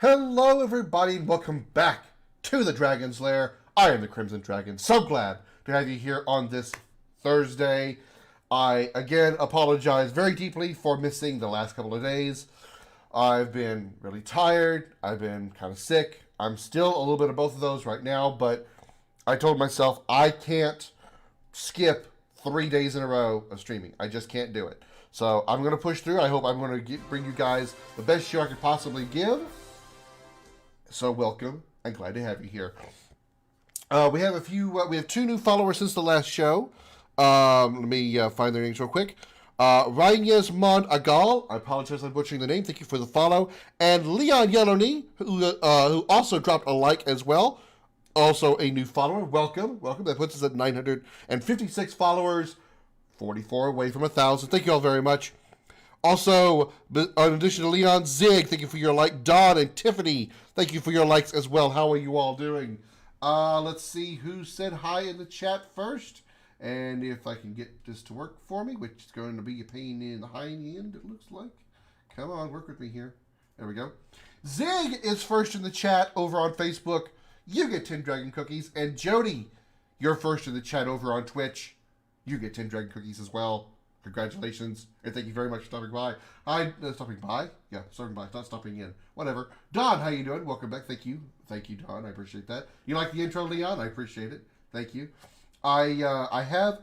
Hello everybody and welcome back to the Dragon's Lair. I am the Crimson Dragon. So glad to have you here on this Thursday. I again apologize very deeply for missing the last couple of days. I've been really tired. I've been kind of sick. I'm still a little bit of both of those right now, but I told myself I can't skip 3 days in a row of streaming. I just can't do it. So I'm going to push through. I hope I'm going to bring you guys the best show I could possibly give. So welcome. I'm glad to have you here. We have two new followers since the last show. Let me find their names real quick. Reyes Mon Agal, I apologize I'm butchering the name. Thank you for the follow. And Leon Yellowknee, who also dropped a like as well. Also a new follower. Welcome. That puts us at 956 followers. 44 away from 1,000. Thank you all very much. Also, in addition to Leon, Zig, thank you for your like. Don and Tiffany, thank you for your likes as well. How are you all doing? Let's see who said hi in the chat first. And if I can get this to work for me, which is going to be a pain in the hind end, it looks like. Come on, work with me here. There we go. Zig is first in the chat over on Facebook. You get 10 Dragon Cookies. And Jody, you're first in the chat over on Twitch. You get 10 Dragon Cookies as well. Congratulations, and thank you very much for stopping by. Stopping by? Yeah, stopping by, not stopping in. Whatever. Don, how you doing? Welcome back. Thank you. Thank you, Don. I appreciate that. You like the intro, Leon? I appreciate it. Thank you. I have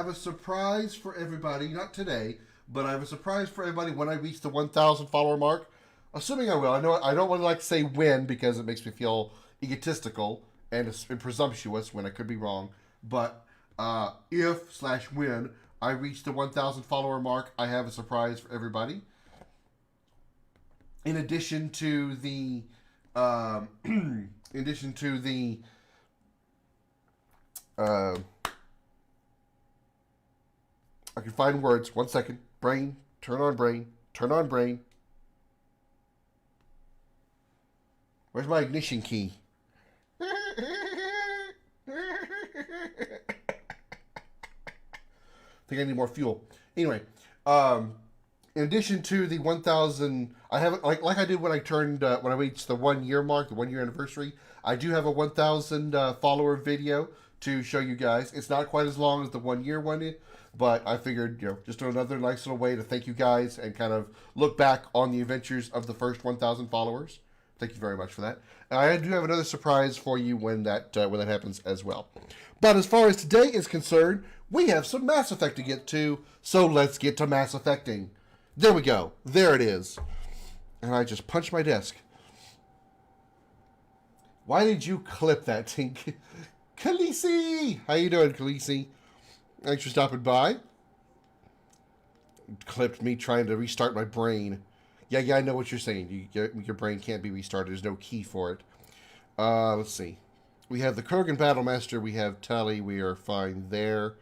a surprise for everybody. Not today, but I have a surprise for everybody when I reach the 1,000 follower mark. Assuming I will. I know I don't want to like say when because it makes me feel egotistical and presumptuous when I could be wrong. But if/when I reach the 1,000 follower mark, I have a surprise for everybody. In addition to the, I can find words. 1 second. Brain. Turn on brain. Turn on brain. Where's my ignition key? I think I need more fuel. Anyway, in addition to the 1,000, I have like I did when I reached the 1 year mark, the 1 year anniversary. I do have a 1,000 follower video to show you guys. It's not quite as long as the 1 year one, but I figured just another nice little way to thank you guys and kind of look back on the adventures of the first 1,000 followers. Thank you very much for that. And I do have another surprise for you when that happens as well. But as far as today is concerned, we have some Mass Effect to get to, so let's get to Mass Effecting. There we go. There it is. And I just punched my desk. Why did you clip that thing? Khaleesi! How you doing, Khaleesi? Thanks for stopping by. Clipped me trying to restart my brain. Yeah, I know what you're saying. Your brain can't be restarted. There's no key for it. Let's see. We have the Kurgan Battlemaster. We have Tali. We are fine there.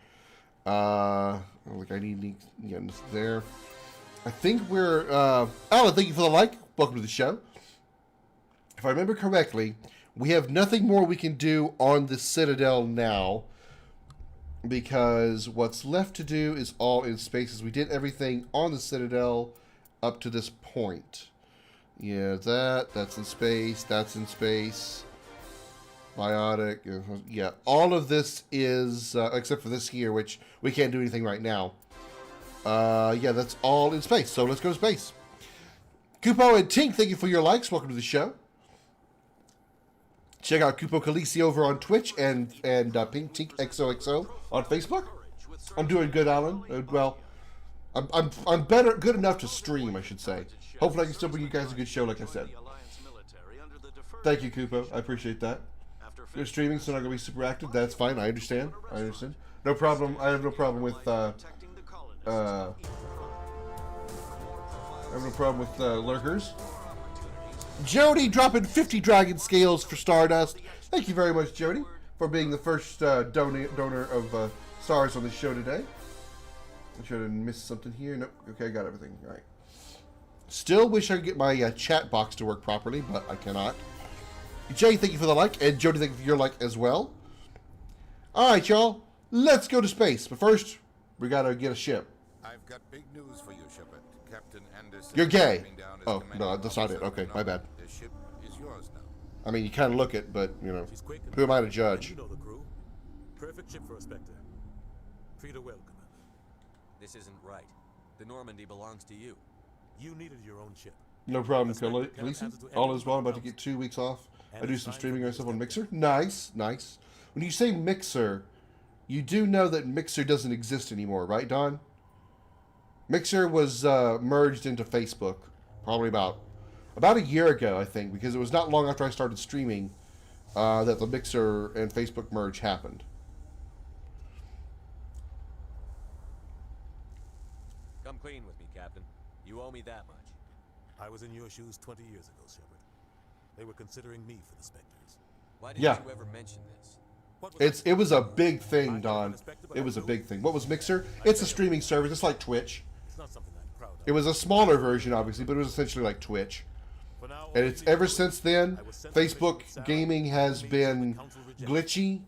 Like I need there. I think we're... Alan, thank you for the like. Welcome to the show. If I remember correctly, we have nothing more we can do on the Citadel now, because what's left to do is all in spaces. We did everything on the Citadel up to this point. Yeah, that's in space, that's in space. Biotic, yeah, all of this is, except for this here, which we can't do anything right now. Yeah, that's all in space, so let's go to space. Kupo and Tink, thank you for your likes. Welcome to the show. Check out Kupo Khaleesi over on Twitch and Pink Tink XOXO on Facebook. I'm doing good, Alan. Well, I'm good enough to stream, I should say. Hopefully I can still bring you guys a good show, like I said. Thank you, Kupo. I appreciate that. You're streaming, so not going to be super active. That's fine. I understand. No problem. I have no problem with lurkers. Jody dropping 50 dragon scales for Stardust. Thank you very much, Jody, for being the first donor of stars on the show today. I'm sure I didn't miss something here. Nope. Okay, I got everything. All right. Still wish I could get my chat box to work properly, but I cannot. Jay, thank you for the like, and Jody, thank you for your like as well. All right, y'all. Let's go to space. But first, we got to get a ship. I've got big news for you, Shepard. Captain Anderson You're gay. stepping down as Oh, commanding no, that's not it. officer of Okay, the my bad. The ship is yours now. I mean, you kind of look it, but, you know, She's quick and who am I to and judge? you know the crew. Perfect ship for a Spectre. Treat her well, Commander. This isn't right. The Normandy belongs to you. You needed your own ship. No problem, The Spectre cannot Khaleesi. answer to All anyone is well. I'm but about to the get 2 weeks off. And I do it's some time streaming for myself on you to Mixer. step Nice, nice. When you say Mixer, you do know that Mixer doesn't exist anymore, right, Don? Mixer was merged into Facebook probably about a year ago, I think, because it was not long after I started streaming that the Mixer and Facebook merge happened. Come clean with me, Captain. You owe me that much. I was in your shoes 20 years ago, Shepard. They were considering me for the Spectres. Why didn't Yeah. you ever mention this? What was It was a big thing, I Don. never expected, but It I was a do. big thing. What was Mixer? It's a streaming service. It's like Twitch. It's not something I'm proud of. It was a smaller version, obviously, but it was essentially like Twitch. For now, And all it's you ever need to since know then, I was sent on a mission Facebook with Sarah, gaming has me, been the council rejected. glitchy,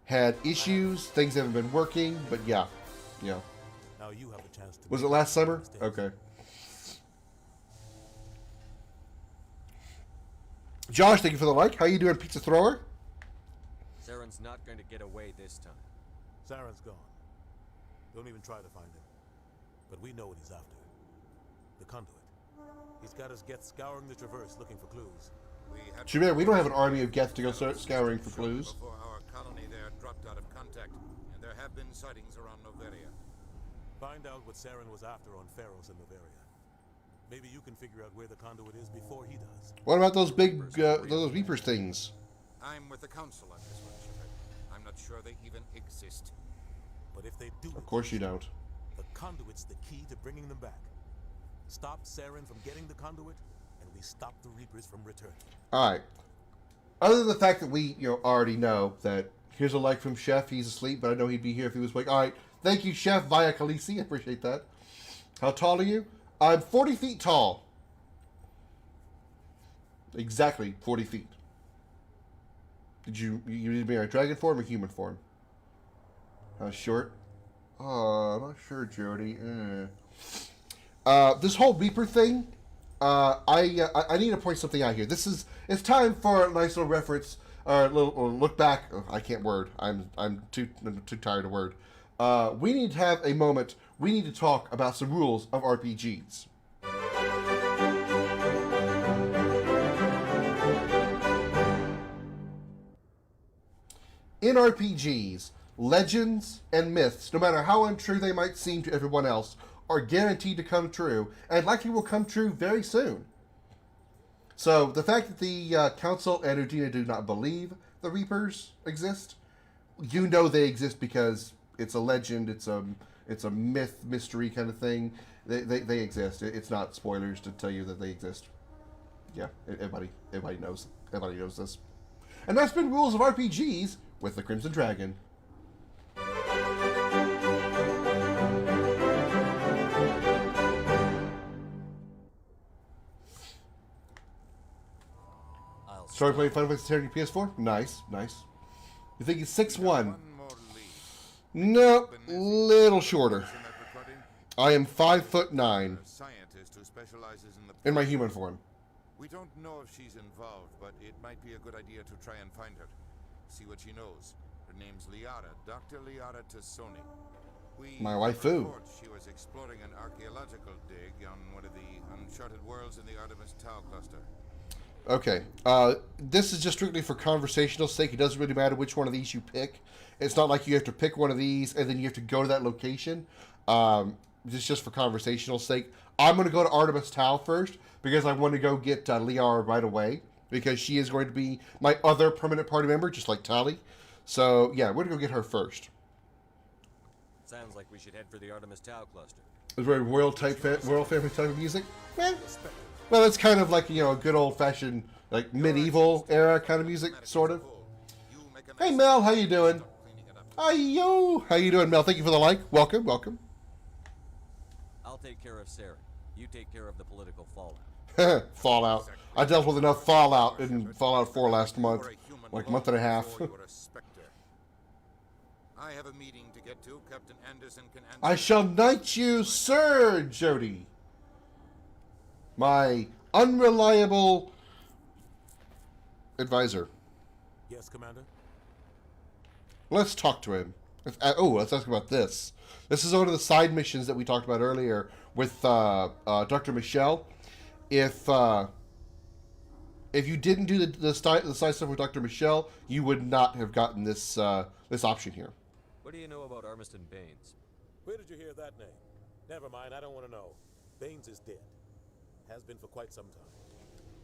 had issues, things haven't been working, but yeah. Now you have a chance to Was it make last summer? mistakes. Okay. Josh, thank you for the like. How you doing, Pizza Thrower? Saren's not going to get away this time. Saren's gone. Don't even try to find him. But we know what he's after. The conduit. He's got us Geth scouring the Traverse looking for clues. Jameer, we don't have an army of Geth to go start scouring for clues. Before our colony there dropped out of contact, and there have been sightings around Noveria. Find out what Saren was after on Pharos and Noveria. Maybe you can figure out where the conduit is before he does. What about those big, those Reapers things? I'm with the council on this one, Shepard. I'm not sure they even exist. But if they do, Of course you don't. the conduit's the key to bringing them back. Stop Saren from getting the conduit, and we stop the Reapers from returning. All right. Other than the fact that we, already know that here's a like from Chef. He's asleep, but I know he'd be here if he was awake. All right. Thank you, Chef, via Khaleesi. I appreciate that. How tall are you? I'm 40 feet tall. Exactly 40 feet. Did you need me in a dragon form or human form? How short? Oh, I'm not sure, Jody. This whole Reaper thing, I need to point something out here. It's time for a nice little reference, or a little look back. Oh, I can't word. I'm too tired to word. We need to have a moment. We need to talk about some rules of RPGs. In RPGs, legends and myths, no matter how untrue they might seem to everyone else, are guaranteed to come true, and likely will come true very soon. So the fact that the Council and Udina do not believe the Reapers exist, you know they exist because it's a legend, it's a myth, mystery kind of thing. They exist. It's not spoilers to tell you that they exist. Yeah, everybody knows. Everybody knows this. And that's been Rules of RPGs with the Crimson Dragon. Started playing Final Fantasy X PS4? Nice, nice. You think he's 6'1"? One more lead. Nope, little shorter. I am 5'9" A scientist who specializes in the in my human form. We don't know if she's involved, but it might be a good idea to try and find her. See what she knows. Her name's Liara, Dr. Liara Tassoni. My waifu. She was exploring an archaeological dig on one of the uncharted worlds in the Artemis Tau cluster. Okay, this is just strictly for conversational sake. It doesn't really matter which one of these you pick. It's not like you have to pick one of these and then you have to go to that location. It's just for conversational sake. I'm going to go to Artemis Tau first because I want to go get Liara right away because she is going to be my other permanent party member, just like Tali. So, yeah, we're going to go get her first. Sounds like we should head for the Artemis Tau cluster. It's very royal family type of music. Well, it's kind of like, a good old-fashioned, like, medieval era kind of music, sort of. Hey, Mel, how you doing? Hi-yo! How you doing, Mel? Thank you for the like. Welcome, welcome. I'll take care of Saren. You take care of the political fallout. Fallout. I dealt with enough Fallout in Fallout 4 last month. Like a month and a half. I have a meeting to get to. Captain Anderson can answer. I shall knight you, Sir Jody. my unreliable advisor. Yes, Commander? Let's talk to him. Let's ask about this. This is one of the side missions that we talked about earlier with Dr. Michelle. If you didn't do the side stuff with Dr. Michelle, you would not have gotten this this option here. What do you know about Armiston Baines? Where did you hear that name? Never mind, I don't want to know. Baines is dead. Has been for quite some time.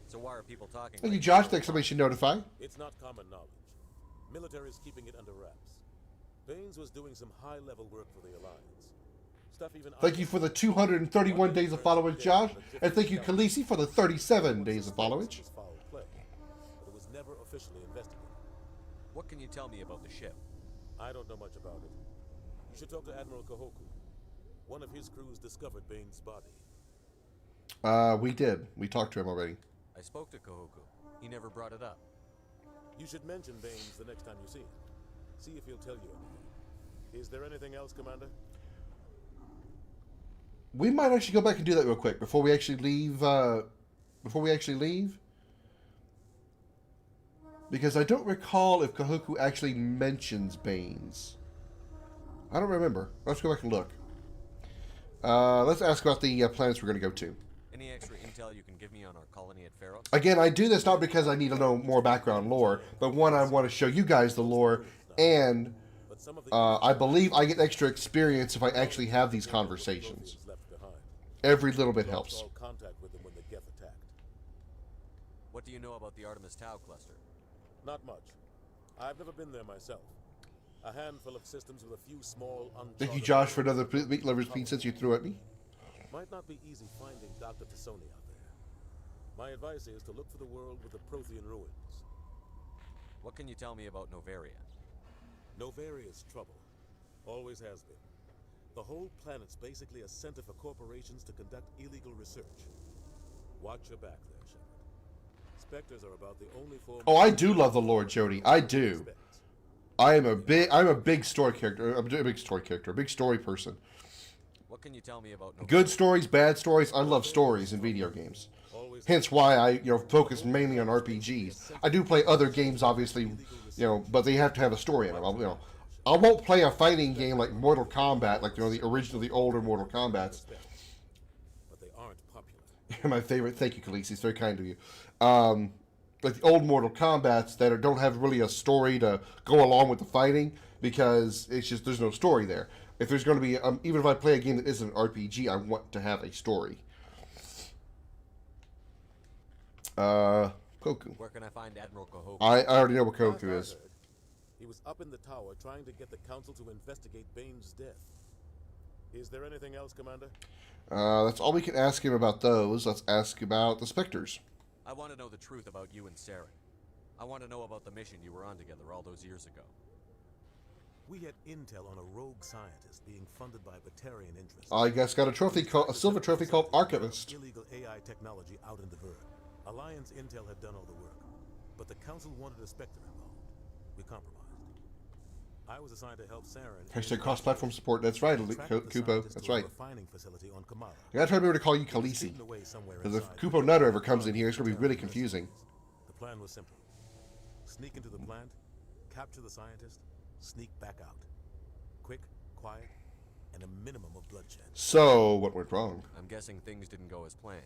So why are people talking? Thank you, Josh. Think somebody should notify. It's not common knowledge. Military is keeping it under wraps. Baines was doing some high-level work for the Alliance. Stuff even. Thank you for the 231 days of followage, Josh. And thank you, Khaleesi, for the 37 days of followage. Foul play, but it was never officially investigated. What can you tell me about the ship? I don't know much about it. You should talk to Admiral Kahoku. One of his crews discovered Baines' body. We did. We talked to him already. I spoke to Kahoku. He never brought it up. You should mention Baines the next time you see him. See if he'll tell you anything. Is there anything else, Commander? We might actually go back and do that real quick before we actually leave. Because I don't recall if Kahoku actually mentions Baines. I don't remember. Let's go back and look. Let's ask about the planets we're going to go to. Any extra intel you can give me on our colony at Pharos? Again, I do this not because I need to know more background lore, but one, I want to show you guys the lore, and I believe I get extra experience if I actually have these conversations. Every little bit helps. What do you know about the Artemis Tau cluster? Not much. I've never been there myself. A handful of systems with a few small Thank you, Josh, for another meat lover's pizza you threw at me. Might not be easy finding Dr. Tassoni out there. My advice is to look for the world with the Prothean ruins. What can you tell me about Novaria? Novaria's trouble. Always has been. The whole planet's basically a center for corporations to conduct illegal research. Watch your back there, Shepard. Spectres are about the only form... Oh, I do love the lore, Jody. I do. I'm a big story character. I'm a big story character. A big story person. What can you tell me about Novaria? Good stories, bad stories. I love stories in video games. Hence why I, focus mainly on RPGs. I do play other games, obviously, but they have to have a story in them. I won't play a fighting game like Mortal Kombat, like the older Mortal Kombats. But they aren't popular. My favorite. Thank you, Khaleesi. It's very kind of you. Like the old Mortal Kombats that don't have really a story to go along with the fighting, because it's just there's no story there. If there's going to be, even if I play a game that isn't an RPG, I want to have a story. Koku. Where can I find Admiral Kahoku? I already know what Koku is. He was up in the tower trying to get the council to investigate Baines' death. Is there anything else, Commander? That's all we can ask him about those. Let's ask about the Spectres. I want to know the truth about you and Saren. I want to know about the mission you were on together all those years ago. We had intel on a rogue scientist being funded by Batarian interests. I guess got a silver trophy called Archivist. Illegal AI technology out in the Verge. Alliance intel had done all the work, but the council wanted a Spectre involved. We compromised. I was assigned to help Saren. Hashtag cross-platform support. That's right, Kupo. That's right. Refining facility on Kamala. I gotta try to remember to call you Khaleesi. Because if Kupo Nutter ever comes in here, it's gonna be really confusing. The plan was simple. Sneak into the plant, capture the scientist, sneak back out. Quick, quiet, and a minimum of bloodshed. So, what went wrong? I'm guessing things didn't go as planned.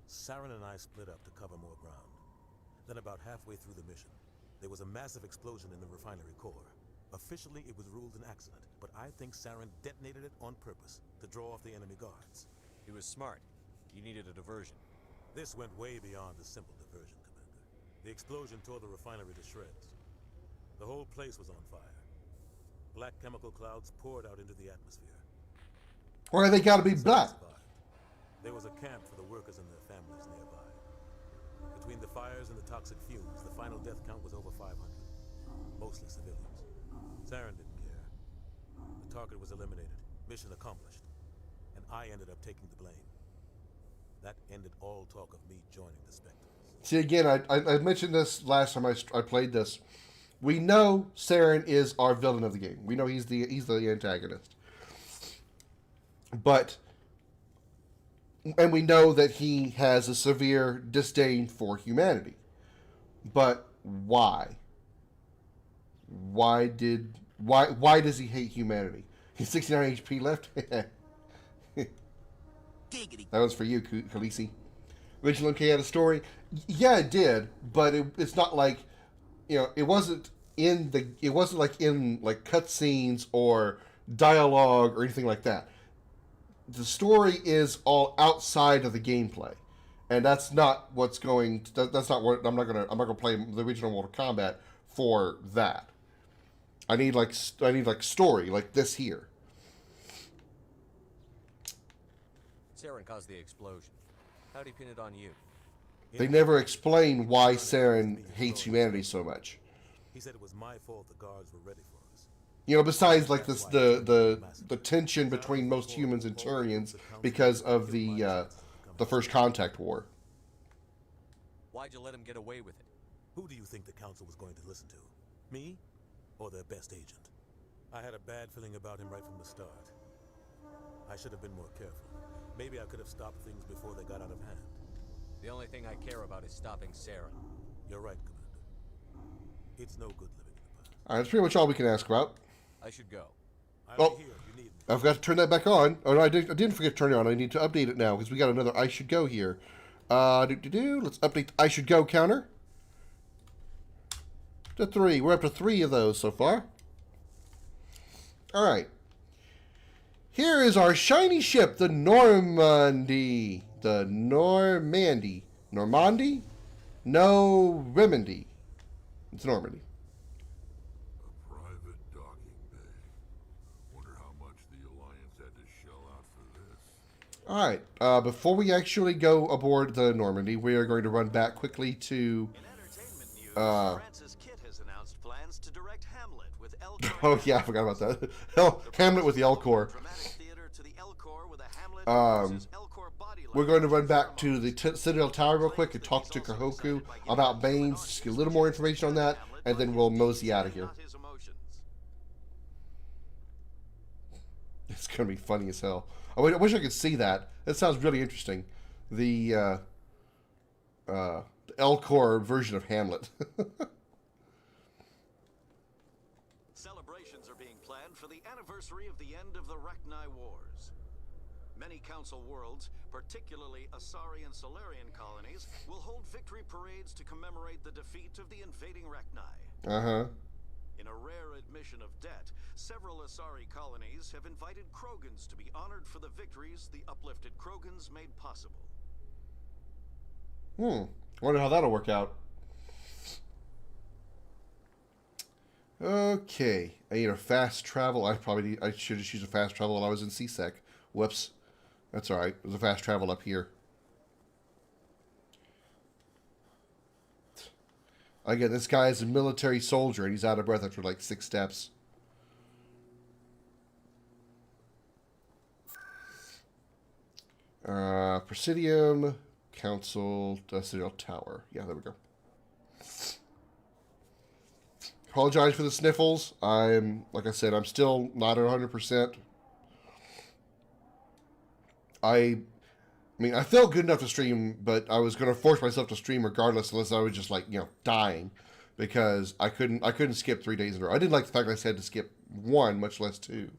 Saren and I split up to cover more ground. Then about halfway through the mission, there was a massive explosion in the refinery core. Officially, it was ruled an accident, but I think Saren detonated it on purpose to draw off the enemy guards. He was smart. He needed a diversion. This went way beyond a simple diversion, Commander. The explosion tore the refinery to shreds. The whole place was on fire. Black chemical clouds poured out into the atmosphere. Why they gotta be black? There was a camp for the workers and their families nearby. Between the fires and the toxic fumes, the final death count was over 500. Mostly civilians. Saren didn't care. The target was eliminated. Mission accomplished. And I ended up taking the blame. That ended all talk of me joining the Spectres. See, again, I mentioned this last time I played this. We know Saren is our villain of the game. We know he's the antagonist. But And we know that he has a severe disdain for humanity. But why? Why does he hate humanity? He's 69 HP left. That was for you, Khaleesi. Original MK had a story. Yeah, it did, but it's not like, it wasn't like in like cutscenes or dialogue or anything like that. The story is all outside of the gameplay, and that's not what's going. That's not what I'm not gonna play the original Mortal Kombat for that. I need like story like this here. Saren caused the explosion. How'd he pin it on you? They never explain why Saren hates humanity so much. He said it was my fault the guards were ready for us. Besides like this, the tension between most humans and Turians because of the First Contact War. Why'd you let him get away with it? Who do you think the council was going to listen to? Me? Or their best agent? I had a bad feeling about him right from the start. I should have been more careful. Maybe I could have stopped things before they got out of hand. The only thing I care about is stopping Saren. You're right, Commander. It's no good living in the past. That's pretty much all we can ask about. I should go. I'll be here if you need me. I forgot to turn that back on. Oh, no, I didn't forget to turn it on. I need to update it now because we got another I should go here. Let's update the I should go counter to 3. We're up to 3 of those so far. All right. Here is our shiny ship, the Normandy. The Normandy. Normandy? No, Remandy. It's Normandy. A private docking bay. Wonder how much the Alliance had to shell out for this. Alright, before we actually go aboard the Normandy, we are going to run back quickly to... In entertainment news, Francis Kitt has announced plans to direct Hamlet with Elcor. Oh yeah, I forgot about that. Hamlet with the Elcor. Dramatic theater to the Elcor with a Hamlet versus Elcor body We're going to run back to the Citadel Tower real quick and talk to Kahoku about Baines, just get a little more information on that, and then we'll mosey out of here. It's going to be funny as hell. I wish I could see that. That sounds really interesting. The Elcor version of Hamlet. Celebrations are being planned for the anniversary of the end of the Rachni Wars. Many Council worlds, particularly Asari and Solarian colonies, will hold victory parades to commemorate the defeat of the invading Rachni. Uh-huh. In a rare admission of debt, several Asari colonies have invited Krogans to be honored for the victories the uplifted Krogans made possible. Wonder how that'll work out. Okay. I need a fast travel. I should have used a fast travel while I was in CSEC. Whoops. That's alright. There's a fast travel up here. Again, this guy is a military soldier and he's out of breath after like 6 steps. Presidium, Council, Citadel Tower. Yeah, there we go. Apologize for the sniffles. Like I said, I'm still not at 100%. I mean, I felt good enough to stream, but I was going to force myself to stream regardless, unless I was just like, dying, because I couldn't skip 3 days in a row. I didn't like the fact that I had to skip 1, much less 2.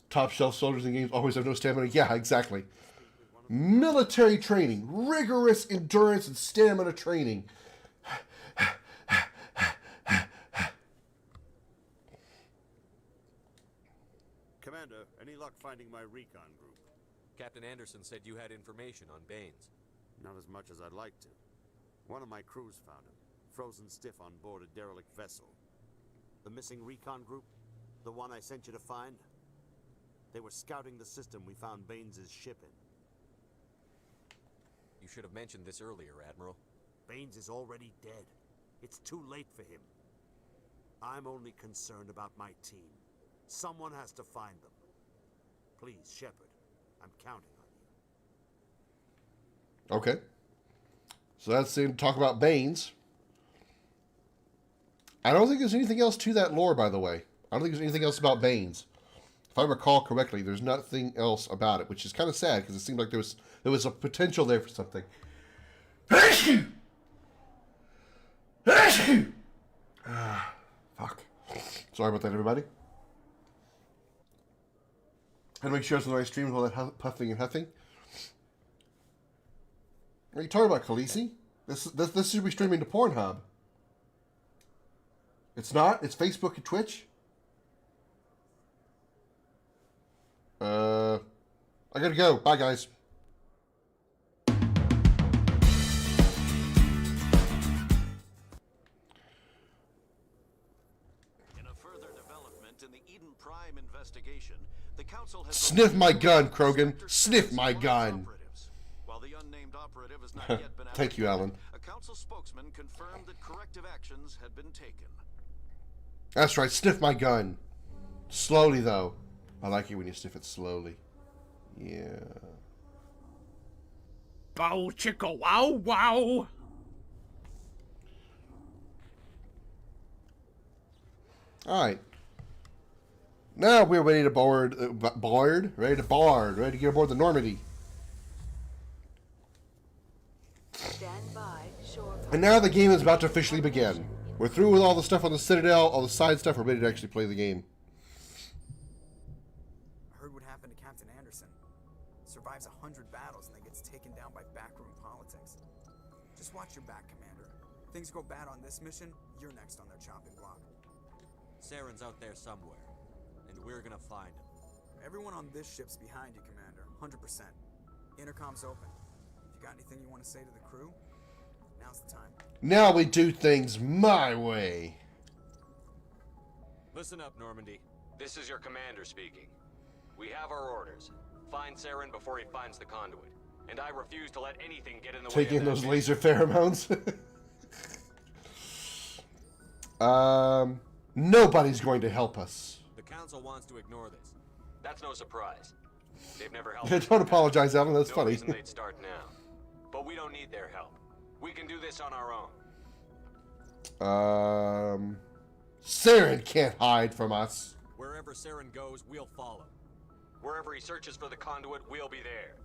Top shelf soldiers in games always have no stamina. Yeah, exactly. Military training, rigorous endurance and stamina training. Commander, any luck finding my recon group? Captain Anderson said you had information on Baines. Not as much as I'd like to. One of my crews found him, frozen stiff on board a derelict vessel. The missing recon group? The one I sent you to find? They were scouting the system we found Baines' ship in. You should have mentioned this earlier, Admiral. Baines is already dead. It's too late for him. I'm only concerned about my team. Someone has to find them. Please, Shepard, I'm counting on you. Okay. So that's to talk about Baines. I don't think there's anything else to that lore, by the way. I don't think there's anything else about Baines. If I recall correctly, there's nothing else about it, which is kind of sad because it seemed like there was a potential there for something. Fuck. Sorry about that, everybody. Had to make sure it's the right stream with all that puffing and huffing. What are you talking about, Khaleesi? This should be streaming to Pornhub. It's not? It's Facebook and Twitch? I gotta go. Bye, guys. In a further development in the Eden Prime investigation, the council has Sniff my gun, Krogan. Sniff my gun. While the unnamed operative has not yet been Thank you, Alan. a council spokesman confirmed that corrective actions had been taken. That's right. Sniff my gun. Slowly, though. I like it when you sniff it slowly. Yeah. Bow chicka wow wow. Alright. Now we're ready to board. Ready to board. Ready to get aboard the Normandy. Stand by, shore. And now the game is about to officially begin. We're through with all the stuff on the Citadel, all the side stuff. We're ready to actually play the game. I heard what happened to Captain Anderson. Survives 100 battles and then gets taken down by backroom politics. Just watch your back, Commander. Things go bad on this mission, you're next on their chopping block. Saren's out there somewhere, and we're gonna find him. Everyone on this ship's behind you, Commander. 100%. Intercom's open. If you got anything you want to say to the crew, now's the time. Now we do things my way. Listen up, Normandy. This is your commander speaking. We have our orders. Find Saren before he finds the conduit. And I refuse to let anything get in the way Take of in that those mission. laser pheromones. Nobody's going to help us. The council wants to ignore this. That's no surprise. They've never helped. Don't apologize, Alan. That's no funny. reason they'd start now. But we don't need their help. We can do this on our own. Saren can't hide from us. Wherever Saren goes, we'll follow. Wherever he searches for the conduit, we'll be there.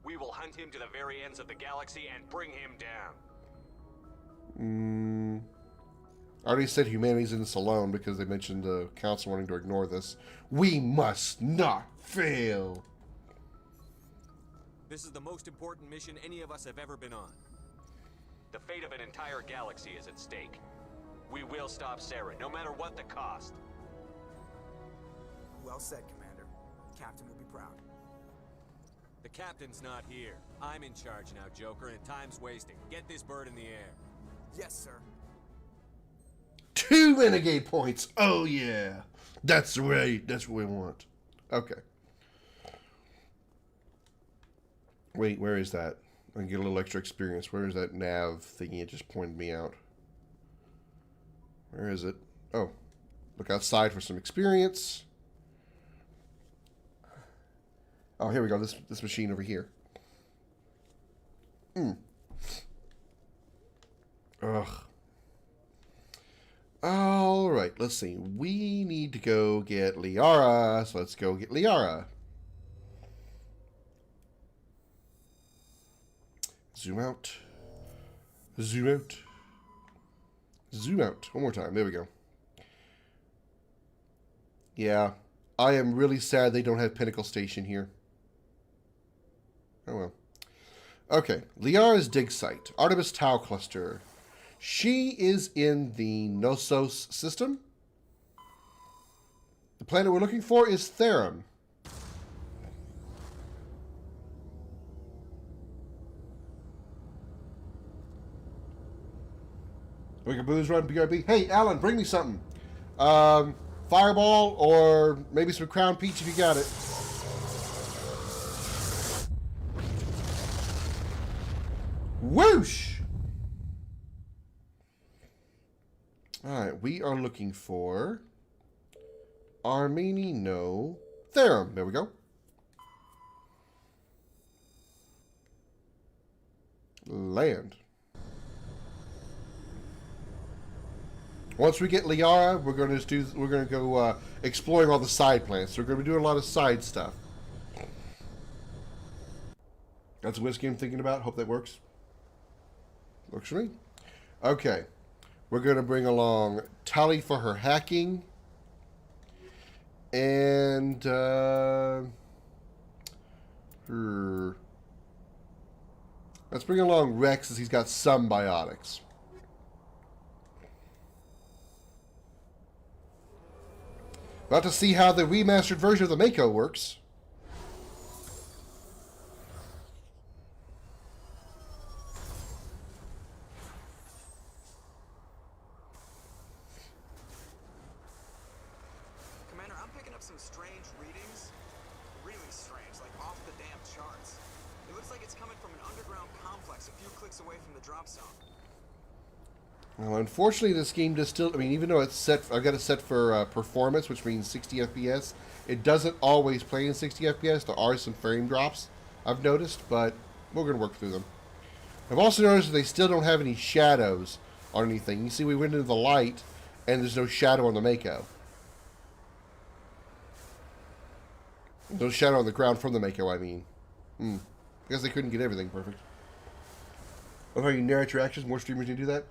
We will hunt him to the very ends of the galaxy and bring him down. I already said humanity's in this alone because they mentioned the council wanting to ignore this. We must not fail. This is the most important mission any of us have ever been on. The fate of an entire galaxy is at stake. We will stop Saren, no matter what the cost. Well said, Commander. Captain will be proud. The captain's not here. I'm in charge now, Joker, and time's wasting. Get this bird in the air. Yes, sir. 2 renegade points. Oh yeah, that's right. That's what we want. Okay. Wait, where is that? I can get a little extra experience. Where is that nav thingy? It just pointed me out. Where is it? Oh, look outside for some experience. Oh, here we go. This machine over here. Ugh. All right, let's see. We need to go get Liara, so let's go get Liara. Zoom out. Zoom out. Zoom out. One more time. There we go. Yeah, I am really sad they don't have Pinnacle Station here. Oh well. Okay, Liara's dig site. Artemis Tau Cluster. She is in the Knossos system. The planet we're looking for is Therum. Wickaboo's run BRB. Hey, Alan, bring me something. Fireball or maybe some Crown Peach if you got it. Whoosh! Alright, we are looking for Armeni no Therum. There we go. Land. Once we get Liara, we're gonna go exploring all the side plants. We're gonna be doing a lot of side stuff. That's a whiskey I'm thinking about. Hope that works. Works for me. Okay. We're gonna bring along Tally for her hacking. And let's bring along Rex as he's got some biotics. About to see how the remastered version of the Mako works. Commander, I'm picking up some strange readings. Really strange, like off the damn charts. It looks like it's coming from an underground complex a few clicks away from the drop zone. Well, unfortunately, this game does still... I mean, even though it's set... I've got it set for performance, which means 60 FPS. It doesn't always play in 60 FPS. There are some frame drops, I've noticed, but we're going to work through them. I've also noticed that they still don't have any shadows on anything. You see, we went into the light, and there's no shadow on the Mako. No shadow on the ground from the Mako, I mean. I guess they couldn't get everything perfect. Love how you narrate your actions. More streamers do that.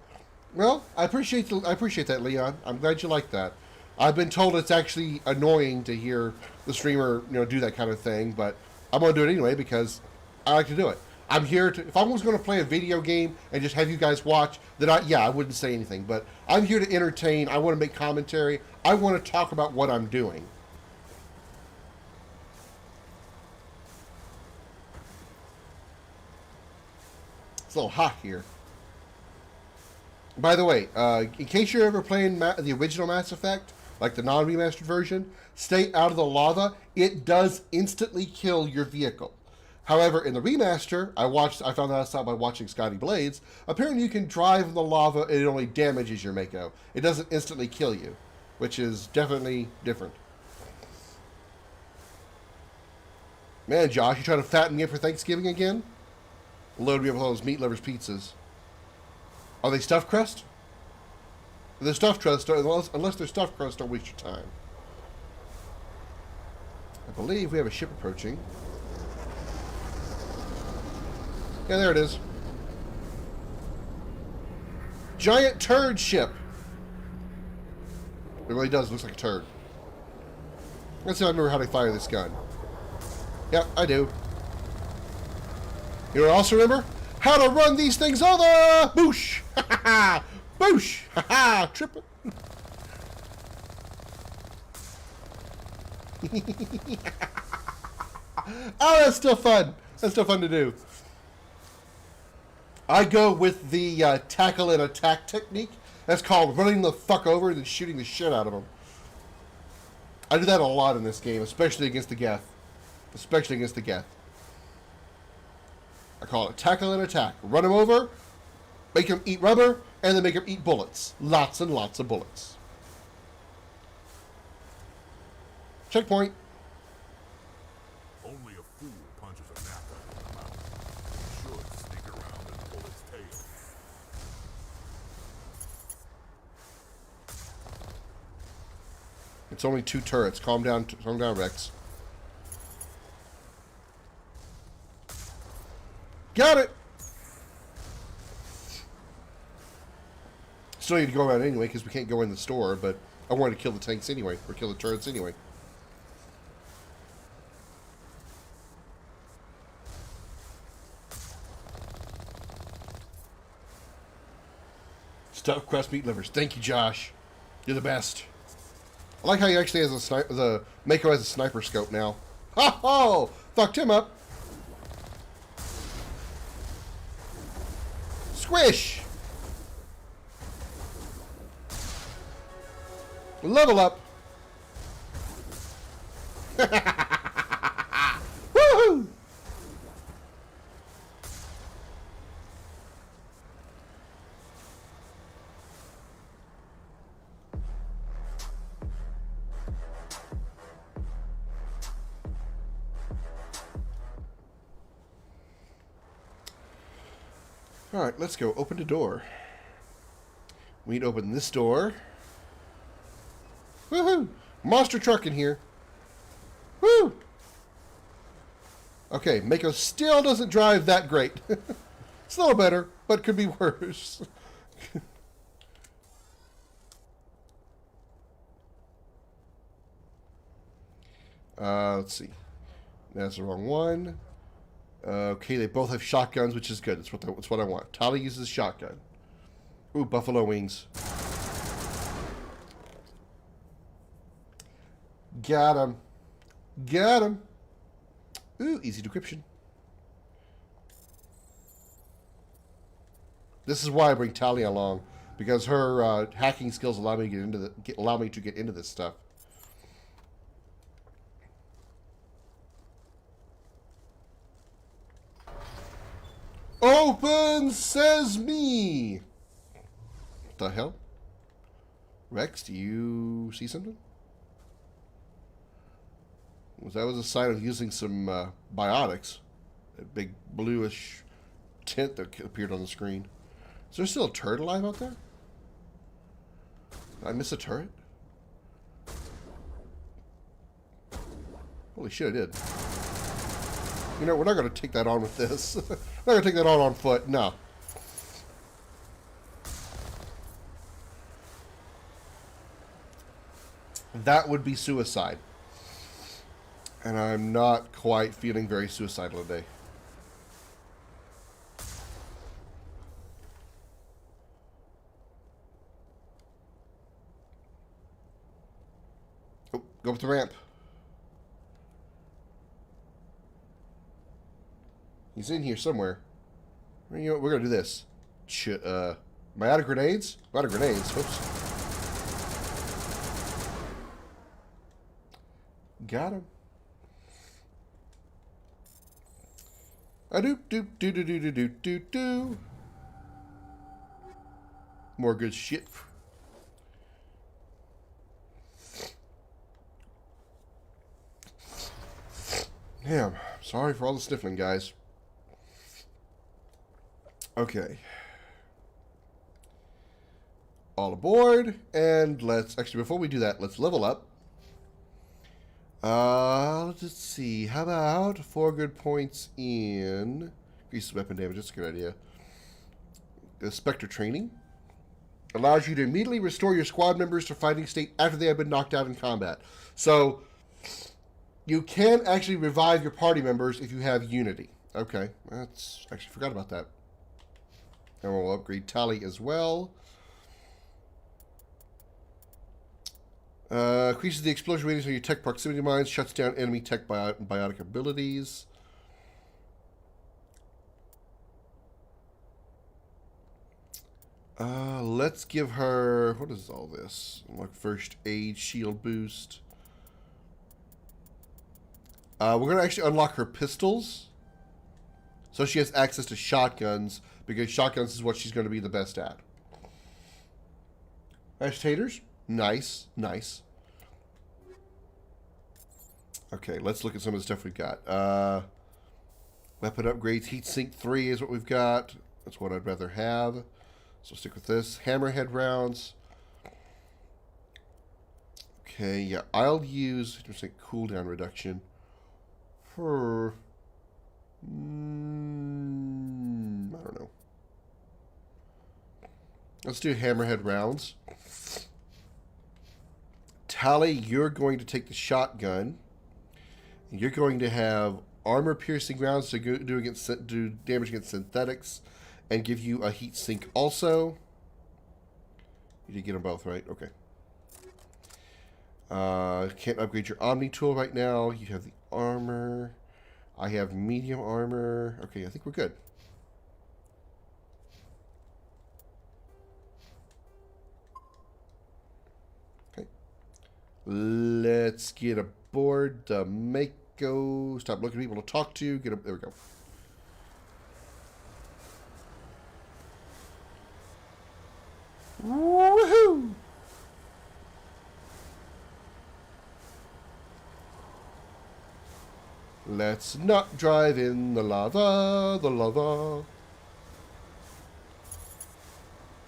Well, I appreciate that, Leon. I'm glad you like that. I've been told it's actually annoying to hear the streamer, do that kind of thing, but I'm going to do it anyway because I like to do it. I'm here to... If I was going to play a video game and just have you guys watch, then I wouldn't say anything. But I'm here to entertain. I want to make commentary. I want to talk about what I'm doing. It's a little hot here. By the way, in case you're ever playing the original Mass Effect, like the non-remastered version, stay out of the lava. It does instantly kill your vehicle. However, in the remaster, I found that out by watching Scotty Blades. Apparently, you can drive in the lava and it only damages your Mako. It doesn't instantly kill you, which is definitely different. Man, Josh, you trying to fatten me up for Thanksgiving again? Load me up with all those meat lovers pizzas. Are they stuffed crust? If they're stuffed crust, unless they're stuffed crust, don't waste your time. I believe we have a ship approaching. Yeah, there it is. Giant turd ship. It really does. Looks like a turd. Let's see if I remember how to fire this gun. Yep, I do. You know what I also remember? How to run these things over! Boosh! Ha ha ha! Boosh! Ha ha! Trip it! Oh, that's still fun. That's still fun to do. I go with the tackle and attack technique. That's called running the fuck over and then shooting the shit out of them. I do that a lot in this game, especially against the Geth. Especially against the Geth. I call it tackle and attack. Run them over, make them eat rubber, and then make them eat bullets. Lots and lots of bullets. Checkpoint. Only a fool punches a napper in the mouth. Should sneak around and pull its tail. It's only 2 turrets. Calm down, Rex. Got it! Still need to go around anyway because we can't go in the store, but I wanted to kill the tanks anyway, or kill the turrets anyway. Stuffed crust meat livers. Thank you, Josh. You're the best. I like how he actually has the Mako has a sniper scope now. Ha ho! Fucked him up. Squish! Level up. Woohoo! Alright, let's go. Open the door. We need to open this door. Woohoo! Monster truck in here. Woo! Okay, Mako still doesn't drive that great. It's a little better, but could be worse. Let's see. That's the wrong one. Okay, they both have shotguns, which is good. That's what I want. Tali uses shotgun. Ooh, buffalo wings. Got him. Got him. Ooh, easy decryption. This is why I bring Tali along, because her hacking skills allow me to get into this stuff. Open sesame! What the hell? Rex, do you see something? That was a sign of using some biotics. That big bluish tint that appeared on the screen. Is there still a turret alive out there? Did I miss a turret? Holy shit, I did. You know, we're not going to take that on with this. We're not going to take that on foot. No. That would be suicide. And I'm not quite feeling very suicidal today. Oh, go up the ramp. He's in here somewhere. You know, we're gonna do this. Am I out of grenades? I'm out of grenades. Oops. Got him. A doop doop doo doo doo doo doo doo doo. More good shit. Damn. Sorry for all the sniffling, guys. Okay. All aboard, and let's actually before we do that, let's level up. Let's just see. How about 4 good points in increases weapon damage? That's a good idea. The Spectre training allows you to immediately restore your squad members to fighting state after they have been knocked out in combat. So you can actually revive your party members if you have unity. Okay, that's actually forgot about that. And we'll upgrade Tali as well. Increases the explosion radius on your tech proximity mines, shuts down enemy tech biotic abilities. Let's give her... What is all this? Like first aid, shield boost. We're going to actually unlock her pistols. So she has access to shotguns, because shotguns is what she's going to be the best at. Agitators? Nice, nice. Okay, let's look at some of the stuff we've got. Weapon upgrades. Heatsink 3 is what we've got. That's what I'd rather have. So stick with this. Hammerhead rounds. Okay, yeah, I'll use cooldown reduction for... I don't know. Let's do hammerhead rounds. Tali, you're going to take the shotgun. You're going to have armor-piercing rounds to do damage against synthetics, and give you a heat sink also. You did get them both, right? Okay. Can't upgrade your Omni tool right now. You have the armor. I have medium armor. Okay, I think we're good. Okay. Let's get aboard the Mako. Stop looking at people to talk to. Get up. There we go. Woohoo! Let's not drive in the lava, the lava.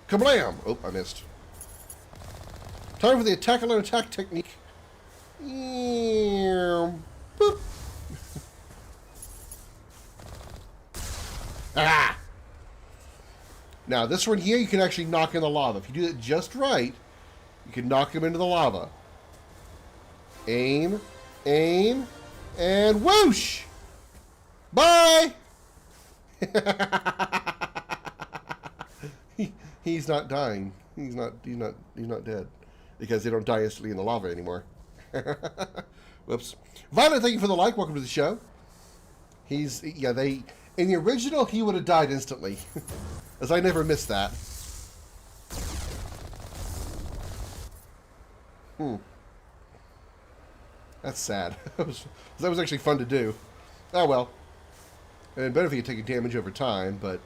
Kablam! Oh, I missed. Time for the attack alone attack technique. Boop. Ah! Now, this one here, you can actually knock in the lava. If you do it just right, you can knock him into the lava. Aim, aim, and whoosh! Bye! He's not dying. He's not dead. Because they don't die instantly in the lava anymore. Whoops. Violet, thank you for the like. Welcome to the show. In the original, he would have died instantly. As I never missed that. That's sad. That was actually fun to do. Oh well. And better if you take damage over time, but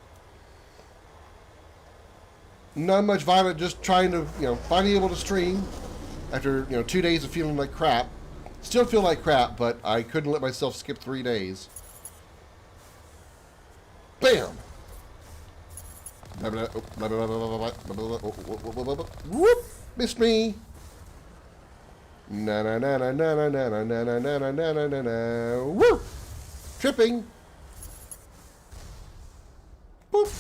not much. Violet, just trying to, finally able to stream after, 2 days of feeling like crap. Still feel like crap, but I couldn't let myself skip 3 days. Bam! Whoop! Missed me! Na na na na na na na na na na na na na na na. Woo! Tripping! Boop!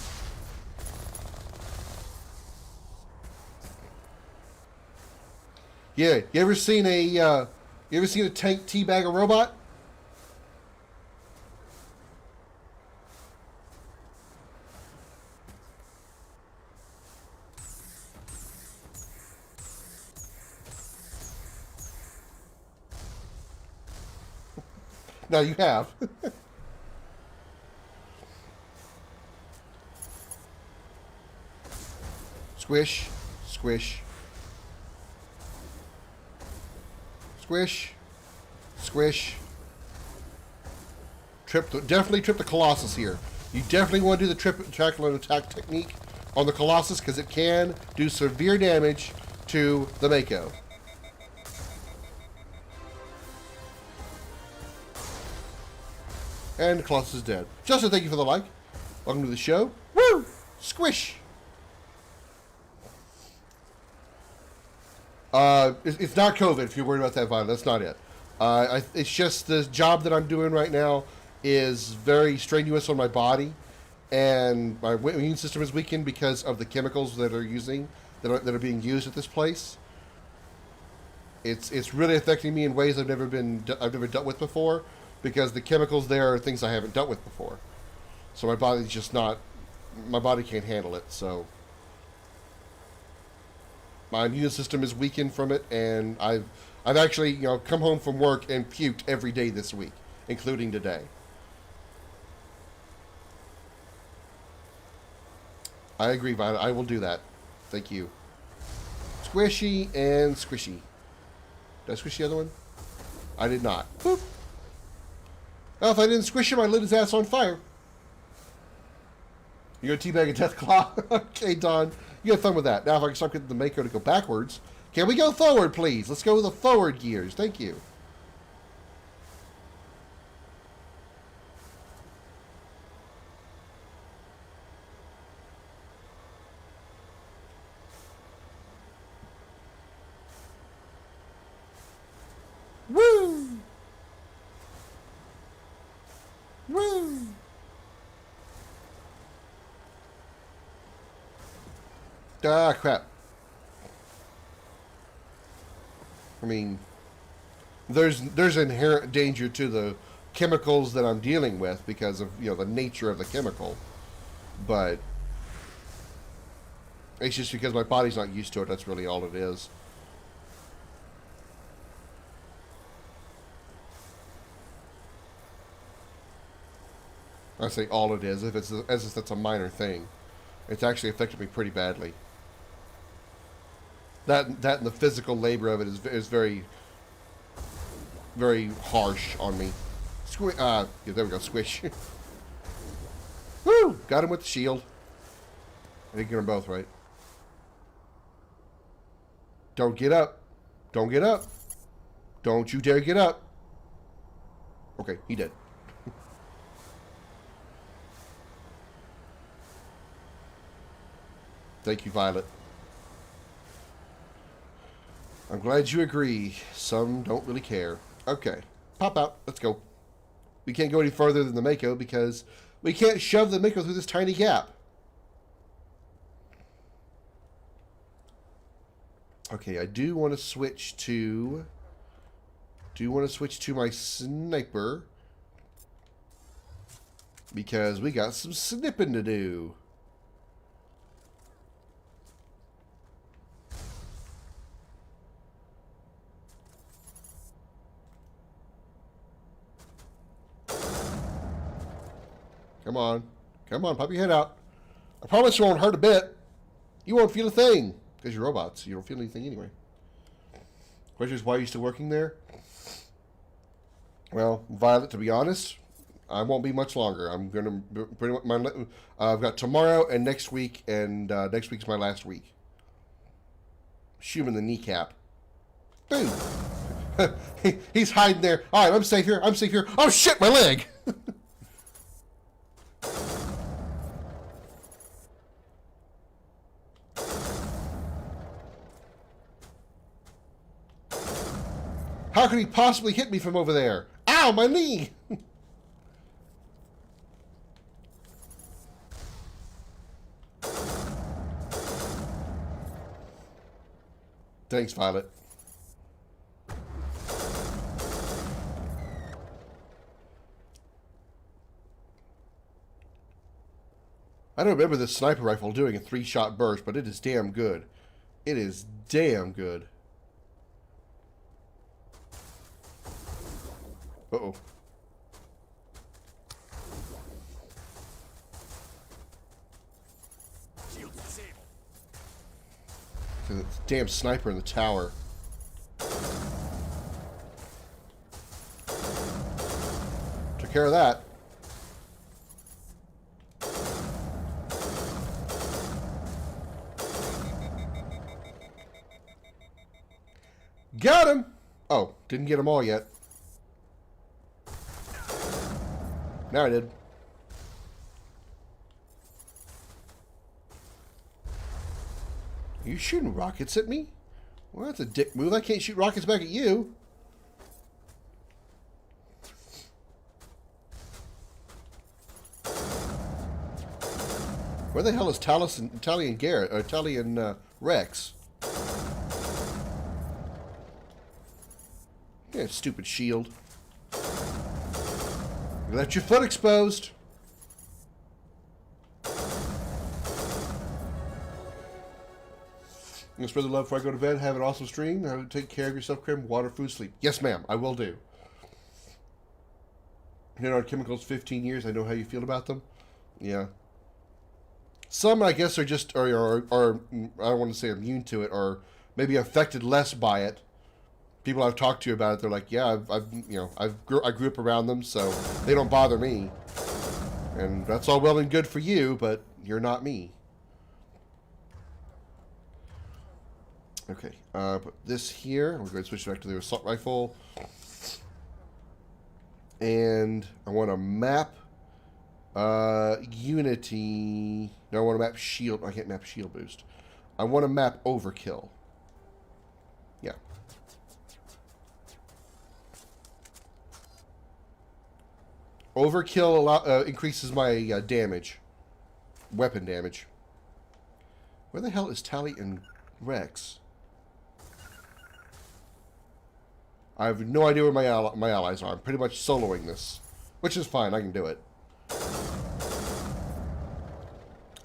Yeah, you ever seen a tank teabag a robot? No, you have. Squish, squish. Squish, squish. Definitely trip the Colossus here. You definitely want to do the attack alone attack technique on the Colossus because it can do severe damage to the Mako. And the Colossus is dead. Justin, thank you for the like. Welcome to the show. Woo! Squish! It's not COVID, if you're worried about that, Vine. That's not it. It's just the job that I'm doing right now is very strenuous on my body, and my immune system is weakened because of the chemicals that are being used at this place. It's really affecting me in ways I've never dealt with before, because the chemicals there are things I haven't dealt with before. So my body can't handle it. So my immune system is weakened from it, and I've actually come home from work and puked every day this week, including today. I agree, Violet. I will do that. Thank you. Squishy and squishy. Did I squish the other one? I did not. Boop. Well, if I didn't squish him, I lit his ass on fire. You go teabag a Deathclaw? Okay, Don. You have fun with that. Now, if I can start getting the Mako to go backwards. Can we go forward, please? Let's go with the forward gears. Thank you. Woo! Woo! Ah, crap. I mean, there's inherent danger to the chemicals that I'm dealing with because of, the nature of the chemical. But it's just because my body's not used to it. That's really all it is. I say all it is, as if that's a minor thing. It's actually affected me pretty badly. That and the physical labor of it is very, very harsh on me. Yeah, there we go, squish. Woo! Got him with the shield. I didn't get them both right. Don't get up. Don't get up. Don't you dare get up. Okay, he did. Thank you, Violet. I'm glad you agree. Some don't really care. Okay. Pop out. Let's go. We can't go any further than the Mako because we can't shove the Mako through this tiny gap. Okay, I do want to switch to... my sniper. Because we got some snipping to do. Come on. Come on, pop your head out. I promise you won't hurt a bit. You won't feel a thing. Because you're robots. You don't feel anything anyway. Question is, why are you still working there? Well, Violet, to be honest, I won't be much longer. I'm going to pretty much... I've got tomorrow and next week, and next week's my last week. Shoot him in the kneecap. Boom. He's hiding there. All right, I'm safe here. I'm safe here. Oh, shit, my leg. How could he possibly hit me from over there? Ow, my knee! Thanks, Violet. I don't remember this sniper rifle doing a 3-shot burst, but it is damn good. It is damn good. Uh-oh. There's a damn sniper in the tower. Took care of that. Got him! Oh, didn't get them all yet. Now I did. Are you shooting rockets at me? Well, that's a dick move. I can't shoot rockets back at you. Where the hell is Tally and Garrett? Or Tally and Rex? Yeah, stupid shield. You left your foot exposed. You spread the love before I go to bed. Have an awesome stream. Take care of yourself, Krim. Water, food, sleep. Yes, ma'am. I will do. You know, chemicals 15 years. I know how you feel about them. Yeah. Some, I guess, are just, or I don't want to say immune to it, or maybe affected less by it. People I've talked to about it, they're like, yeah, I grew up around them, so they don't bother me. And that's all well and good for you, but you're not me. Okay, put this here. We're going to switch back to the assault rifle. And I want to map Unity. No, I want to map shield. I can't map shield boost. I want to map overkill. Yeah. Overkill increases my damage. Weapon damage. Where the hell is Tally and Rex? I have no idea where my allies are. I'm pretty much soloing this. Which is fine. I can do it.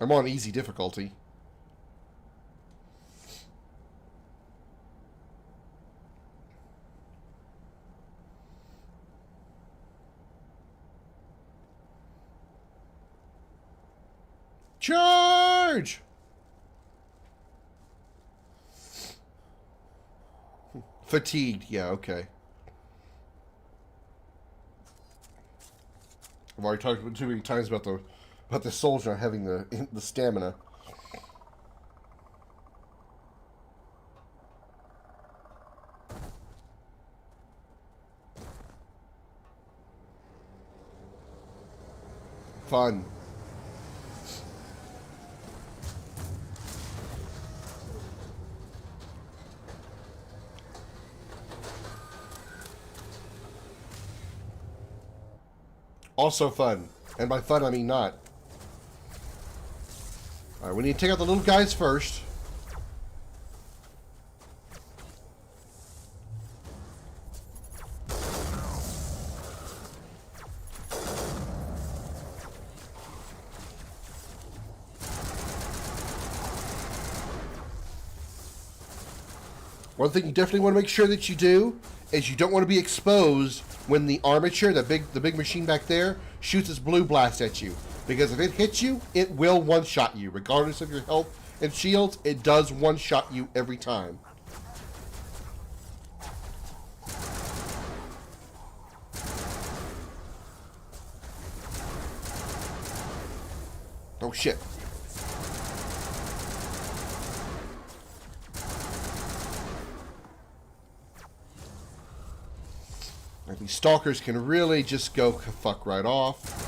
I'm on easy difficulty. Charge! Fatigued. Yeah, okay. I've already talked too many times about the soldier not having the stamina. Fun. Also fun. And by fun, I mean not. Alright, we need to take out the little guys first. One thing you definitely want to make sure that you do is you don't want to be exposed when the armature, the big machine back there, shoots its blue blast at you. Because if it hits you, it will one-shot you. Regardless of your health and shields, it does one-shot you every time. Oh shit. Like, these stalkers can really just go fuck right off.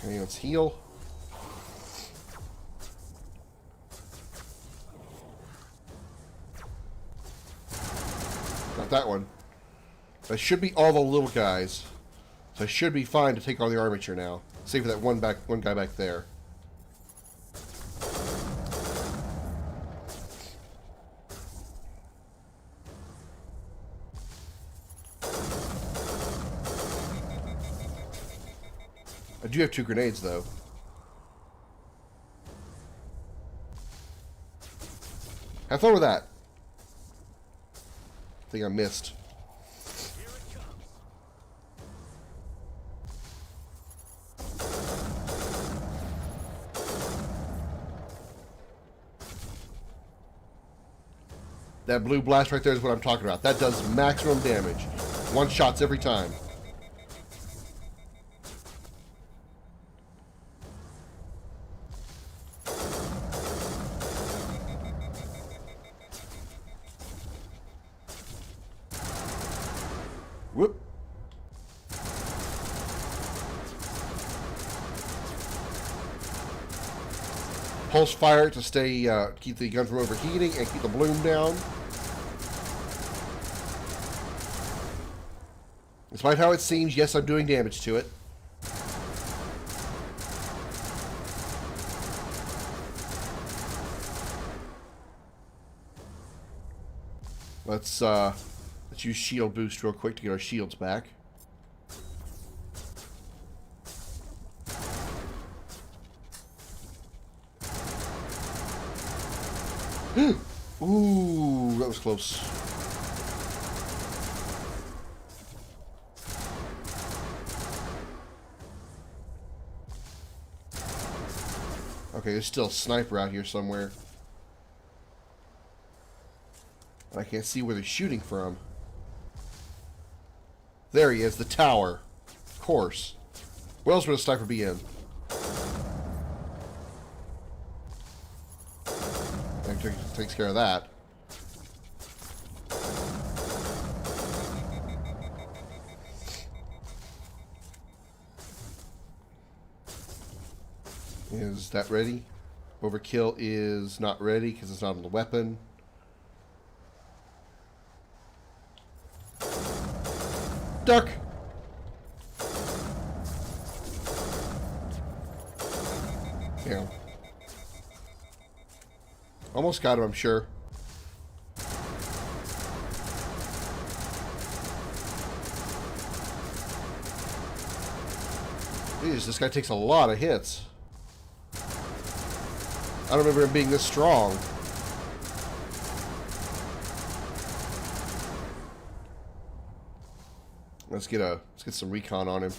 Okay, let's heal. Got that one. That should be all the little guys. So I should be fine to take on the armature now. Save for that one guy back there. I do have 2 grenades, though. Have fun with that. I think I missed. That blue blast right there is what I'm talking about. That does maximum damage. One shots every time. Whoop. Pulse fire to stay, keep the gun from overheating and keep the bloom down. Despite how it seems, yes, I'm doing damage to it. Let's use shield boost real quick to get our shields back. Ooh, that was close. Okay, there's still a sniper out here somewhere. I can't see where they're shooting from. There he is, the tower. Of course. Where else would a sniper be in? That takes care of that. Is that ready? Overkill is not ready because it's not on the weapon. Duck! Yeah. Almost got him, I'm sure. Jeez, this guy takes a lot of hits. I don't remember him being this strong. Let's get some recon on him.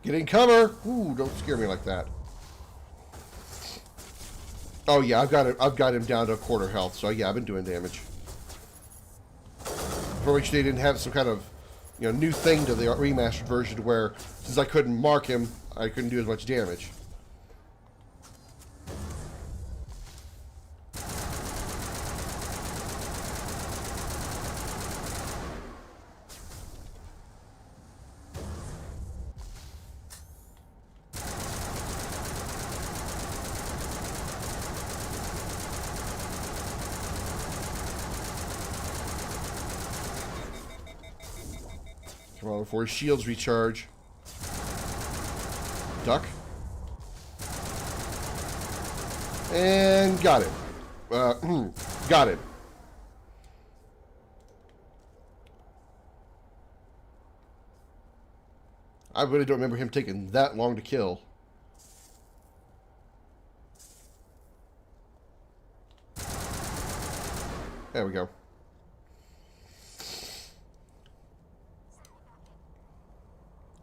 Get in cover! Ooh, don't scare me like that. Oh yeah, I've got him down to a quarter health, so yeah, I've been doing damage. For which they didn't have some kind of, you know, new thing to the remastered version where, since I couldn't mark him, I couldn't do as much damage. Well, before his shields recharge. Duck. And got it. Got it. I really don't remember him taking that long to kill. There we go.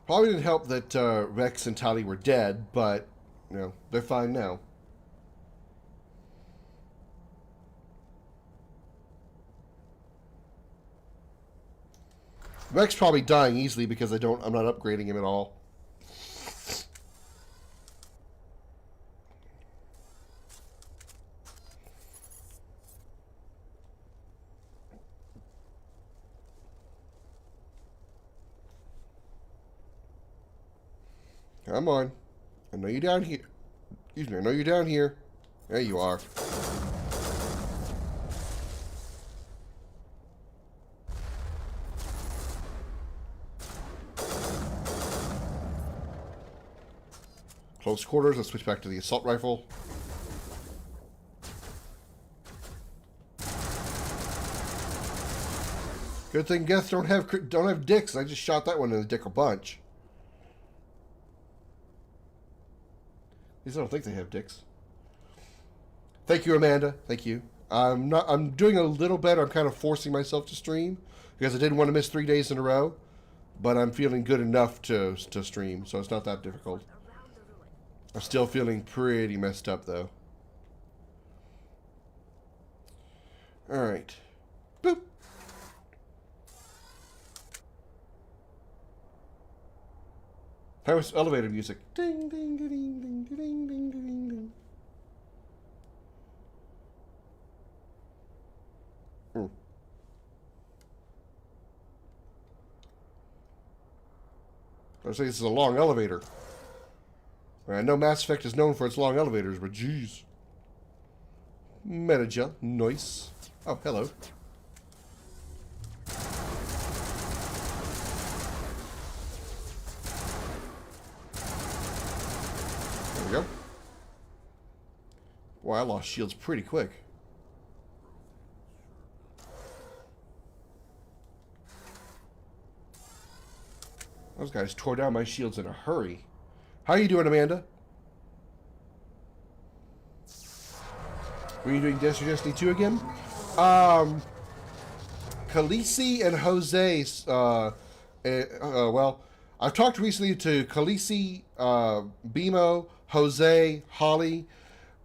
Probably didn't help that Rex and Tali were dead, but, you know, they're fine now. Rex probably dying easily because I'm not upgrading him at all. Come on. I know you're down here. Excuse me, I know you're down here. There you are. Close quarters, let's switch back to the assault rifle. Good thing Geth don't have dicks. I just shot that one in the dick a bunch. At least I don't think they have dicks. Thank you, Amanda. Thank you. I'm doing a little better. I'm kind of forcing myself to stream because I didn't want to miss 3 days in a row. But I'm feeling good enough to stream, so it's not that difficult. I'm still feeling pretty messed up, though. Alright. Boop. How was elevator music? Ding, ding, ding, ding, ding, ding, ding, ding, ding. I say this is a long elevator. I know Mass Effect is known for its long elevators, but jeez. Metagel, nice. Oh, hello. There we go. Wow, I lost shields pretty quick. Those guys tore down my shields in a hurry. How are you doing, Amanda? Were you doing Destiny 2 again? Khaleesi and Jose, well, I've talked recently to Khaleesi, Bimo, Jose, Holly,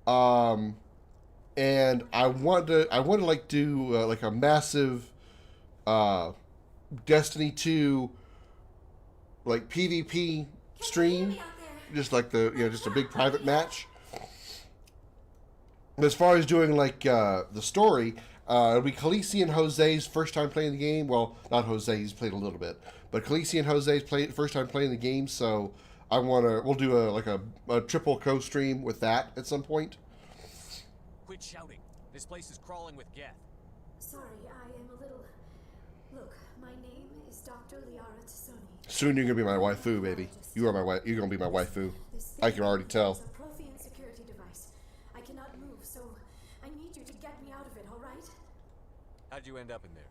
and I want to like do like a massive Destiny 2 like PvP stream, just like just a big private match. As far as doing like the story, it'll be Khaleesi and Jose's first time playing the game. Well, not Jose, he's played a little bit, but Khaleesi and Jose's first time playing the game. So we'll do a triple co-stream with that at some point. Quit shouting. This place is crawling with Geth. Sorry, I am a little... Look, my name is Dr. Liara Tassoni. Soon you're gonna be my waifu, baby. You are my wife. You're gonna be my waifu. I can already tell. It's a Prothean security device. I cannot move, so I need you to get me out of it. All right? How'd you end up in there?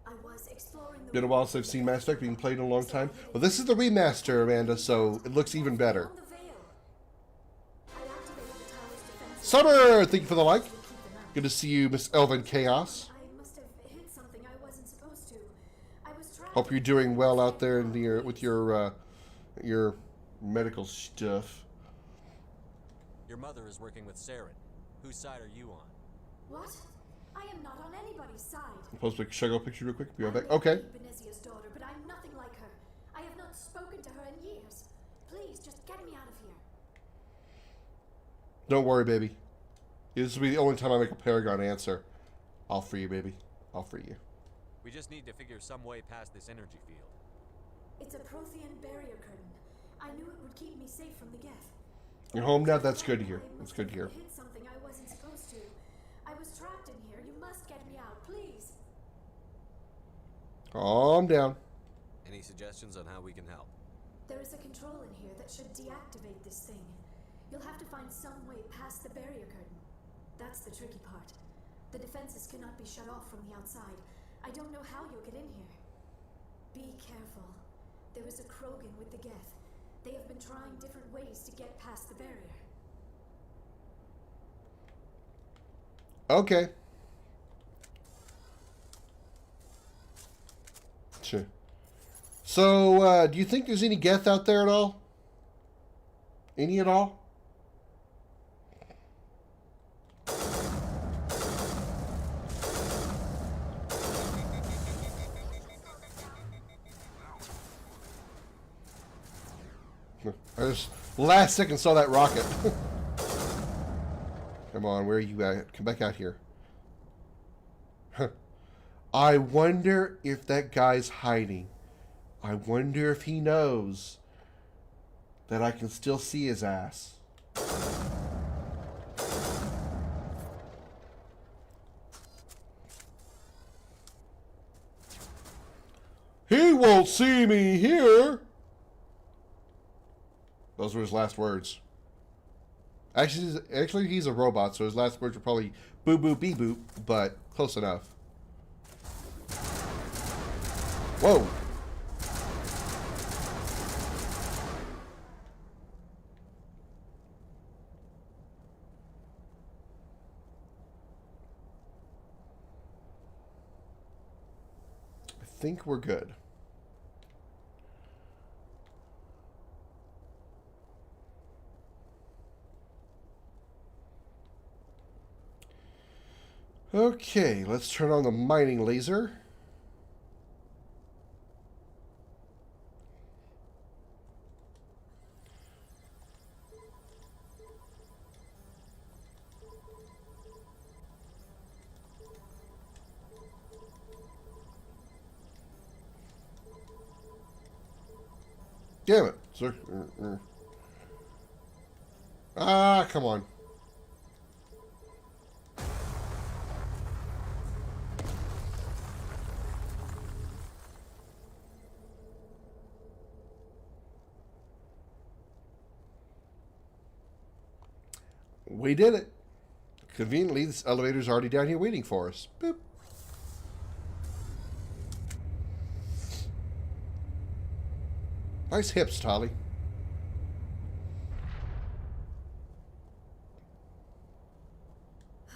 I was exploring the... Been a while since I've seen Mass Effect being played in a long time. Well, this is the remaster, Amanda, so it looks even better. Summer, thank you for the like. Good to see you, Miss Elvin Chaos. I must have hit something I wasn't supposed to. I was trying... Hope you're doing well out there in the, with your medical stuff. Your mother is working with Saren. Whose side are you on? What? I am not on anybody's side. Post a Shago picture real quick. Be right back. Okay. Benezia's daughter, but I'm nothing like her. I have not spoken to her in years. Please, just get me out of here. Don't worry, baby. This will be the only time I make a Paragon answer. I'll free you, baby. I'll free you. We just need to figure some way past this energy field. It's a Prothean barrier curtain. I knew it would keep me safe from the Geth. You're home now? That's good to hear. That's good to hear. I hit something I wasn't supposed to. I was trapped in here. You must get me out, please. Calm down. Any suggestions on how we can help? There is a control in here that should deactivate this thing. You'll have to find some way past the barrier curtain. That's the tricky part. The defenses cannot be shut off from the outside. I don't know how you'll get in here. Be careful. There is a Krogan with the Geth. They have been trying different ways to get past the barrier. Okay. Sure. So, do you think there's any Geth out there at all? Any at all? I just last second saw that rocket. Come on, where are you at? Come back out here. I wonder if that guy's hiding. I wonder if he knows that I can still see his ass. He won't see me here. Those were his last words. Actually, he's a robot, so his last words were probably "boo boo bee boop," but close enough. Whoa! I think we're good. Okay, let's turn on the mining laser. Damn it, sir. Ah, come on. We did it. Conveniently, this elevator's already down here waiting for us. Boop. Nice hips, Tolly.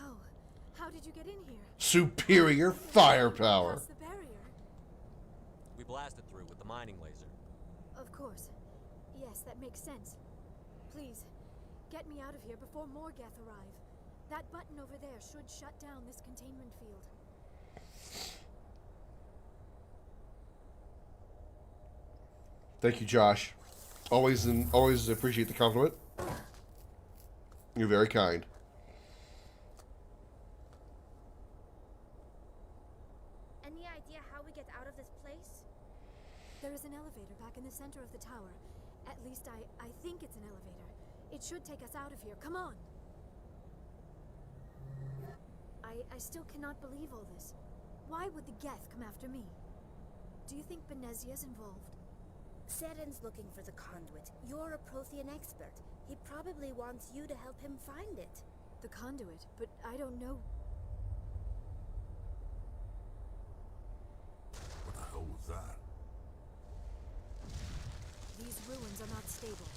Oh, how did you get in here? Superior firepower. Past the barrier. We blasted through with the mining laser. Of course. Yes, that makes sense. Please, get me out of here before more Geth arrive. That button over there should shut down this containment field. Thank you, Josh. Always appreciate the compliment. You're very kind. Any idea how we get out of this place? There is an elevator back in the center of the tower. At least I think it's an elevator. It should take us out of here. Come on. I still cannot believe all this. Why would the Geth come after me? Do you think Benezia's involved? Seren's looking for the conduit. You're a Prothean expert. He probably wants you to help him find it. The conduit? But I don't know. What the hell was that? These ruins are not stable.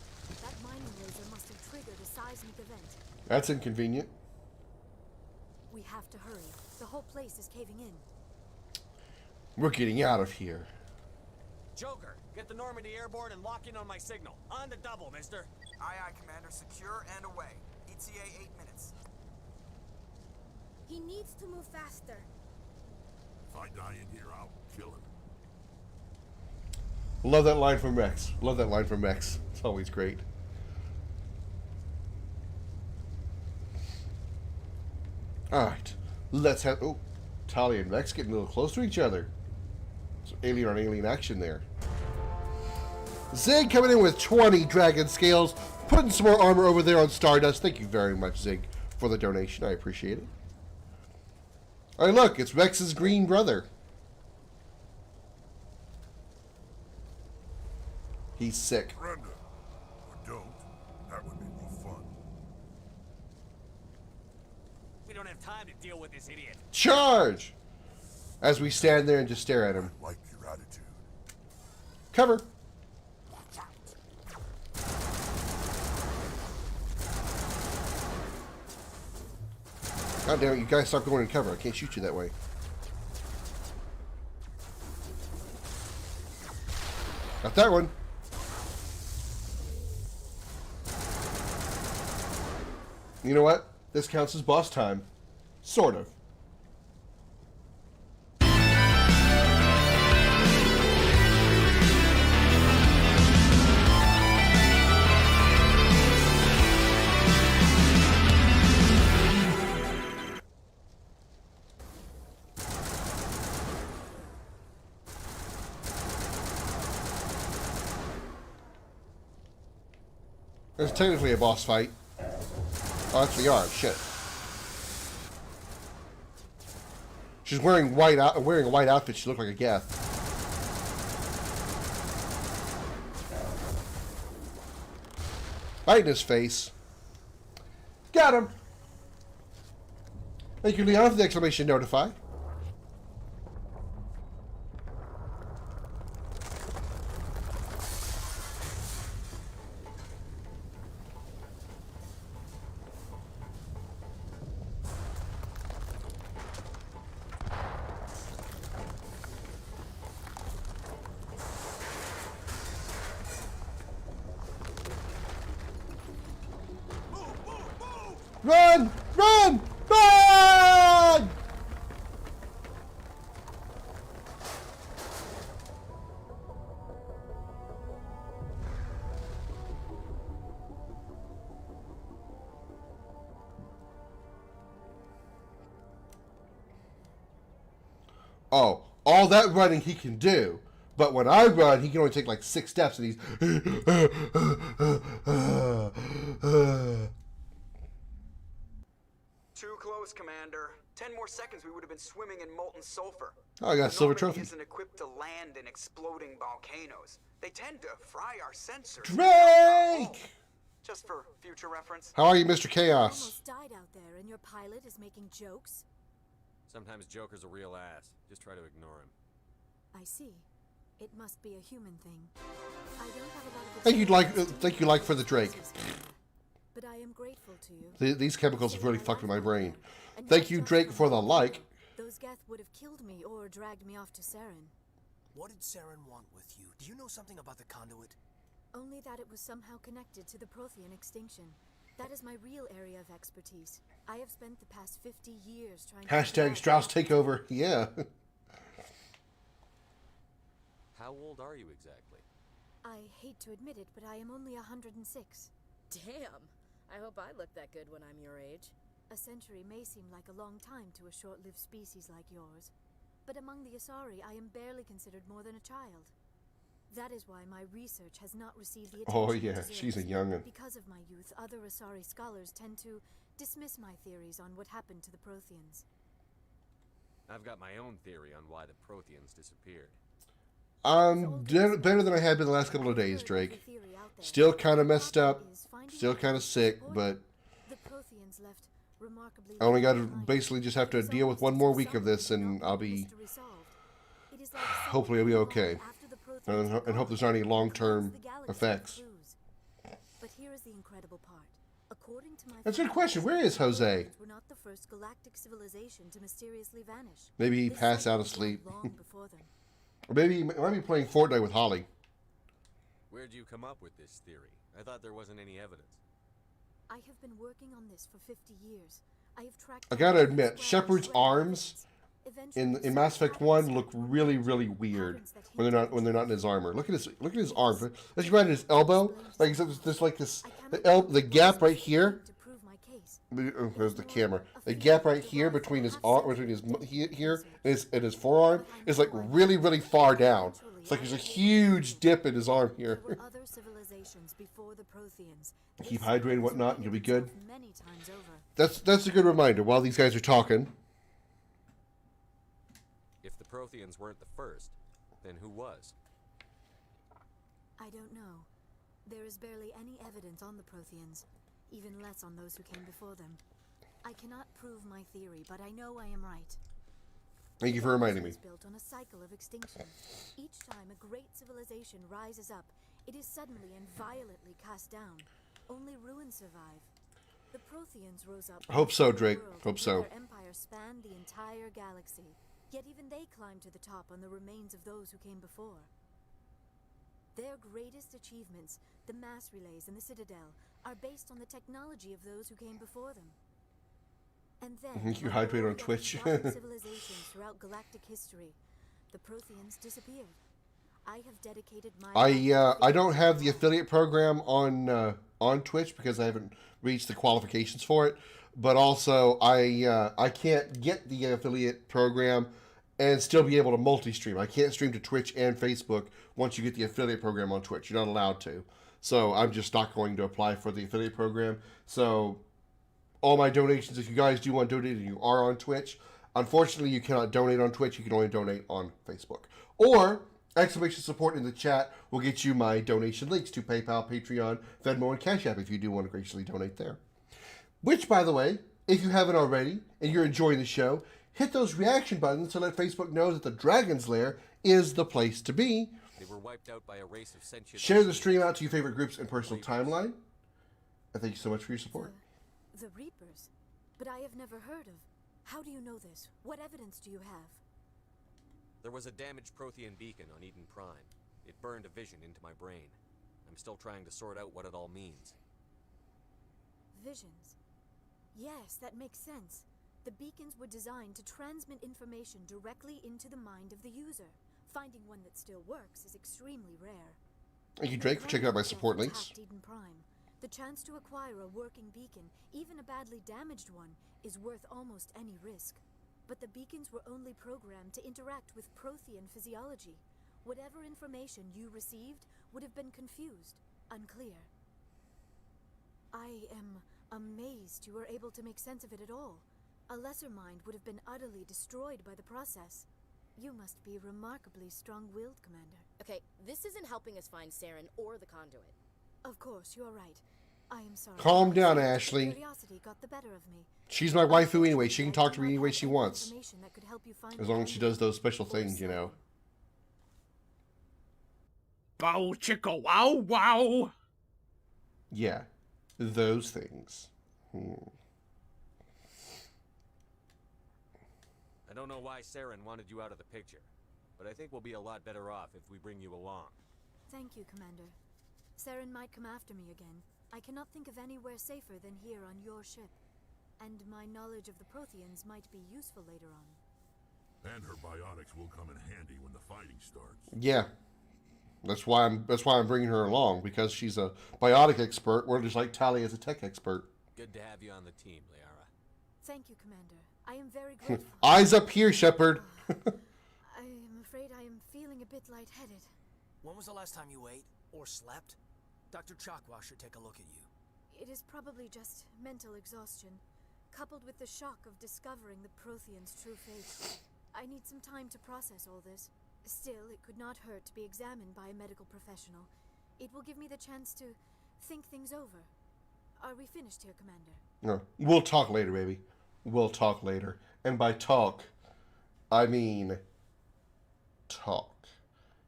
That mining laser must have triggered a seismic event. That's inconvenient. We have to hurry. The whole place is caving in. We're getting out of here. Joker, get the Normandy airborne and lock in on my signal. On the double, mister. Aye, aye, Commander. Secure and away. ETA 8 minutes. He needs to move faster. If I die in here, I'll kill him. Love that line from Rex. Love that line from Rex. It's always great. Alright. Let's have... Oh, Talia and Rex getting a little close to each other. Some alien on alien action there. Zig coming in with 20 dragon scales. Putting some more armor over there on Stardust. Thank you very much, Zig, for the donation. I appreciate it. Alright, look. It's Rex's green brother. He's sick. Surrender. Or don't. That would be more fun. We don't have time to deal with this idiot. Charge! As we stand there and just stare at him. I like your attitude. Cover. God damn it, you guys stop going in cover. I can't shoot you that way. Got that one. You know what? This counts as boss time. Sort of. There's technically a boss fight. Oh, that's the yard. Shit. She's wearing a white outfit. She looked like a Geth. Right in his face. Got him. Thank you, Leon, for the exclamation notify. Run! Run! Run! Oh, all that running he can do. But when I run, he can only take like 6 steps and he's... Too close, Commander. 10 more seconds, we would have been swimming in molten sulfur. Oh, I got a silver The trophy. Normandy isn't equipped to land in exploding volcanoes. They tend to fry our sensors. Drake! Just for future reference. How are you, Mr. Chaos? Almost died out there, and your pilot is making jokes? Sometimes Joker's a real ass. Just try to ignore him. I see. It must be a human thing. I don't have a lot of Thank you, like for the Drake. But I am grateful to you. These chemicals have really fucked with my brain. Thank you, Drake, for the like. Those Geth would have killed me or dragged me off to Saren. What did Saren want with you? Do you know something about the conduit? Only that it was somehow connected to the Prothean extinction. That is my real area of expertise. I have spent the past 50 years trying to... Hashtag Strauss takeover. Yeah. How old are you exactly? I hate to admit it, but I am only 106. Damn. I hope I look that good when I'm your age. A century may seem like a long time to a short-lived species like yours. But among the Asari, I am barely considered more than a child. That is why my research has not received the attention Oh, it yeah. deserves. She's a young'un. Because of my youth, other Asari scholars tend to dismiss my theories on what happened to the Protheans. I've got my own theory on why the Protheans disappeared. Better than I had been the last couple of days, Drake. Still kind of messed up. Still kind of sick, but The Protheans left remarkably... I only got to basically just have to deal with one more week of this, and I'll be... Hopefully I'll be okay. And hope there's not any long-term effects. But here is the incredible part. According to my That's a good question. Where is Jose? We're not the first galactic civilization to mysteriously vanish. Maybe he This passed out cycle of sleep. began long before them. Or maybe he might be playing Fortnite with Holly. Where'd you come up with this theory? I thought there wasn't any evidence. I have been working on this for 50 years. I have tracked... I gotta admit, Shepard's arms in Mass Effect 1 look really, really weird when they're not in his armor. Look at his arm. Let's right at his elbow. Like there's like this the gap right here. There's the camera. The gap right here between his here and his forearm is like really, really far down. It's like there's a huge dip in his arm here. Other civilizations before the Protheans. Keep hydrated and whatnot, and you'll be good. That's a good reminder while these guys are talking. If the Protheans weren't the first, then who was? I don't know. There is barely any evidence on the Protheans, even less on those who came before them. I cannot prove my theory, but I know I am right. Thank you for reminding me. It is built on a cycle of extinction. Each time a great civilization rises up, it is suddenly and violently cast down. Only ruins survive. The Protheans rose up. Hope so, Drake. Hope so. Their empire spanned the entire galaxy. Yet even they climbed to the top on the remains of those who came before. Their greatest achievements, the mass relays and the Citadel, are based on the technology of those who came before them. And then, You hydrate on Twitch. civilizations throughout galactic history, the Protheans disappeared. I have dedicated my I don't have the affiliate program on Twitch because I haven't reached the qualifications for it. But also, I can't get the affiliate program and still be able to multi-stream. I can't stream to Twitch and Facebook once you get the affiliate program on Twitch. You're not allowed to. So I'm just not going to apply for the affiliate program. So all my donations, if you guys do want to donate and you are on Twitch, unfortunately you cannot donate on Twitch. You can only donate on Facebook. Or exclamation support in the chat will get you my donation links to PayPal, Patreon, Venmo, and Cash App if you do want to graciously donate there. Which, by the way, if you haven't already and you're enjoying the show, hit those reaction buttons to let Facebook know that the Dragon's Lair is the place to be. They were wiped out by a race of sentient... Share the stream out to your favorite groups and personal timeline. And thank you so much for your support. The Reapers? But I have never heard of. How do you know this? What evidence do you have? There was a damaged Prothean beacon on Eden Prime. It burned a vision into my brain. I'm still trying to sort out what it all means. Visions. Yes, that makes sense. The beacons were designed to transmit information directly into the mind of the user. Finding one that still works is extremely rare. Thank you, Drake, for checking out my support links. Eden Prime. The chance to acquire a working beacon, even a badly damaged one, is worth almost any risk. But the beacons were only programmed to interact with Prothean physiology. Whatever information you received would have been confused, unclear. I am amazed you were able to make sense of it at all. A lesser mind would have been utterly destroyed by the process. You must be remarkably strong-willed, Commander. Okay, this isn't helping us find Saren or the conduit. Of course, you're right. I am sorry. Calm down, Ashley. Curiosity got the better of me. She's my waifu anyway. She can talk to me any way she wants. As long as she does those special things, you know. Bow chicka wow wow. Yeah, those things. I don't know why Saren wanted you out of the picture, but I think we'll be a lot better off if we bring you along. Thank you, Commander. Saren might come after me again. I cannot think of anywhere safer than here on your ship. And my knowledge of the Protheans might be useful later on. And her biotics will come in handy when the fighting starts. Yeah. That's why I'm bringing her along, because she's a biotic expert, where just like Tali is a tech expert. Good to have you on the team, Liara. Thank you, Commander. I am very grateful. Eyes up here, Shepard. I am afraid I am feeling a bit lightheaded. When was the last time you ate or slept? Dr. Chakwa should take a look at you. It is probably just mental exhaustion, coupled with the shock of discovering the Prothean's true fate. I need some time to process all this. Still, it could not hurt to be examined by a medical professional. It will give me the chance to think things over. Are we finished here, Commander? No, we'll talk later, baby. We'll talk later. And by talk, I mean talk.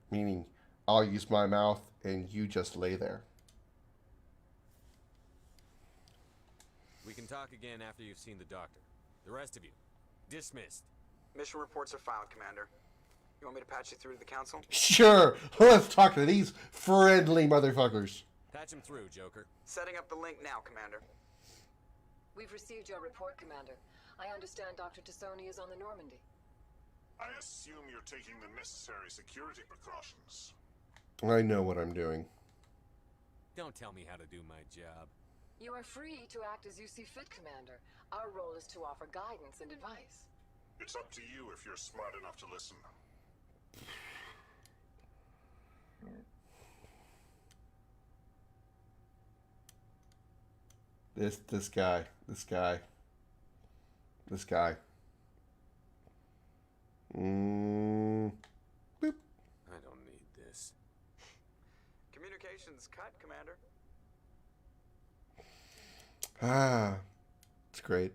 Meaning, I'll use my mouth and you just lay there. We can talk again after you've seen the doctor. The rest of you, dismissed. Mission reports are filed, Commander. You want me to patch you through to the Council? Sure. Let's talk to these friendly motherfuckers. Patch him through, Joker. Setting up the link now, Commander. We've received your report, Commander. I understand Dr. Tassoni is on the Normandy. I assume you're taking the necessary security precautions. I know what I'm doing. Don't tell me how to do my job. You are free to act as you see fit, Commander. Our role is to offer guidance and advice. It's up to you if you're smart enough to listen. This guy. Boop. I don't need this. Reservations cut, Commander. Ah, it's great.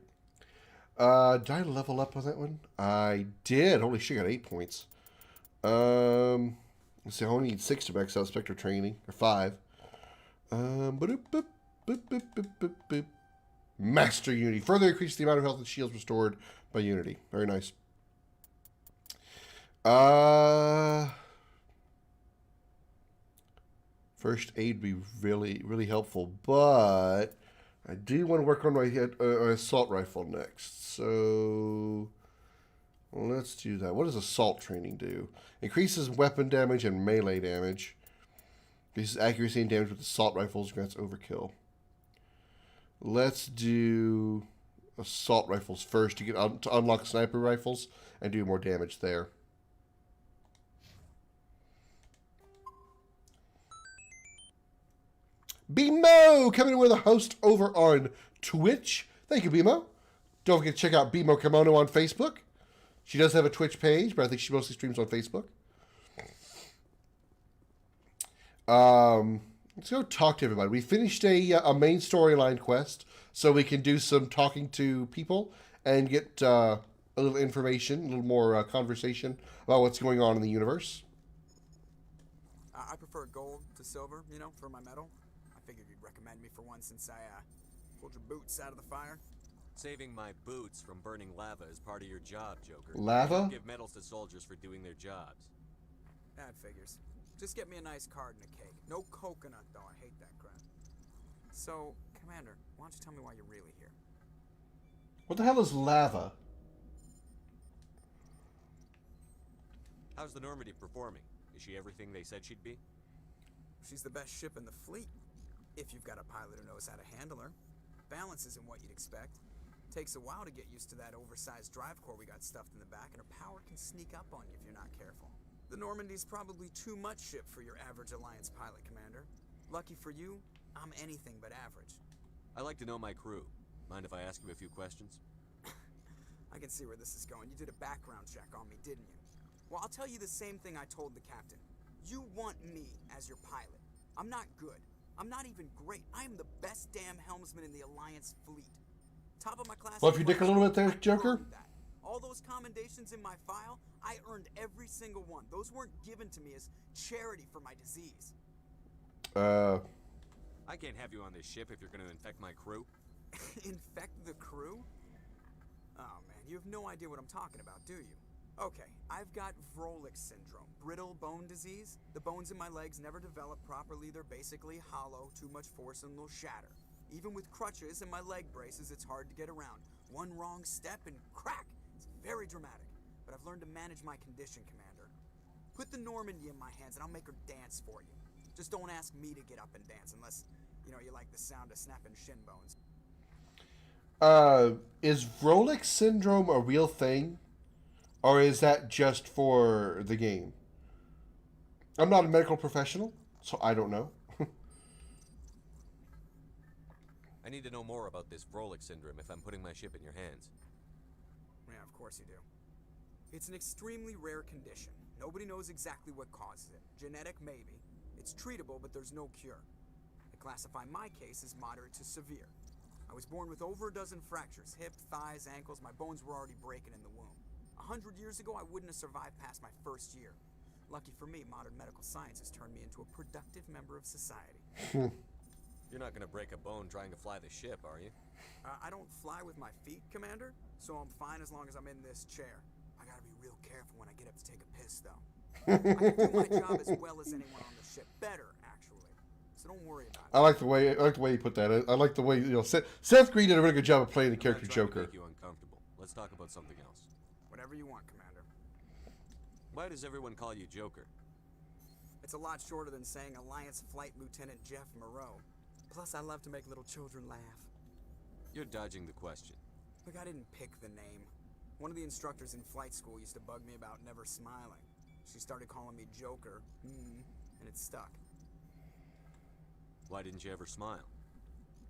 Did I level up on that one? I did. Holy shit, I got 8 points. Let's see, I only need 6 to max out Spectre training, or 5. Boop, boop, boop, boop, boop, boop, boop. Master Unity. Further increase the amount of health and shields restored by Unity. Very nice. First aid would be really, really helpful, but I do want to work on my assault rifle next. So let's do that. What does assault training do? Increases weapon damage and melee damage. Increases accuracy and damage with assault rifles. Grants overkill. Let's do assault rifles first to unlock sniper rifles and do more damage there. BMO coming in with a host over on Twitch. Thank you, BMO. Don't forget to check out BMO Kimono on Facebook. She does have a Twitch page, but I think she mostly streams on Facebook. Let's go talk to everybody. We finished a main storyline quest, so we can do some talking to people and get a little information, a little more conversation about what's going on in the universe. I prefer gold to silver, you know, for my medal. I figured you'd recommend me for one since I pulled your boots out of the fire. Saving my boots from burning lava is part of your job, Joker. Lava? You don't give medals to soldiers for doing their jobs. That figures. Just get me a nice card and a cake. No coconut, though. I hate that crap. So, Commander, why don't you tell me why you're really here? What the hell is lava? How's the Normandy performing? Is she everything they said she'd be? She's the best ship in the fleet. If you've got a pilot who knows how to handle her. Balance isn't what you'd expect. Takes a while to get used to that oversized drive core we got stuffed in the back, and her power can sneak up on you if you're not careful. The Normandy's probably too much ship for your average Alliance pilot, Commander. Lucky for you, I'm anything but average. I like to know my crew. Mind if I ask you a few questions? I can see where this is going. You did a background check on me, didn't you? Well, I'll tell you the same thing I told the captain. You want me as your pilot. I'm not good. I'm not even great. I am the best damn helmsman in the Alliance fleet. Top of my class. Well, if you dick a little bit there, Joker. All those commendations in my file, I earned every single one. Those weren't given to me as charity for my disease. I can't have you on this ship if you're going to infect my crew. Infect the crew? Oh, man, you have no idea what I'm talking about, do you? Okay, I've got Vrolik syndrome, brittle bone disease. The bones in my legs never develop properly. They're basically hollow, too much force and they'll shatter. Even with crutches and my leg braces, it's hard to get around. One wrong step and crack! It's very dramatic, but I've learned to manage my condition, Commander. Put the Normandy in my hands and I'll make her dance for you. Just don't ask me to get up and dance unless, you know, you like the sound of snapping shin bones. Is Vrolik syndrome a real thing? Or is that just for the game? I'm not a medical professional, so I don't know. I need to know more about this Vrolik syndrome if I'm putting my ship in your hands. Yeah, of course you do. It's an extremely rare condition. Nobody knows exactly what causes it. Genetic, maybe. It's treatable, but there's no cure. I classify my case as moderate to severe. I was born with over a dozen fractures. Hip, thighs, ankles. My bones were already breaking in the womb. 100 years ago, I wouldn't have survived past my first year. Lucky for me, modern medical science has turned me into a productive member of society. You're not going to break a bone trying to fly the ship, are you? I don't fly with my feet, Commander, so I'm fine as long as I'm in this chair. I gotta be real careful when I get up to take a piss, though. I can do my job as well as anyone on the ship. Better, actually. So don't worry about it. I like the way you put that. I like the way, you know, Seth Green did a really good job of playing the character Joker. Make you uncomfortable. Let's talk about something else. Whatever you want, Commander. Why does everyone call you Joker? It's a lot shorter than saying Alliance Flight Lieutenant Jeff Moreau. Plus, I love to make little children laugh. You're dodging the question. Look, I didn't pick the name. One of the instructors in flight school used to bug me about never smiling. She started calling me Joker, and it stuck. Why didn't you ever smile?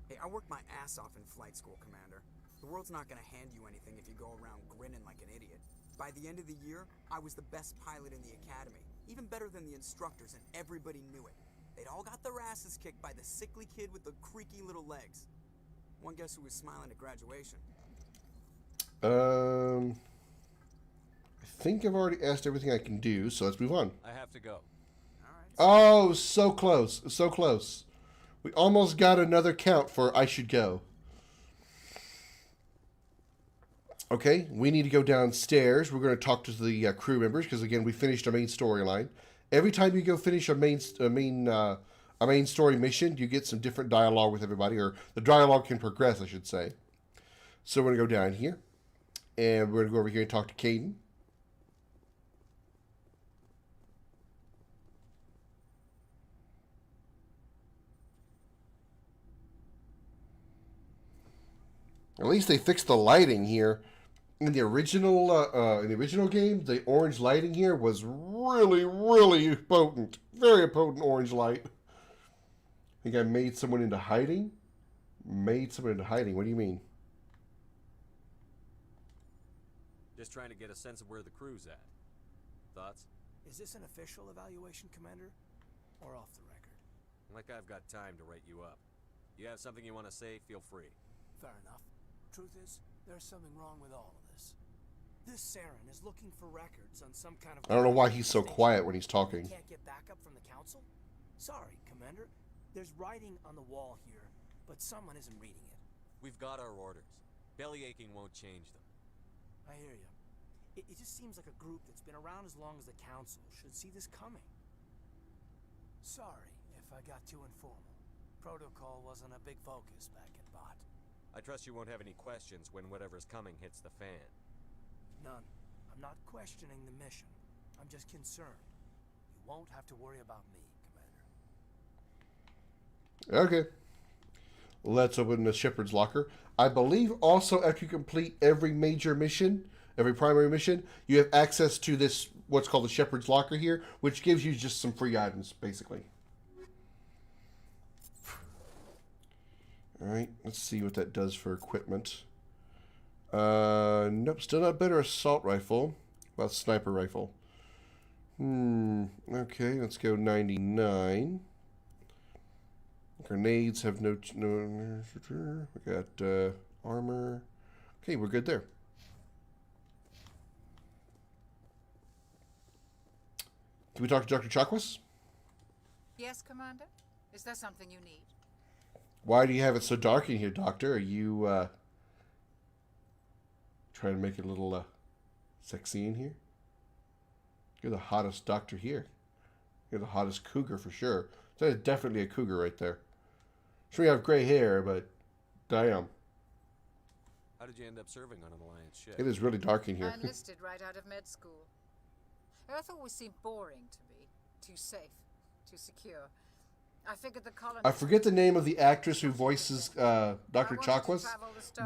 Hey, I worked my ass off in flight school, Commander. The world's not gonna hand you anything if you go around grinning like an idiot. By the end of the year, I was the best pilot in the academy. Even better than the instructors, and everybody knew it. They'd all got their asses kicked by the sickly kid with the creaky little legs. One guess who was smiling at graduation. I think I've already asked everything I can do, so let's move on. I have to go. Oh, so close. So close. We almost got another count for I should go. Okay, we need to go downstairs. We're going to talk to the crew members because, again, we finished our main storyline. Every time you go finish a main story mission, you get some different dialogue with everybody, or the dialogue can progress, I should say. So we're going to go down here, and we're going to go over here and talk to Caden. At least they fixed the lighting here. In the original game, the orange lighting here was really, really potent. Very potent orange light. I think I made someone into hiding. Made someone into hiding. What do you mean? Just trying to get a sense of where the crew's at. Thoughts? Is this an official evaluation, Commander? Or off the record? Like I've got time to write you up. You have something you want to say, feel free. Fair enough. Truth is, there's something wrong with all of this. This Saren is looking for records on some kind of... I don't know why he's so quiet when he's talking. Can't get backup from the council? Sorry, Commander. There's writing on the wall here, but someone isn't reading it. We've got our orders. Belly aching won't change them. I hear you. It just seems like a group that's been around as long as the council should see this coming. Sorry if I got too informal. Protocol wasn't a big focus back at Bot. I trust you won't have any questions when whatever's coming hits the fan. None. I'm not questioning the mission. I'm just concerned. You won't have to worry about me, Commander. Okay. Let's open the Shepherd's Locker. I believe also after you complete every major mission, every primary mission, you have access to this, what's called the Shepherd's Locker here, which gives you just some free items, basically. Alright, let's see what that does for equipment. Nope, still not better assault rifle. Well, sniper rifle. Okay, let's go 99. Grenades have no. We got armor. Okay, we're good there. Can we talk to Dr. Chakwas? Yes, Commander? Is there something you need? Why do you have it so dark in here, Doctor? Are you trying to make it a little sexy in here? You're the hottest doctor here. You're the hottest cougar for sure. That is definitely a cougar right there. Sure, you have gray hair, but damn. How did you end up serving on an Alliance ship? It is really dark in here. I enlisted right out of med school. Earth always seemed boring to me. Too safe. Too secure. I figured the colony... I forget the name of the actress who voices Dr. Chakwas,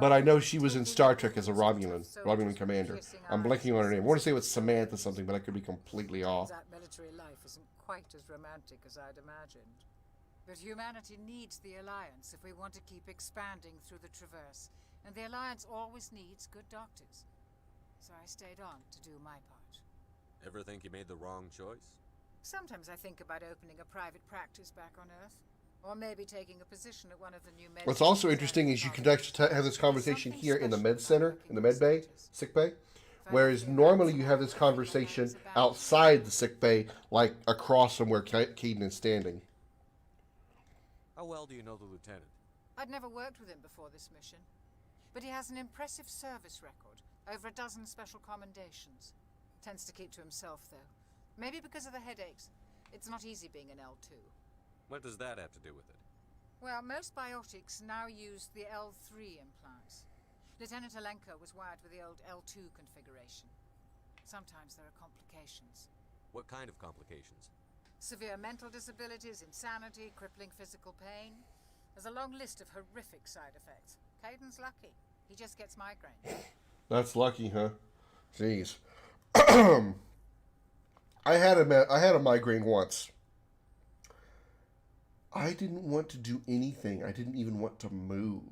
but I know she was in Star Trek as a Romulan commander. I'm blanking on her name. I want to say it was Samantha something, but I could be completely off. That military life isn't quite as romantic as I'd imagined. But humanity needs the Alliance if we want to keep expanding through the Traverse. And the Alliance always needs good doctors. So I stayed on to do my part. Ever think you made the wrong choice? Sometimes I think about opening a private practice back on Earth. Or maybe taking a position at one of the new med... What's also interesting is you can actually have this conversation here in the med center, in the med bay, sick bay. Whereas normally you have this conversation outside the sick bay, like across from where Caden is standing. How well do you know the lieutenant? I'd never worked with him before this mission. But he has an impressive service record. Over a dozen special commendations. Tends to keep to himself, though. Maybe because of the headaches. It's not easy being an L2. What does that have to do with it? Well, most biotics now use the L3 implants. Lieutenant Alenko was wired with the old L2 configuration. Sometimes there are complications. What kind of complications? Severe mental disabilities, insanity, crippling physical pain. There's a long list of horrific side effects. Caden's lucky. He just gets migraines. That's lucky, huh? Jeez. I had a migraine once. I didn't want to do anything. I didn't even want to move.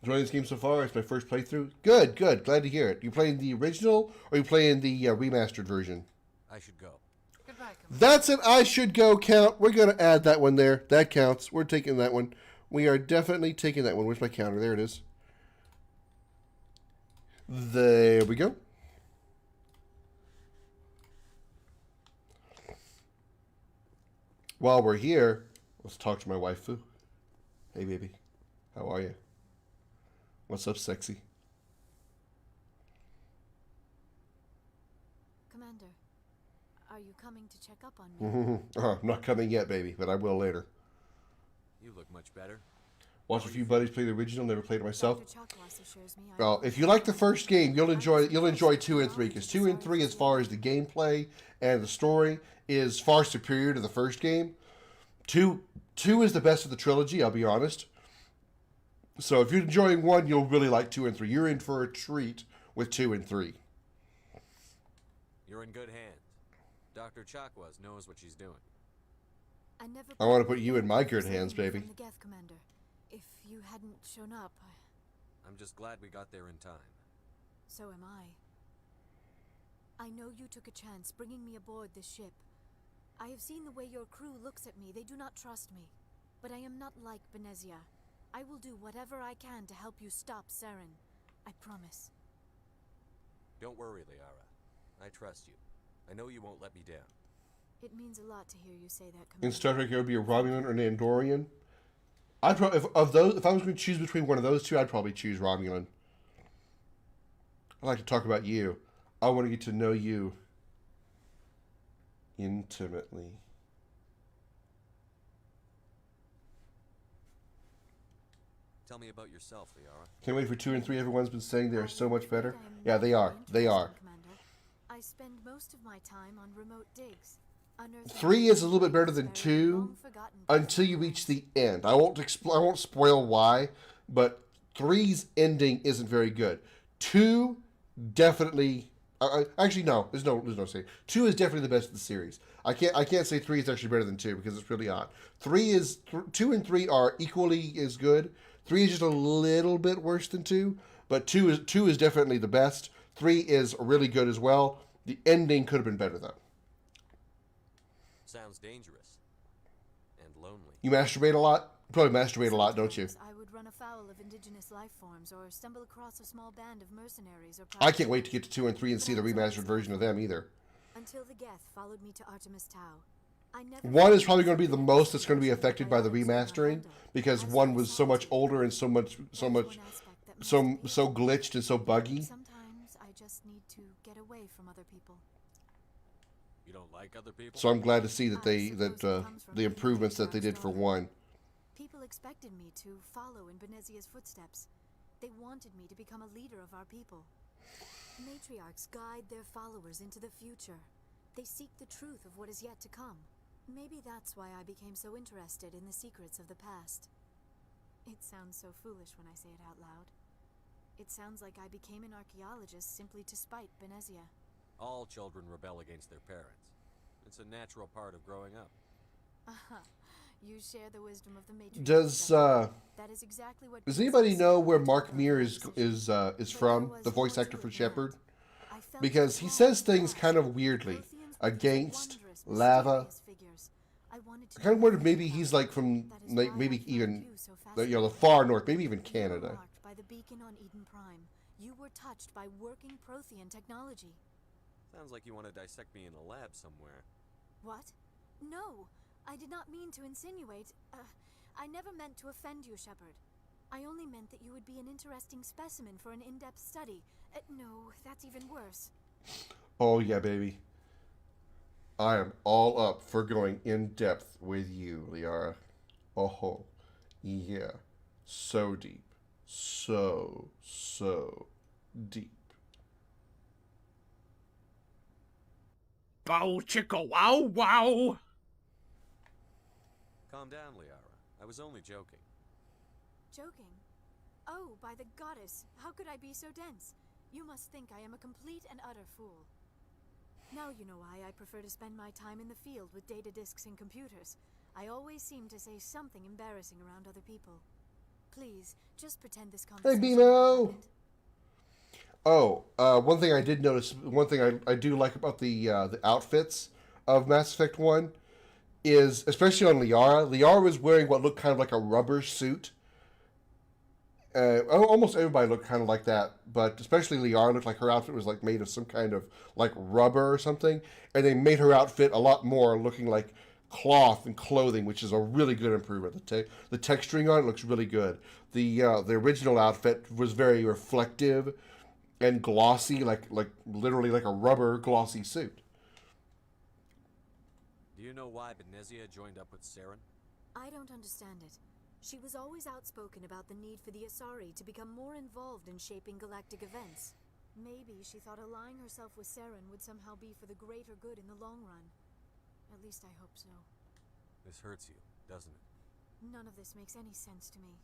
Enjoying this game so far? It's my first playthrough. Good, good. Glad to hear it. You playing the original or you playing the remastered version? I should go. Goodbye, That's an I should go count. We're going to add that one there. That counts. We're taking that one. We are definitely taking that one. Where's my counter? There it is. There we go. While we're here, let's talk to my waifu. Hey, baby. How are you? What's up, sexy? Commander, are you coming to check up on me? I'm not coming yet, baby, but I will later. You look much better. Watched a few buddies play the original. Never played it myself. Dr. Chakwas assures me Well, if you like the first game, you'll enjoy 2 and 3, because 2 and 3, as far as the gameplay and the story, is far superior to the first game. 2 is the best of the trilogy, I'll be honest. So if you're enjoying 1, you'll really like 2 and 3. You're in for a treat with 2 and 3. You're in good hands. Dr. Chakwas knows what she's doing. I want to put you in my good hands, baby. From the Geth, Commander. If you hadn't shown up, I'm just glad we got there in time. So am I. I know you took a chance bringing me aboard this ship. I have seen the way your crew looks at me. They do not trust me. But I am not like Benezia. I will do whatever I can to help you stop Saren. I promise. Don't worry, Liara. I trust you. I know you won't let me down. It means a lot to hear you say that, Commander. In Star Trek, it would be a Romulan or an Andorian. I'd probably, if I was going to choose between one of those two, I'd probably choose Romulan. I'd like to talk about you. I want to get to know you intimately. Tell me about yourself, Liara. Can't wait for 2 and 3. Everyone's been saying they're so much better. Yeah, they are. They are. Commander. I spend most of my time on remote digs. 3 is a little bit better than 2 until you reach the end. I won't spoil why, but 3's ending isn't very good. 2 definitely. Actually, no. There's no say. 2 is definitely the best of the series. I can't say 3 is actually better than 2 because it's really odd. 2 and 3 are equally as good. 3 is just a little bit worse than 2, but 2 is definitely the best. 3 is really good as well. The ending could have been better though. Sounds dangerous and lonely. You masturbate a lot? You probably masturbate a lot, don't you? I would run afoul of indigenous life forms or stumble across a small band of mercenaries or I can't wait to get to 2 and 3 and see the remastered version of them either. Until the Geth followed me to Artemis Tau. 1 is probably going to be the most that's going to be affected by the remastering because 1 was so much older and so glitched and so buggy. Sometimes I just need to get away from other people. You don't like other people? So I'm glad to see that the improvements that they did for 1. People expected me to follow in Benezia's footsteps. They wanted me to become a leader of our people. Matriarchs guide their followers into the future. They seek the truth of what is yet to come. Maybe that's why I became so interested in the secrets of the past. It sounds so foolish when I say it out loud. It sounds like I became an archaeologist simply to spite Benezia. All children rebel against their parents. It's a natural part of growing up. You share the wisdom of the Matriarch. That is exactly what. Does anybody know where Mark Meir is from? The voice actor for Shepard, because he says things kind of weirdly against lava. I kind of wondered maybe he's like from maybe even the far north, maybe even Canada. By the beacon on Eden Prime, you were touched by working Prothean technology. Sounds like you want to dissect me in a lab somewhere. What? No, I did not mean to insinuate. I never meant to offend you, Shepard. I only meant that you would be an interesting specimen for an in-depth study. No, that's even worse. Oh yeah, baby. I am all up for going in depth with you, Liara. Oh, yeah. So deep. So deep. Bow chicka wow wow! Calm down, Liara. I was only joking. Joking? Oh, by the goddess, how could I be so dense? You must think I am a complete and utter fool. Now you know why I prefer to spend my time in the field with data disks and computers. I always seem to say something embarrassing around other people. Please, just pretend this conversation. Hey, Bimo! Oh, one thing I did notice, one thing I do like about the outfits, of Mass Effect 1 is, especially on Liara. Liara was wearing what looked kind of like a rubber suit. Almost everybody looked kind of like that, but especially Liara looked like her outfit was like made of some kind of like rubber or something, and they made her outfit a lot more looking like cloth and clothing, which is a really good improvement. The texturing on it looks really good. The original outfit was very reflective and glossy, like literally like a rubber glossy suit. Do you know why Benezia joined up with Saren? I don't understand it. She was always outspoken about the need for the Asari to become more involved in shaping galactic events. Maybe she thought allying herself with Saren would somehow be for the greater good in the long run. At least I hope so. This hurts you, doesn't it? None of this makes any sense to me.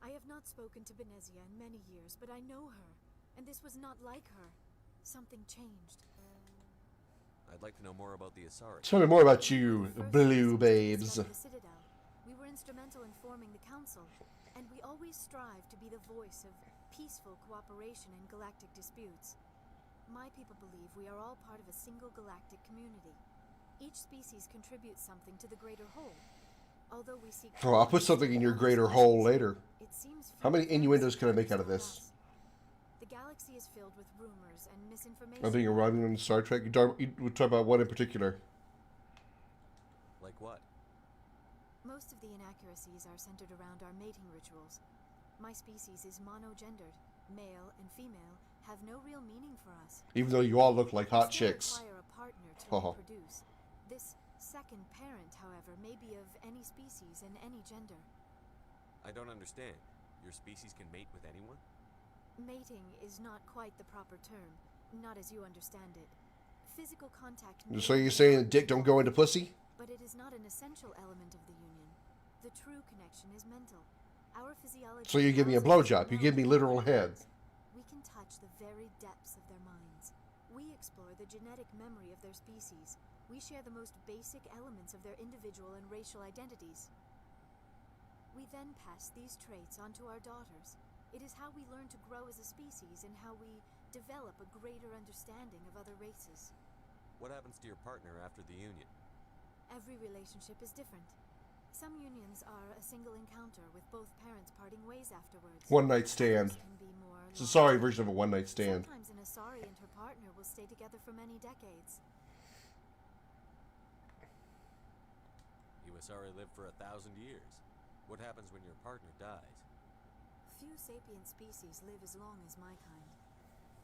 I have not spoken to Benezia in many years, but I know her, and this was not like her. Something changed. I'd like to know more about the Asari. Tell me more about you, blue babes. The Citadel. We were instrumental in forming the Council, and we always strive to be the voice of peaceful cooperation in galactic disputes. My people believe we are all part of a single galactic community. Each species contributes something to the greater whole. Although we seek... Oh, I'll put something in your greater hole later. How many innuendos can I make out of this? The galaxy is filled with rumors and misinformation. I think you're writing on Star Trek. You talk about what in particular? Like what? Most of the inaccuracies are centered around our mating rituals. My species is monogendered. Male and female have no real meaning for us. Even though you all look like hot chicks. Require a partner to reproduce. This second parent, however, may be of any species and any gender. I don't understand. Your species can mate with anyone? Mating is not quite the proper term, not as you understand it. Physical contact... So you're saying that dick don't go into pussy? But it is not an essential element of the union. The true connection is mental. Our physiology... So you give me a blowjob. You give me literal head. We can touch the very depths of their minds. We explore the genetic memory of their species. We share the most basic elements of their individual and racial identities. We then pass these traits onto our daughters. It is how we learn to grow as a species and how we develop a greater understanding of other races. What happens to your partner after the union? Every relationship is different. Some unions are a single encounter with both parents parting ways afterwards. One night stand. It's a sorry version of a one night stand. Sometimes an Asari and her partner will stay together for many decades. You Asari live for 1,000 years. What happens when your partner dies? Few sapient species live as long as my kind.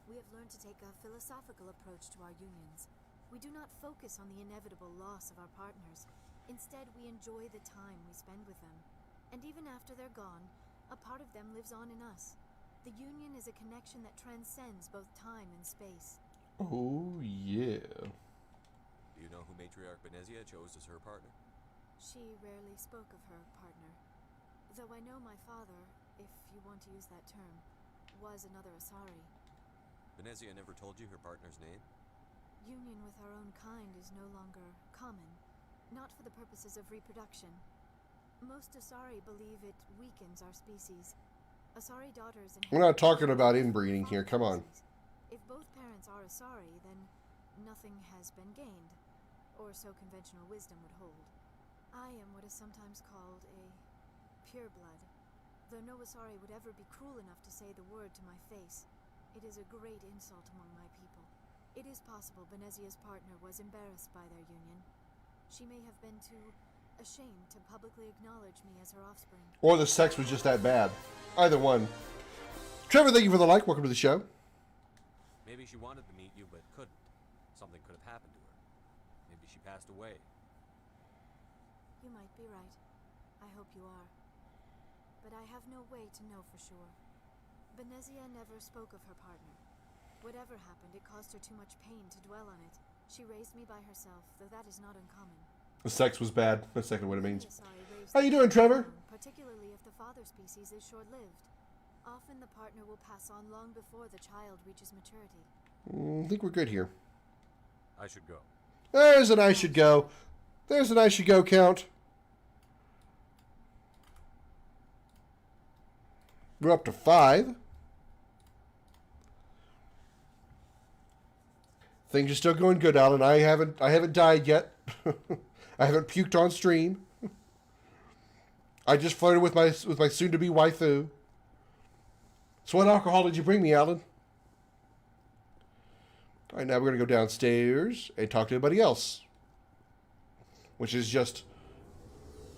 We have learned to take a philosophical approach to our unions. We do not focus on the inevitable loss of our partners. Instead, we enjoy the time we spend with them. And even after they're gone, a part of them lives on in us. The union is a connection that transcends both time and space. Oh, yeah. Do you know who Matriarch Benezia chose as her partner? She rarely spoke of her partner. Though I know my father, if you want to use that term, was another Asari. Benezia never told you her partner's name? Union with our own kind is no longer common, not for the purposes of reproduction. Most Asari believe it weakens our species. Asari daughters and... We're not talking about inbreeding here, come on. If both parents are Asari, then nothing has been gained, or so conventional wisdom would hold. I am what is sometimes called a pureblood. Though no Asari would ever be cruel enough to say the word to my face, it is a great insult among my people. It is possible Benezia's partner was embarrassed by their union. She may have been too ashamed to publicly acknowledge me as her offspring. Or the sex was just that bad. Either one. Trevor, thank you for the like. Welcome to the show. Maybe she wanted to meet you, but couldn't. Something could have happened to her. Maybe she passed away. You might be right. I hope you are. But I have no way to know for sure. Benezia never spoke of her partner. Whatever happened, it caused her too much pain to dwell on it. She raised me by herself, though that is not uncommon. The sex was bad. That's exactly what it means. How you doing, Trevor? Particularly if the father species is short-lived. Often the partner will pass on long before the child reaches maturity. I think we're good here. I should go. There's an I should go. There's an I should go count. We're up to 5. Things are still going good, Alan. I haven't died yet. I haven't puked on stream. I just flirted with my soon-to-be waifu. So what alcohol did you bring me, Alan? All right, now we're going to go downstairs and talk to everybody else. Which is just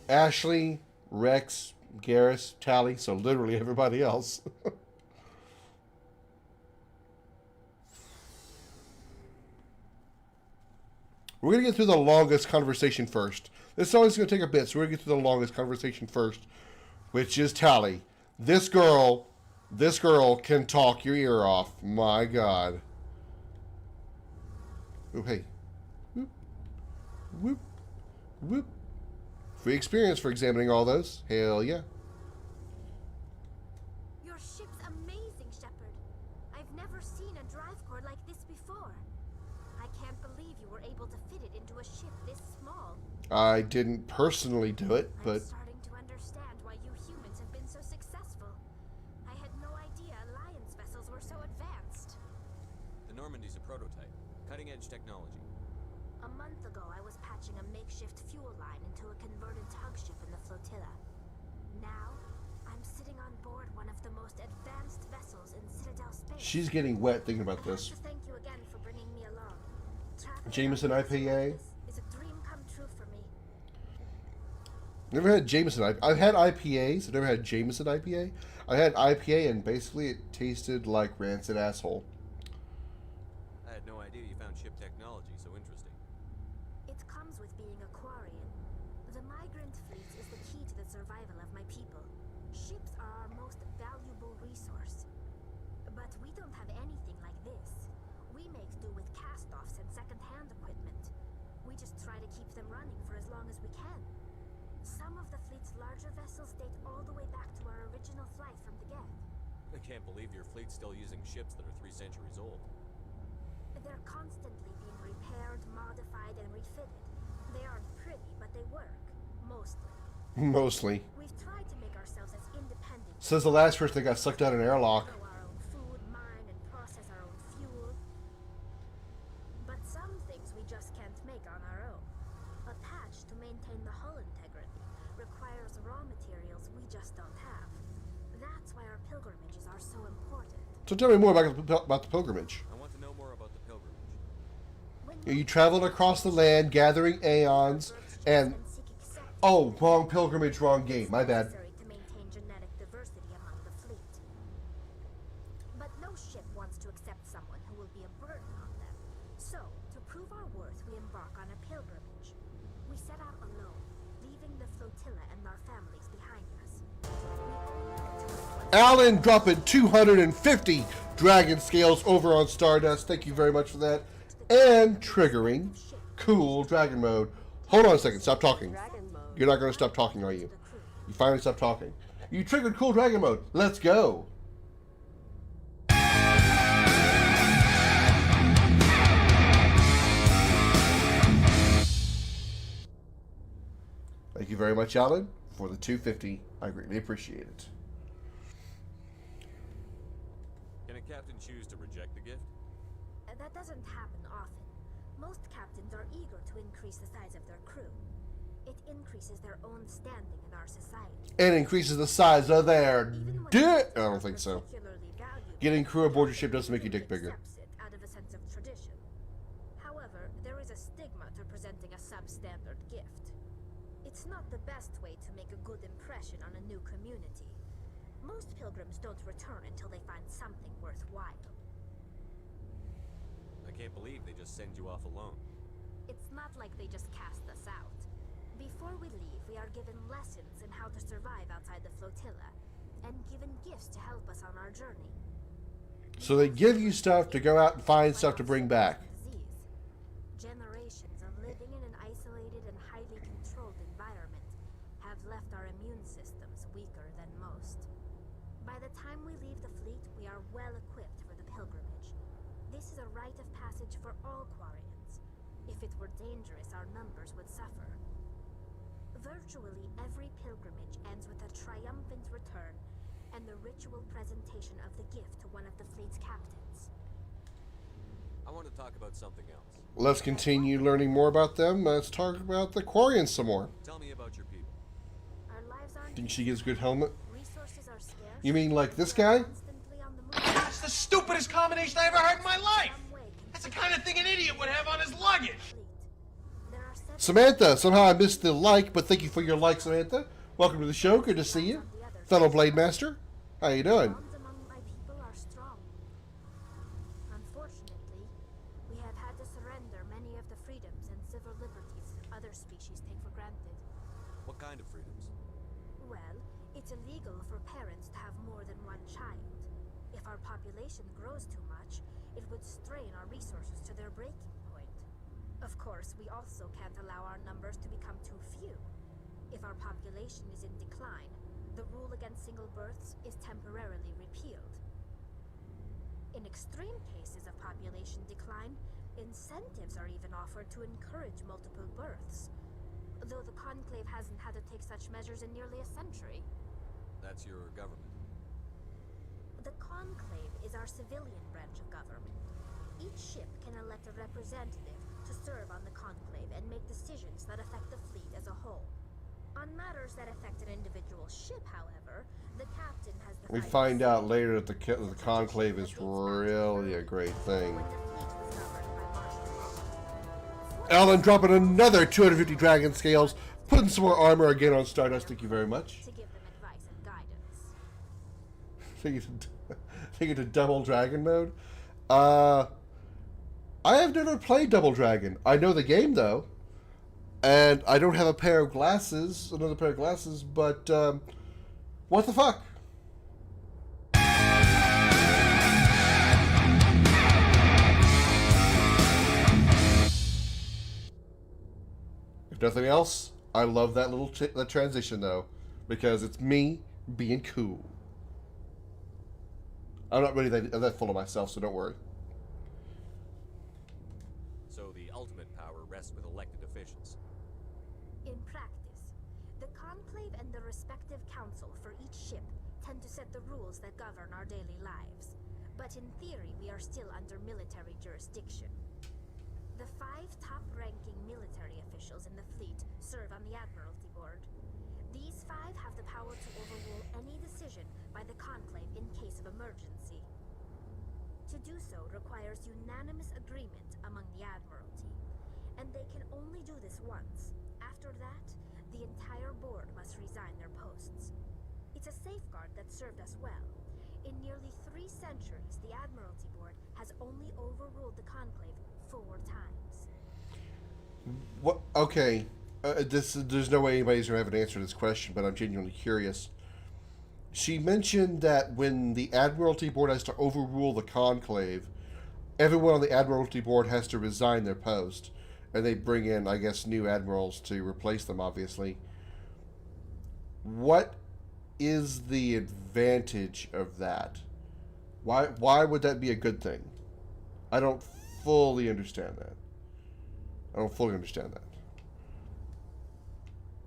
Ashley, Rex, Garrus, Tally, so literally everybody else. We're going to get through the longest conversation first. This is always going to take a bit, so we're going to get through the longest conversation first, which is Tally. This girl can talk your ear off. My God. Oh, hey. Whoop. Whoop. Whoop. Free experience for examining all those. Hell yeah. Your ship's amazing, Shepard. I've never seen a drive core like this before. I can't believe you were able to fit it into a ship this small. I didn't personally do it, but... I'm starting to understand why you humans have been so successful. I had no idea Alliance vessels were so advanced. The Normandy's a prototype. Cutting-edge technology. A month ago, I was patching a makeshift fuel line into a converted tug ship in the flotilla. Now, I'm sitting on board one of the most advanced vessels in Citadel space. She's getting wet thinking about this. To thank you again for bringing me along. Jameson IPA. Is a dream come true for me. Never had Jameson. I've had IPAs. I've never had Jameson IPA. I had IPA and basically it tasted like rancid asshole. I had no idea you found ship technology so interesting. It comes with being a Quarian. The migrant fleet is the key to the survival of my people. Ships are our most valuable resource. But we don't have anything like this. We make do with cast-offs and second-hand equipment. We just try to keep them running for as long as we can. Some of the fleet's larger vessels date all the way back to our original flight from the Geth. I can't believe your fleet's still using ships that are 3 centuries old. They're constantly being repaired, modified, and refitted. They aren't pretty, but they work. Mostly. Mostly. We've tried to make ourselves as independent. Says the last person that got sucked out an airlock. Grow our own food, mine, and process our own fuel. But some things we just can't make on our own. A patch to maintain the hull integrity requires raw materials we just don't have. That's why our pilgrimages are so important. So tell me more about the pilgrimage. I want to know more about the pilgrimage. You traveled across the land, gathering aeons, and... Oh, wrong pilgrimage, wrong game. My bad. To maintain genetic diversity among the fleet. But no ship wants to accept someone who will be a burden on them. So, to prove our worth, we embark on a pilgrimage. We set out alone, leaving the flotilla and our families behind us. Alan dropping 250 dragon scales over on Stardust. Thank you very much for that. And triggering cool dragon mode. Hold on a second. Stop talking. You're not going to stop talking, are you? You finally stopped talking. You triggered cool dragon mode. Let's go. Thank you very much, Alan, for the 250. I greatly appreciate it. Can a captain choose to reject the gift? That doesn't happen often. Most captains are eager to increase the size of their crew. It increases their own standing in our society. And increases the size of their dick. I don't think so. Getting crew aboard your ship doesn't make your dick bigger. Out of a sense of tradition. However, there is a stigma to presenting a substandard gift. It's not the best way to make a good impression on a new community. Most pilgrims don't return until they find something worthwhile. I can't believe they just send you off alone. It's not like they just cast us out. Before we leave, we are given lessons in how to survive outside the flotilla, and given gifts to help us on our journey. So they give you stuff to go out and find stuff to bring back. Generations of living in an isolated and highly controlled environment have left our immune systems weaker than most. By the time we leave the fleet, we are well equipped for the pilgrimage. This is a rite of passage for all Quarians. If it were dangerous, our numbers would suffer. Virtually every pilgrimage ends with a triumphant return and the ritual presentation of the gift to one of the fleet's captains. I want to talk about something else. Let's continue learning more about them. Let's talk about the Quarians some more. Tell me about your people. Our lives aren't Think she gives a good helmet? resources are scarce. You mean like this guy? That's the stupidest combination I ever heard in my life! That's the kind of thing an idiot would have on his luggage! Samantha, somehow I missed the like, but thank you for your like, Samantha. Welcome to the show. Good to see you. Fellow Blade Master. How you doing? Among my people are strong. Unfortunately, we have had to surrender many of the freedoms and civil liberties other species take for granted. What kind of freedoms? Well, it's illegal for parents to have more than one child. If our population grows too much, it would strain our resources to their breaking point. Of course, we also can't allow our numbers to become too few. If our population is in decline, the rule against single births is temporarily repealed. In extreme cases of population decline, incentives are even offered to encourage multiple births. Though the Conclave hasn't had to take such measures in nearly a century. That's your government. The Conclave is our civilian branch of government. Each ship can elect a representative to serve on the Conclave and make decisions that affect the fleet as a whole. On matters that affect an individual ship, however, the captain has the We find out later that the Conclave is really a great thing. Alan dropping another 250 dragon scales, putting some more armor again on Stardust. Thank you very much. to give them advice and guidance. Think it's a double dragon mode. I have never played Double Dragon. I know the game though, and I don't have a pair of glasses, another pair of glasses. But what the fuck? If nothing else, I love that little that transition though, because it's me being cool. I'm not really that full of myself, so don't worry. So the ultimate power rests with elected officials. In practice, the Conclave and the respective council for each ship tend to set the rules that govern our daily lives. But in theory, we are still under military jurisdiction. The 5 top-ranking military officials in the fleet serve on the Admiralty Board. These 5 have the power to overrule any decision by the Conclave in case of emergency. To do so requires unanimous agreement among the Admiralty, and they can only do this once. After that, the entire board must resign their posts. It's a safeguard that served us well. In nearly 3 centuries, the Admiralty Board has only overruled the Conclave 4 times. What? Okay, there's no way anybody's gonna have an answer to this question, but I'm genuinely curious. She mentioned that when the Admiralty Board has to overrule the Conclave, everyone on the Admiralty Board has to resign their post, and they bring in, I guess, new admirals to replace them, obviously. What is the advantage of that? Why would that be a good thing? I don't fully understand that.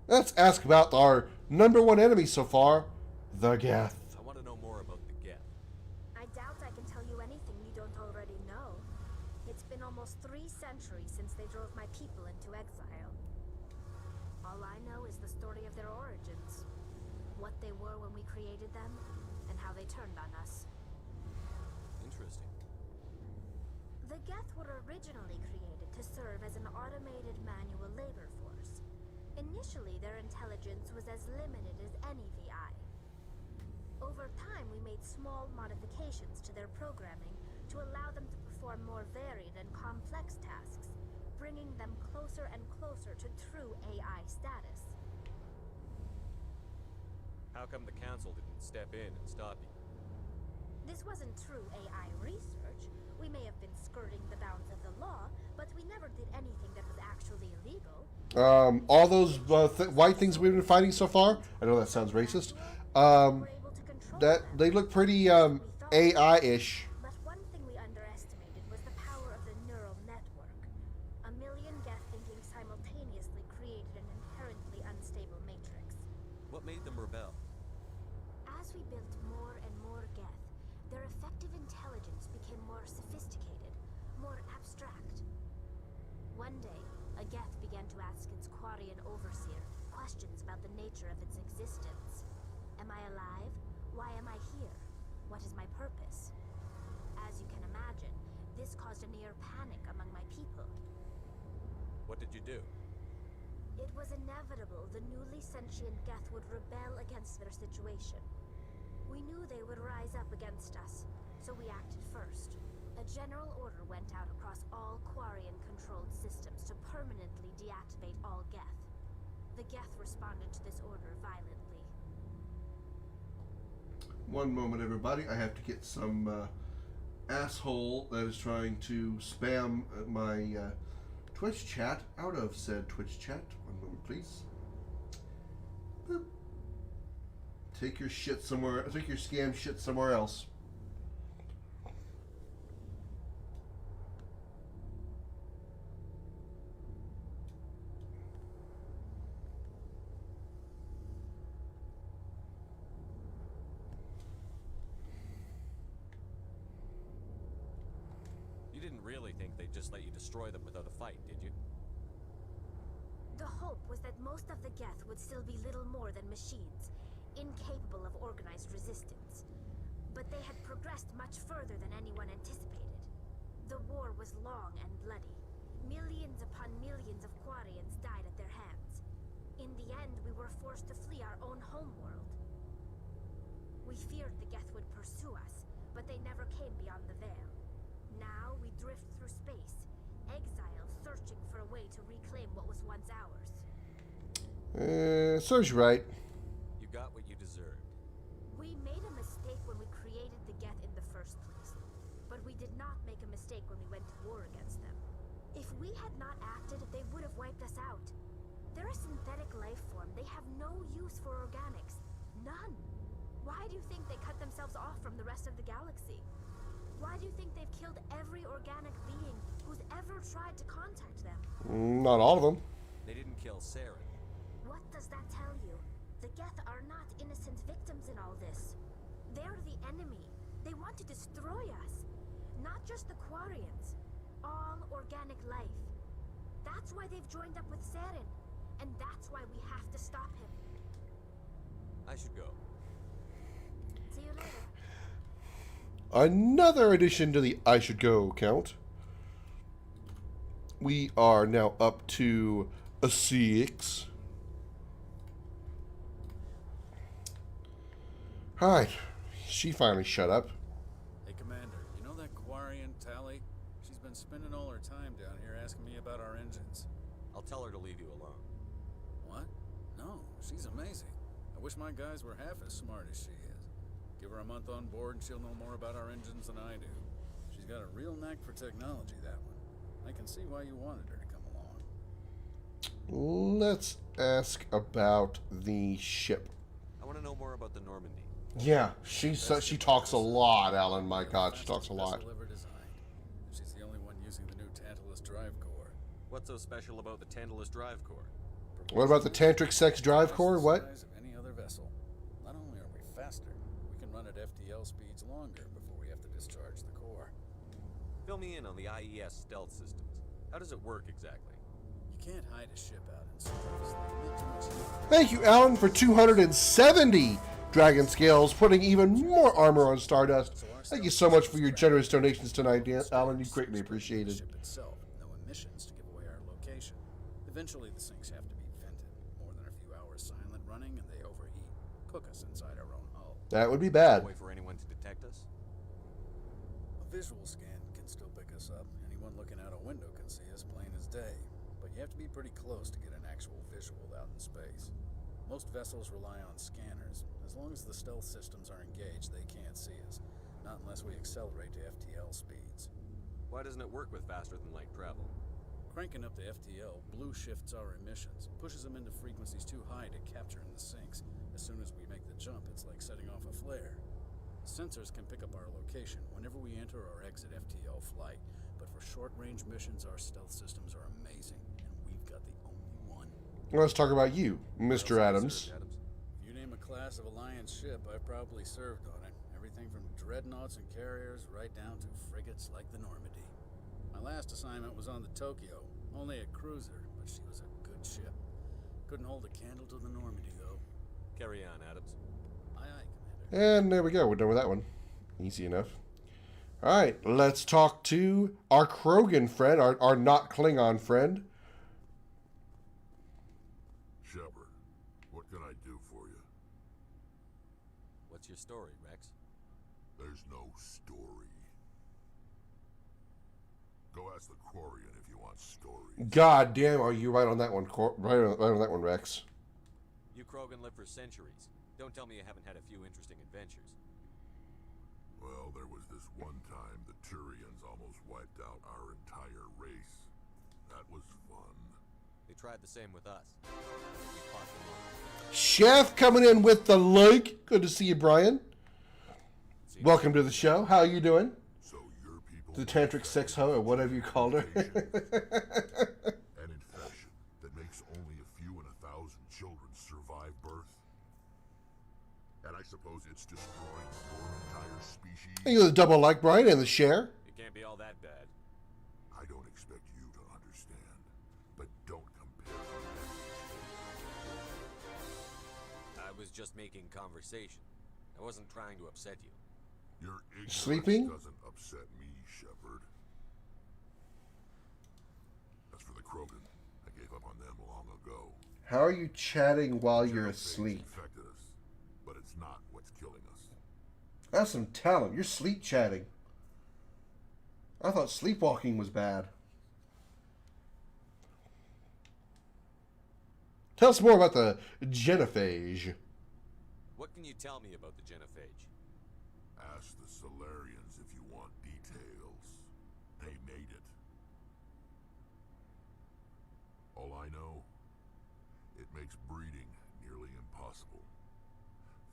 Let's ask about our #1 enemy so far, the Geth. I want to know more about the Geth. I doubt I can tell you anything you don't already know. It's been almost 3 centuries since they drove my people into exile. All I know is the story of their origins, what they were when we created them, and how they turned on us. Interesting. The Geth were originally created to serve as an automated manual labor force. Initially, their intelligence was as limited as any VI. Over time, we made small modifications to their programming to allow them to perform more varied and complex tasks, bringing them closer and closer to true AI status. How come the council didn't step in and stop you? This wasn't true AI research. We may have been skirting the bounds of the law, but we never did anything that was actually illegal. All those white things we've been fighting so far, I know that sounds racist, that they look pretty AI-ish. But one thing we underestimated was the power of the neural network. A million Geth thinking simultaneously created an inherently unstable matrix. What made them rebel? As we built more and more Geth, their effective intelligence became more sophisticated, more abstract. One day, a Geth began to ask its Quarian overseer questions about the nature of its existence. Am I alive? Why am I here? What is my purpose? As you can imagine, this caused a near panic among my people. What did you do? It was inevitable the newly sentient Geth would rebel against their situation. We knew they would rise up against us, so we acted first. A general order went out across all Quarian-controlled systems to permanently deactivate all Geth. The Geth responded to this order violently. One moment, everybody. I have to get some asshole that is trying to spam my Twitch chat out of said Twitch chat. One moment, please. Boop. Take your shit somewhere. Take your scam shit somewhere else. You didn't really think they'd just let you destroy them without a fight, did you? The hope was that most of the Geth would still be little more than machines, incapable of organized resistance. But they had progressed much further than anyone anticipated. The war was long and bloody. Millions upon millions of Quarians died at their hands. In the end, we were forced to flee our own homeworld. We feared the Geth would pursue us, but they never came beyond the Veil. Now we drift through space, exiles searching for a way to reclaim what was once ours. Serves you right. You got what you deserved. We made a mistake when we created the Geth in the first place. But we did not make a mistake when we went to war against them. If we had not acted, they would have wiped us out. They're a synthetic life form. They have no use for organics. None. Why do you think they cut themselves off from the rest of the galaxy? Why do you think they've killed every organic being who's ever tried to contact them? Not all of them. They didn't kill Sarah. What does that tell you? The Geth are not innocent victims in all this. They're the enemy. They want to destroy us. Not just the Quarians. All organic life. That's why they've joined up with Saren. And that's why we have to stop him. I should go. See you later. Another addition to the I Should Go count. We are now up to a 6. Alright, she finally shut up. Hey, Commander, you know that Quarian Tally? She's been spending all her time down here asking me about our engines. I'll tell her to leave you alone. What? No, she's amazing. I wish my guys were half as smart as she is. Give her a month on board and she'll know more about our engines than I do. She's got a real knack for technology, that one. I can see why you wanted her to come along. Let's ask about the ship. I want to know more about the Normandy. Yeah, she talks a lot, Alan. My God, she talks a lot. She's the only one using the new Tantalus drive core. What's so special about the Tantalus drive core? What about the Tantric Sex drive core? What? Size of any other vessel. Not only are we faster, we can run at FTL speeds longer before we have to discharge the core. Fill me in on the IES stealth systems. How does it work exactly? You can't hide a ship out in space. They emit too much heat. Thank you, Alan, for 270 Dragon Scales, putting even more armor on Stardust. Thank you so much for your generous donations tonight, Alan. You greatly appreciated. The ship itself, no emissions to give away our location. Eventually, the sinks have to be vented. More than a few hours silent running, and they overheat. Cook us inside our own hull. That would be bad. Wait for anyone to detect us? A visual scan can still pick us up. Anyone looking out a window can see us plain as day. But you have to be pretty close to get an actual visual out in space. Most vessels rely on scanners. As long as the stealth systems are engaged, they can't see us. Not unless we accelerate to FTL speeds. Why doesn't it work with faster than light travel? Cranking up to FTL blue shifts our emissions, pushes them into frequencies too high to capture in the sinks. As soon as we make the jump, it's like setting off a flare. Sensors can pick up our location whenever we enter or exit FTL flight, but for short-range missions, our stealth systems are amazing, and we've got the only one. Let's talk about you, Mr. Adams. If you name a class of Alliance ship, I've probably served on it. Everything from dreadnoughts and carriers right down to frigates like the Normandy. My last assignment was on the Tokyo. Only a cruiser, but she was a good ship. Couldn't hold a candle to the Normandy, though. Carry on, Adams. Aye, aye, Commander. And there we go. We're done with that one. Easy enough. All right, let's talk to our Krogan friend, our not Klingon friend. Shepard, what can I do for you? What's your story, Rex? There's no story. Go ask the Quarian if you want stories. God damn, are you right on that one? Right on that one, Rex. You Krogan live for centuries. Don't tell me you haven't had a few interesting adventures. Well, there was this one time the Turians almost wiped out our entire race. That was fun. They tried the same with us. We fought them off. Chef coming in with the like. Good to see you, Brian. Welcome to the show. How are you doing? So your people... The Tantric Sex Hoe, or whatever you called her. An infection that makes only a few in 1,000 children survive birth. And I suppose it's destroying your entire species. You the double like, Brian, and the share. It can't be all that bad. I don't expect you to understand, but don't compare. I was just making conversation. I wasn't trying to upset you. Your ignorance Sleeping? doesn't upset me, Shepard. As for the Krogan, I gave up on them long ago. How are you chatting while you're asleep? Infected us, but it's not what's killing us. That's some talent. You're sleep chatting. I thought sleepwalking was bad. Tell us more about the genophage. What can you tell me about the genophage? Ask the Solarians if you want details. They made it. All I know, it makes breeding nearly impossible.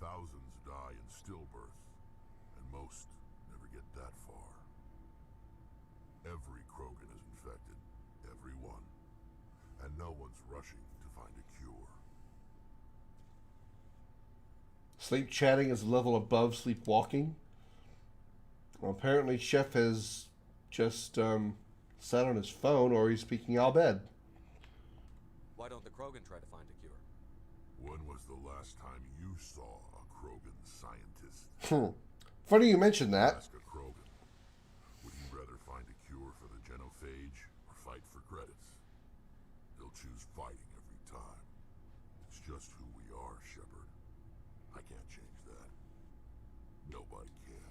Thousands die in stillbirth, and most never get that far. Every Krogan is infected, every one, and no one's rushing to find a cure. Sleep chatting is a level above sleepwalking. Well, apparently Chef has just sat on his phone, or he's speaking out of bed. Why don't the Krogan try to find a cure? When was the last time you saw a Krogan scientist? Funny you mentioned that. Ask a Krogan. Would you rather find a cure for the genophage or fight for credits? They'll choose fighting every time. It's just who we are, Shepard. I can't change that. Nobody can.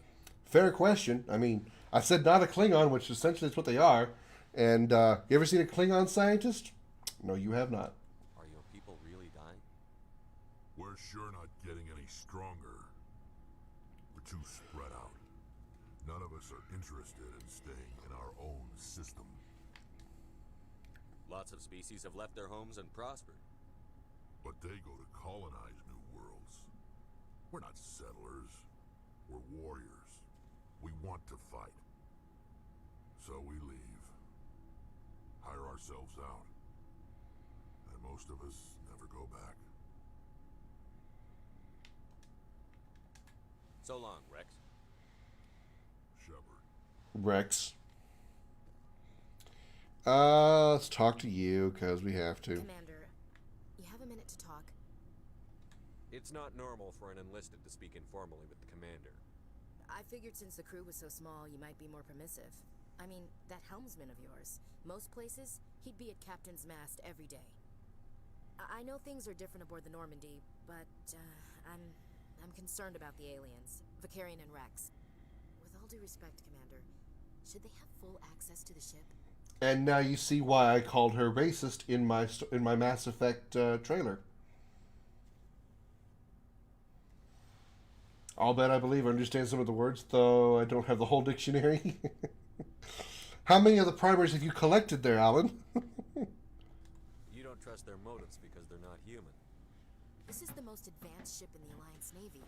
Fair question. I mean, I said not a Klingon, which essentially is what they are. And you ever seen a Klingon scientist? No, you have not. Are your people really dying? We're sure not getting any stronger. We're too spread out. None of us are interested in staying in our own system. Lots of species have left their homes and prospered. But they go to colonize new worlds. We're not settlers. We're warriors. We want to fight. So we leave. Hire ourselves out. And most of us never go back. So long, Rex. Shepard. Rex. Let's talk to you, because we have to. Commander, you have a minute to talk? It's not normal for an enlisted to speak informally with the commander. I figured since the crew was so small, you might be more permissive. I mean, that helmsman of yours. Most places, he'd be at Captain's Mast every day. I know things are different aboard the Normandy, but I'm concerned about the aliens, Vicarian and Rex. With all due respect, Commander, should they have full access to the ship? And now you see why I called her racist in my Mass Effect trailer. I'll bet I believe I understand some of the words, though I don't have the whole dictionary. How many of the primers have you collected there, Alan? You don't trust their motives because they're not human. This is the most advanced ship in the Alliance Navy.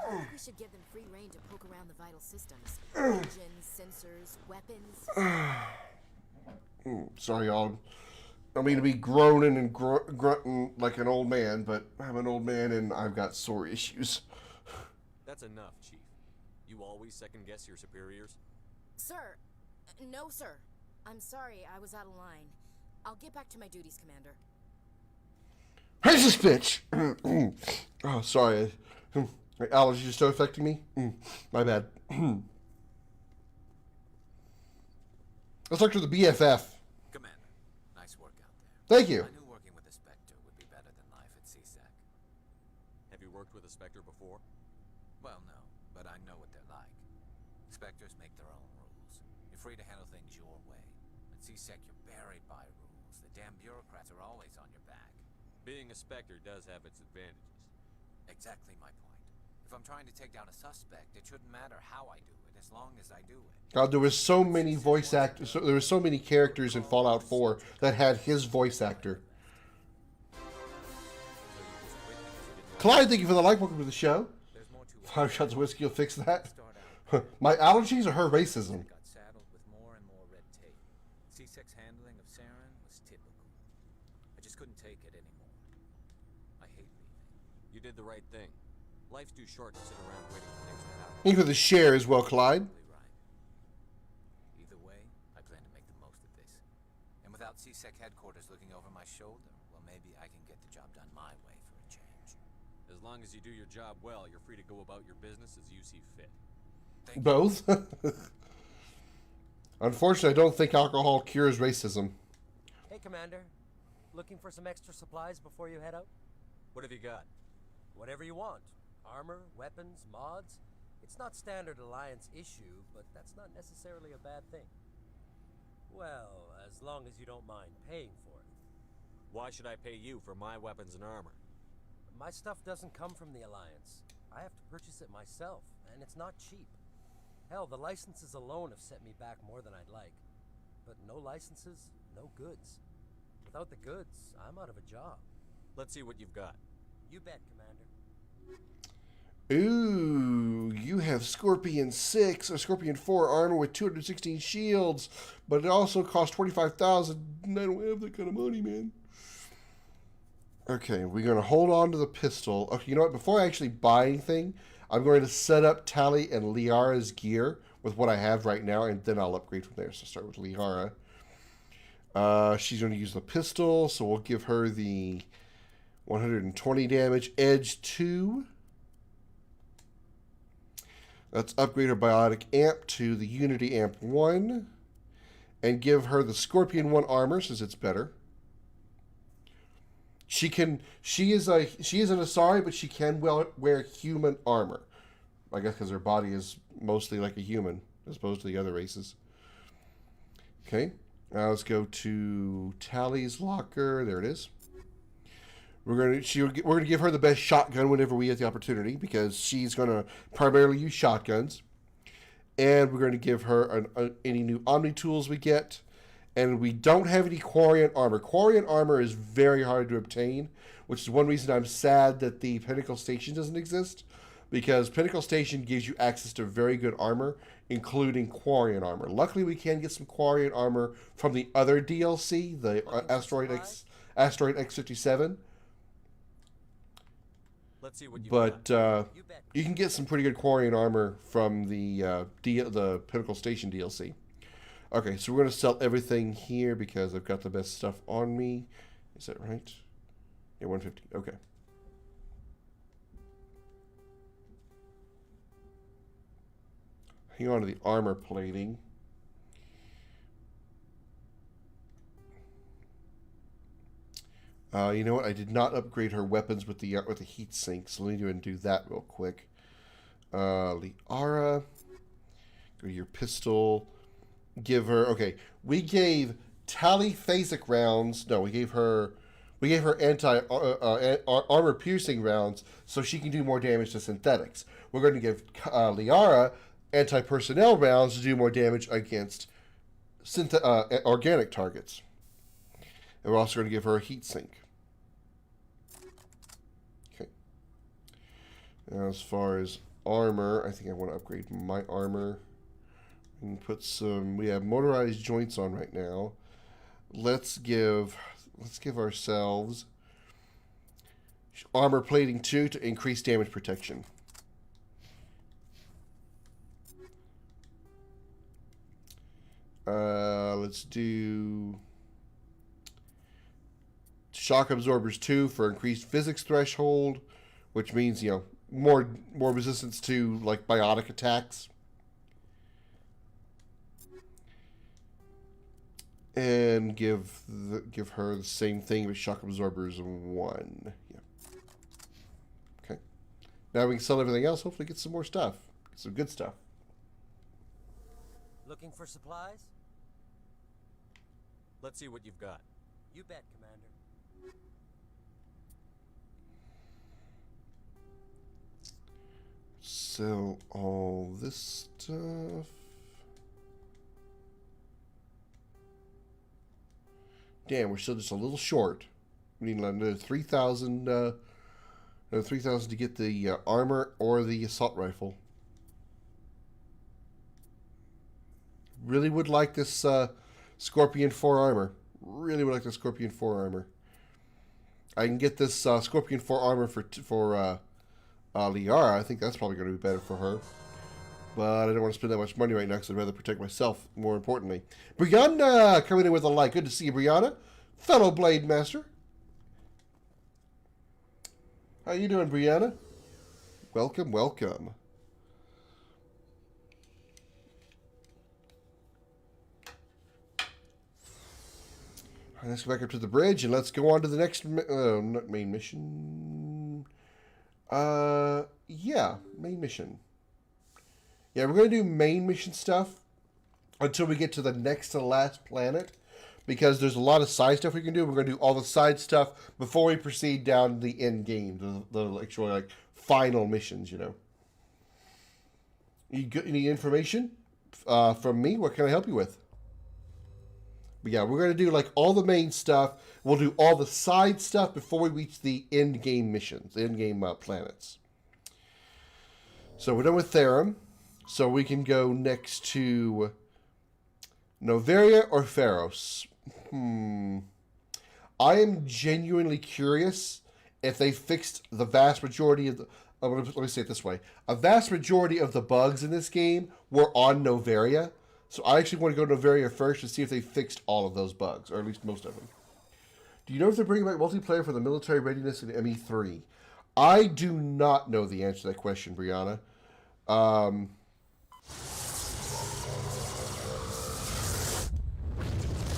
I think we should give them free rein to poke around the vital systems. Engines, sensors, weapons. Sorry, y'all. I mean to be groaning and grunting like an old man, but I'm an old man and I've got sore issues. That's enough, Chief. You always second-guess your superiors? Sir, No, sir. I'm sorry, I was out of line. I'll get back to my duties, Commander. Where's this bitch? Oh, sorry. My allergies are still affecting me? My bad. Let's talk to the BFF. Commander, nice work out there. Thank you. I knew working with a Spectre would be better than life at CSEC. Have you worked with a Spectre before? Well, no, but I know what they're like. Spectres make their own rules. You're free to handle things your way. At CSEC, you're buried by rules. The damn bureaucrats are always on your back. Being a Spectre does have its advantages. Exactly my point. If I'm trying to take down a suspect, it shouldn't matter how I do it, as long as I do it. God, there was so many voice actors. There were so many characters in Fallout 4 that had his voice actor. Clyde, thank you for the like. Welcome to the show. 5 shots of whiskey will fix that. My allergies or her racism? Got saddled with more and more red tape. CSEC's handling of Saren was typical. I just couldn't take it anymore. I hate leaving. You did the right thing. Life's too short to sit around waiting for things to happen. Thank you for the share as well, Clyde. Either way, I plan to make the most of this. And without CSEC headquarters looking over my shoulder, well, maybe I can get the job done my way for a change. As long as you do your job well, you're free to go about your business as you see fit. Both? Unfortunately, I don't think alcohol cures racism. Hey, Commander. Looking for some extra supplies before you head out? What have you got? Whatever you want. Armor, weapons, mods. It's not standard Alliance issue, but that's not necessarily a bad thing. Well, as long as you don't mind paying for it. Why should I pay you for my weapons and armor? My stuff doesn't come from the Alliance. I have to purchase it myself, and it's not cheap. Hell, the licenses alone have set me back more than I'd like. But no licenses, no goods. Without the goods, I'm out of a job. Let's see what you've got. You bet, Commander. Ooh, you have Scorpion 6 or Scorpion 4 armor with 216 shields, but it also costs 25,000. I don't have that kind of money, man. Okay, we're going to hold on to the pistol. Okay, you know what? Before I actually buy anything, I'm going to set up Tali and Liara's gear with what I have right now, and then I'll upgrade from there. So start with Liara. She's going to use the pistol, so we'll give her the 120 damage. Edge 2. Let's upgrade her Biotic Amp to the Unity Amp 1. And give her the Scorpion 1 armor, since it's better. She is an Asari, but she can wear human armor. I guess because her body is mostly like a human, as opposed to the other races. Okay, now let's go to Tali's locker. There it is. We're gonna give her the best shotgun whenever we get the opportunity, because she's gonna primarily use shotguns. And we're going to give her any new Omni tools we get. And we don't have any Quarian armor. Quarian armor is very hard to obtain, which is one reason I'm sad that the Pinnacle Station doesn't exist. Because Pinnacle Station gives you access to very good armor, including Quarian armor. Luckily, we can get some Quarian armor from the other DLC, the Asteroid X-57. Let's see what you But you can get some pretty good Quarian armor from the Pinnacle Station DLC. Okay, so we're going to sell everything here because I've got the best stuff on me. Is that right? Yeah, 150. Okay. Hang on to the armor plating. You know what? I did not upgrade her weapons with the heat sink, so let me go and do that real quick. Liara, go to your pistol. Give her, okay, we gave Tali phasic rounds. No, we gave her anti armor piercing rounds so she can do more damage to synthetics. We're going to give Liara anti personnel rounds to do more damage against organic targets. And we're also going to give her a heat sink. Okay. Now, as far as armor, I think I want to upgrade my armor. And put some. We have motorized joints on right now. Let's give ourselves armor plating 2 to increase damage protection. Let's do shock absorbers 2 for increased physics threshold, which means, you know, more resistance to like biotic attacks. And give her the same thing with shock absorbers 1. Yeah. Okay. Now we can sell everything else. Hopefully get some more stuff. Get some good stuff. Looking for supplies? Let's see what you've got. You bet, Commander. Sell all this stuff. Damn, we're still just a little short. We need another 3,000. Another 3,000 to get the armor or the assault rifle. Really would like this Scorpion 4 armor. Really would like the Scorpion 4 armor. I can get this Scorpion 4 armor for Liara. I think that's probably going to be better for her. But I don't want to spend that much money right now because I'd rather protect myself, more importantly. Brianna coming in with a like. Good to see you, Brianna. Fellow Blade Master. How you doing, Brianna? Welcome, welcome. All right, let's go back up to the bridge and let's go on to the next main mission. Yeah, main mission. Yeah, we're going to do main mission stuff until we get to the next to last planet, because there's a lot of side stuff we can do. We're going to do all the side stuff before we proceed down the end game, the actual like final missions. You know. You got any information from me? What can I help you with? But yeah, we're going to do like all the main stuff. We'll do all the side stuff before we reach the end game missions, the end game planets. So we're done with Therum. So we can go next to Noveria or Pharos. I am genuinely curious if they fixed the vast majority of the... let me say it this way. A vast majority of the bugs in this game were on Noveria. So I actually want to go to Noveria first to see if they fixed all of those bugs, or at least most of them. Do you know if they're bringing back multiplayer for the military readiness in ME3? I do not know the answer to that question, Brianna.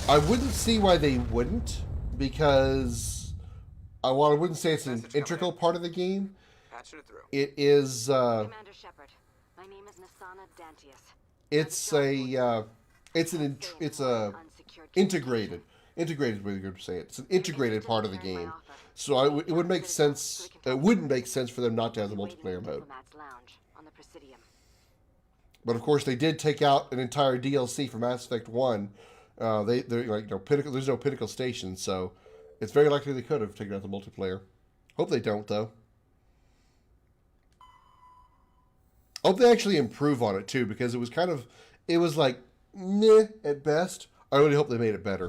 I wouldn't see why they wouldn't, because while I wouldn't say it's an integral part of the game, it is. Commander Shepard, my name is Nasana Dantius. It's integrated. Integrated, way to say it. It's an integrated part of the game, so it would make sense. It wouldn't make sense for them not to have the multiplayer mode. But of course, they did take out an entire DLC for Mass Effect 1. They're like, you know, Pinnacle. There's no Pinnacle Station, so it's very likely they could have taken out the multiplayer. Hope they don't, though. Hope they actually improve on it too, because it was like meh at best. I really hope they made it better.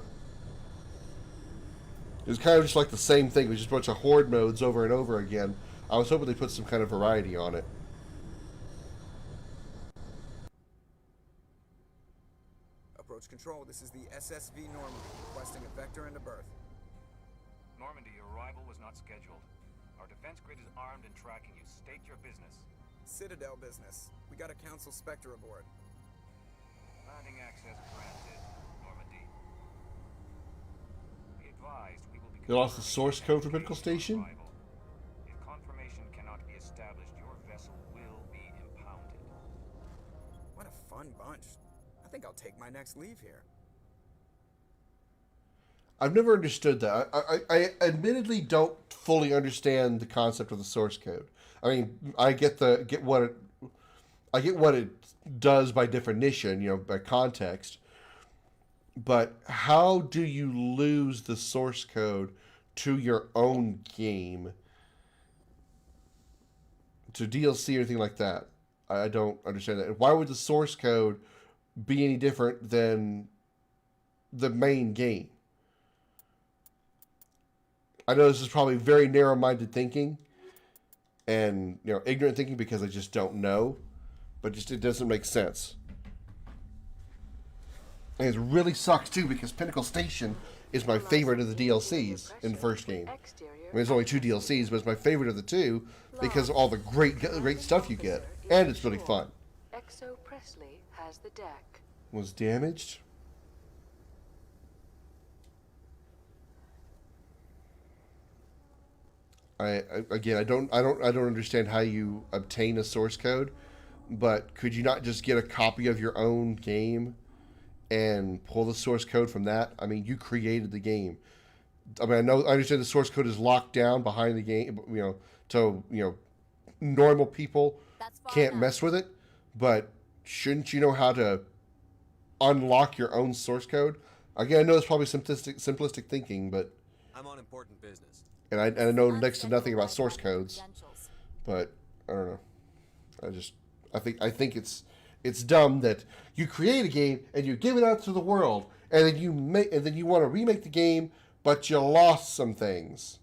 It was kind of just like the same thing. It was just a bunch of horde modes over and over again. I was hoping they put some kind of variety on it. Approach control. This is the SSV Normandy, requesting a vector and a berth. Normandy, your arrival was not scheduled. Our defense grid is armed and tracking you. State your business. Citadel business. We got a Council Spectre aboard. Landing access granted, Normandy. Be advised, we will be... They lost the source code for Pinnacle Station? If confirmation cannot be established, your vessel will be impounded. What a fun bunch. I think I'll take my next leave here. I've never understood that. I admittedly don't fully understand the concept of the source code. I mean, I get what it does by definition, you know, by context. But how do you lose the source code to your own game, to DLC or anything like that? I don't understand that. Why would the source code be any different than the main game? I know this is probably very narrow-minded thinking and, you know, ignorant thinking because I just don't know, but just it doesn't make sense. And it really sucks too because Pinnacle Station is my favorite of the DLCs in the first game. I mean, there's only 2 DLCs, but it's my favorite of the 2 because of all the great stuff you get, and it's really fun. Exo Presley has the deck. Was damaged. I don't understand how you obtain a source code, but could you not just get a copy of your own game and pull the source code from that? I mean, you created the game. I mean, I understand the source code is locked down behind the game, so normal people can't mess with it. But shouldn't you know how to unlock your own source code? Again, I know it's probably simplistic thinking, but I'm on important business. And I know next to nothing about source codes, but I don't know. I think it's dumb that you create a game and you give it out to the world, and then you want to remake the game, but you lost some things.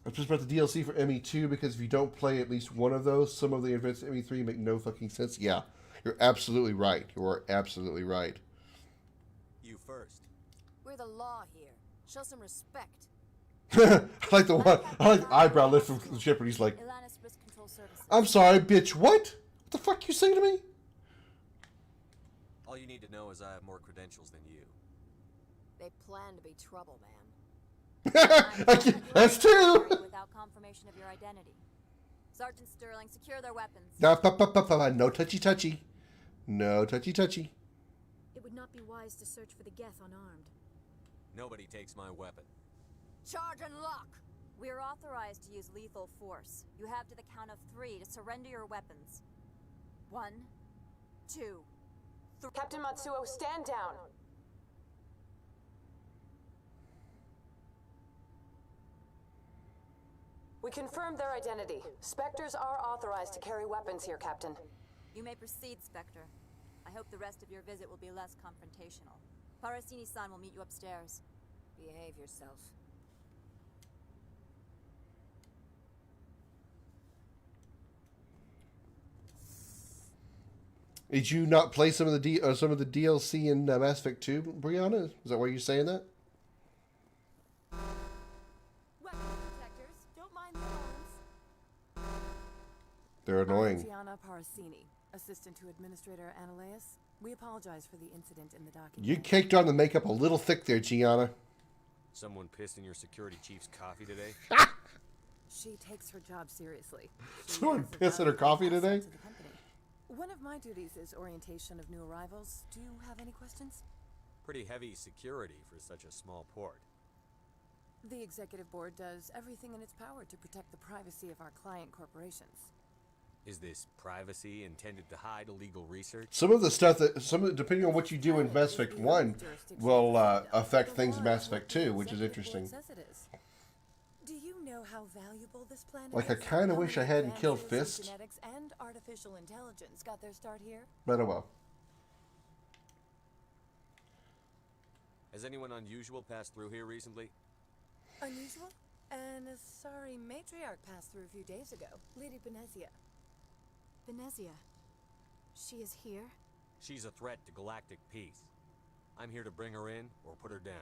I'm just about the DLC for ME2 because if you don't play at least one of those, some of the events in ME3 make no fucking sense. Yeah, you're absolutely right. You are absolutely right. You first. We're the law here. Show some respect. I like the eyebrow lift from Shepard. He's like, I'm sorry, bitch, what? What the fuck you saying to me? All you need to know is I have more credentials than you. They plan to be trouble, man. That's true. Without confirmation of your identity. Sergeant Sterling, secure their weapons. No touchy. No touchy. It would not be wise to search for the Geth unarmed. Nobody takes my weapon. Charge and lock! We're authorized to use lethal force. You have to the count of 3 to surrender your weapons. 1, 2, 3. Captain Matsuo, stand down! We confirmed their identity. Spectres are authorized to carry weapons here, Captain. You may proceed, Spectre. I hope the rest of your visit will be less confrontational. Parasini-san will meet you upstairs. Behave yourself. Did you not play some of the DLC in Mass Effect 2, Brianna? Is that why you're saying that? Weapon detectors, don't mind the alarms. They're annoying. Gianna Parasini, assistant to Administrator Ananias. We apologize for the incident in the document. You caked on the makeup a little thick there, Gianna. Someone pissed in your security chief's coffee today? She takes her job seriously. Someone pissed in her coffee today? One of my duties is orientation of new arrivals. Do you have any questions? Pretty heavy security for such a small port. The executive board does everything in its power to protect the privacy of our client corporations. Is this privacy intended to hide illegal research? Some of the stuff depending on what you do in Mass Effect 1 will affect things in Mass Effect 2, which is interesting. Do you know how valuable this planet Like, I is? kind of wish I hadn't killed Fist. Genetics and artificial intelligence got their start here. But oh well. Has anyone unusual passed through here recently? Unusual? And a sorry matriarch passed through a few days ago. Lady Benezia. Benezia. She is here? She's a threat to galactic peace. I'm here to bring her in or put her down.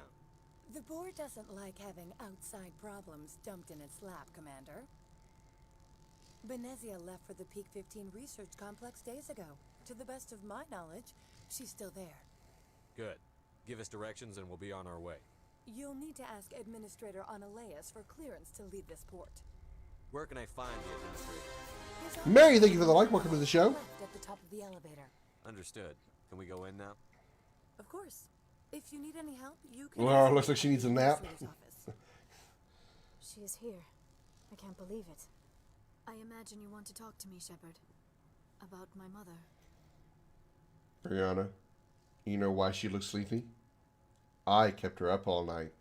The board doesn't like having outside problems dumped in its lap, Commander. Benezia left for the Peak 15 research complex days ago. To the best of my knowledge, she's still there. Good. Give us directions and we'll be on our way. You'll need to ask Administrator Ananias for clearance to leave this port. Where can I find the administrator? Mary, thank you for the like. Welcome to the show. At the top of the elevator. Understood. Can we go in now? Of course. If you need any help, you can... Well, looks like she needs a nap. She is here. I can't believe it. I imagine you want to talk to me, Shepard. About my mother. Brianna, you know why she looks sleepy? I kept her up all night.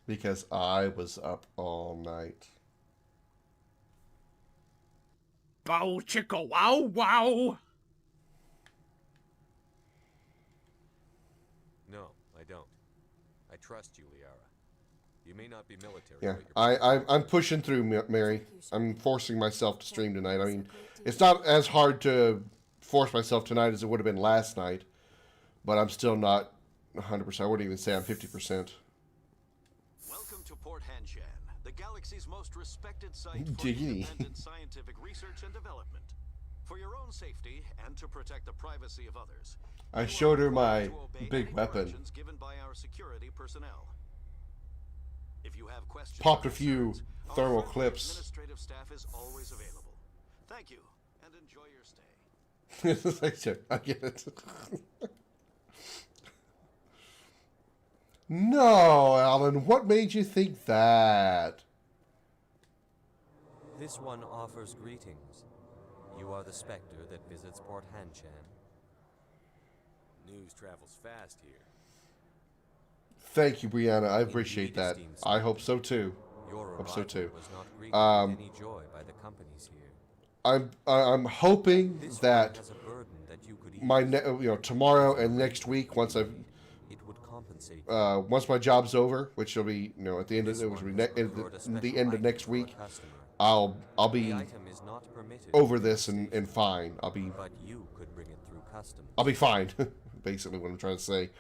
Because I was up all night. Bow chicka wow wow! No, I don't. I trust you, Liara. You may not be military. Yeah, but you're I'm pushing through, Mary. I'm forcing myself to stream tonight. I mean, it's not as hard to force myself tonight as it would have been last night, but I'm still not 100%. I wouldn't even say I'm 50%. Welcome to Port Hanshan, the galaxy's most respected site for Diggity. independent scientific research and development. For your own safety and to protect the privacy of others, I showed her my to obey big any weapon. directions given by our security personnel. If you have questions, Popped or a few concerns, our thermal friendly clips. Administrative staff is always available. Thank you, and enjoy your stay. I get it. No, Alan, what made you think that? This one offers greetings. You are the specter that visits Port Hanshan. News travels fast here. Thank you, Brianna. I appreciate that. I hope so too. Your Hope so too. was not greeted with any joy by the companies here. I'm hoping This that one has a burden that you could my ease. tomorrow and next week, once I've It would compensate. once my job's over, which will be at the end of the end of next week, I'll be The item is not permitted. over this and fine. But you could bring it through customs. I'll be fine. Basically, what I'm trying to say,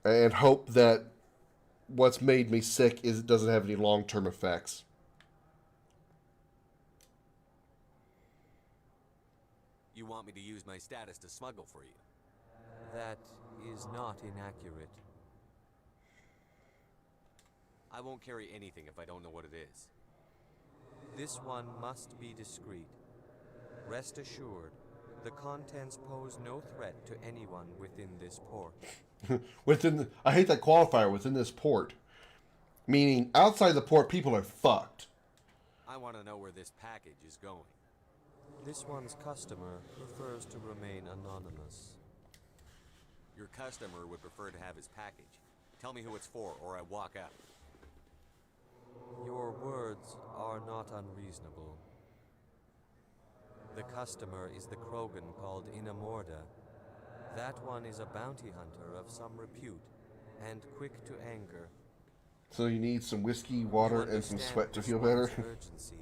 and hope that what's made me sick is it doesn't have any long-term effects. You want me to use my status to smuggle for you? That is not inaccurate. I won't carry anything if I don't know what it is. This one must be discreet. Rest assured, the contents pose no threat to anyone within this port. I hate that qualifier, within this port. Meaning, outside the port, people are fucked. I want to know where this package is going. This one's customer prefers to remain anonymous. Your customer would prefer to have his package. Tell me who it's for, or I walk out. Your words are not unreasonable. The customer is the Krogan called Inamorda. That one is a bounty hunter of some repute, and quick to anger. So you need some whiskey, water, and some sweat to feel better. Urgency.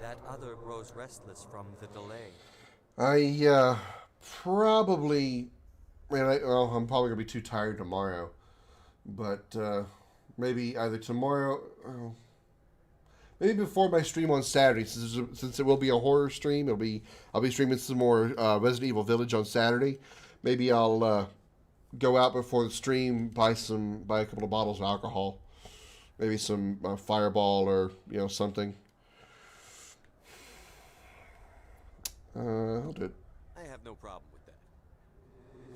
That other grows restless from the delay. I probably, I'm probably gonna be too tired tomorrow, but maybe either tomorrow, maybe before my stream on Saturday, since it will be a horror stream. I'll be streaming some more Resident Evil Village on Saturday. Maybe I'll go out before the stream, buy a couple of bottles of alcohol, maybe some Fireball or something. I'll do it. I have no problem with that.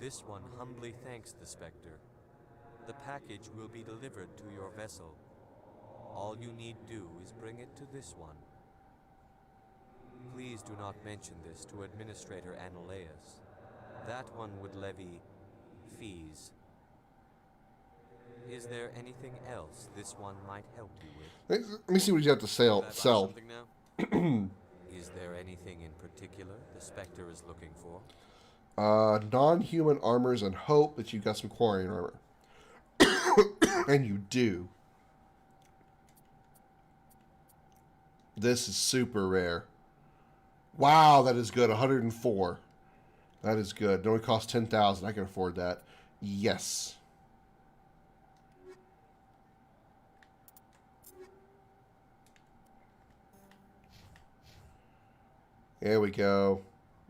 This one humbly thanks the Spectre. The package will be delivered to your vessel. All you need do is bring it to this one. Please do not mention this to Administrator Analeus. That one would levy fees. Is there anything else this one might help you with? Let me see what you have to sell. Something now? Is there anything in particular the Spectre is looking for? Non-human armors and hope that you've got some Quarian armor. And you do. This is super rare. Wow, that is good. 104. That is good. It only costs 10,000. I can afford that. Yes. There we go.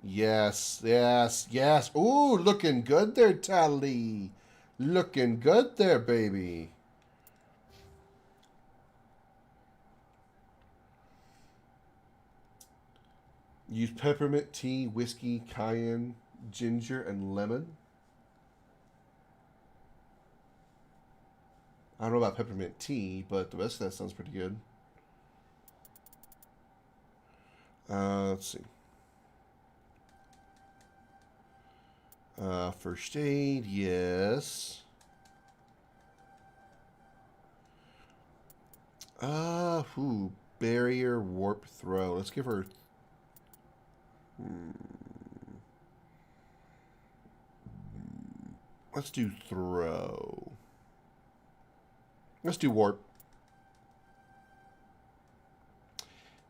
Yes, yes, yes. Ooh, looking good there, Tally. Looking good there, baby. Use peppermint tea, whiskey, cayenne, ginger, and lemon. I don't know about peppermint tea, but the rest of that sounds pretty good. Let's see. First aid, yes. Barrier, warp, throw. Let's give her... Let's do throw. Let's do warp.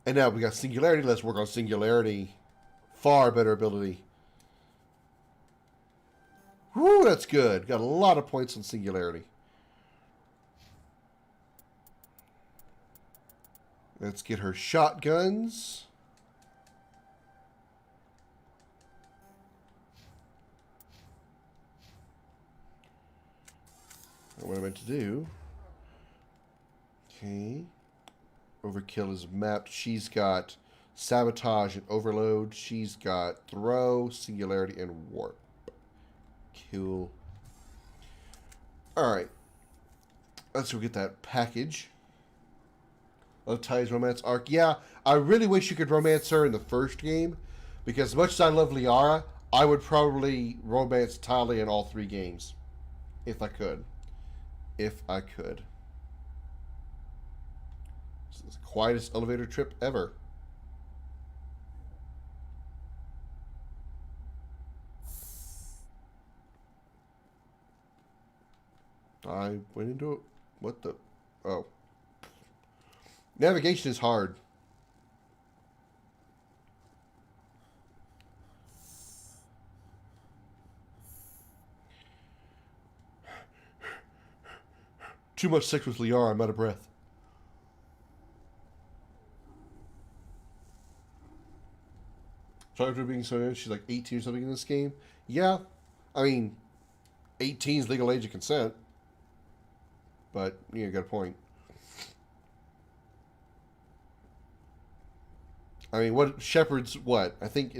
And now we got singularity. Let's work on singularity. Far better ability. Whoo, that's good. Got a lot of points on singularity. Let's get her shotguns. What I meant to do. Okay. Overkill is mapped. She's got sabotage and overload. She's got throw, singularity, and warp. Cool. Alright. Let's go get that package. Love Tally's romance arc. Yeah, I really wish you could romance her in the first game. Because as much as I love Liara, I would probably romance Tally in all 3 games. If I could. If I could. This is the quietest elevator trip ever. I went into it. What the? Oh. Navigation is hard. Too much sex with Liara. I'm out of breath. Sorry for being so young. She's like 18 or something in this game. Yeah. I mean, 18 is legal age of consent. But, yeah, you got a point. I mean, what Shepard's what? I think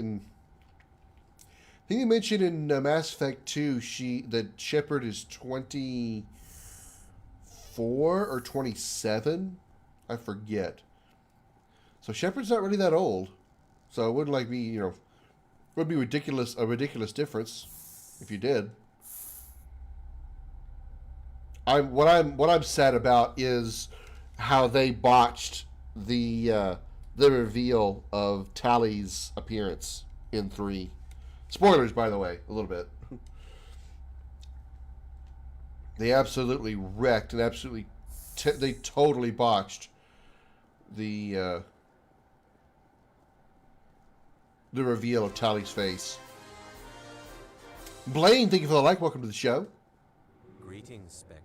they mentioned in Mass Effect 2 that Shepard is 24 or 27. I forget. So Shepard's not really that old. So it wouldn't like be, you know, would be a ridiculous difference if you did. What I'm sad about is how they botched the reveal of Tally's appearance in 3. Spoilers, by the way, a little bit. They absolutely wrecked and absolutely they totally botched the reveal of Tally's face. Blaine, thank you for the like. Welcome to the show. Greetings, Spectre.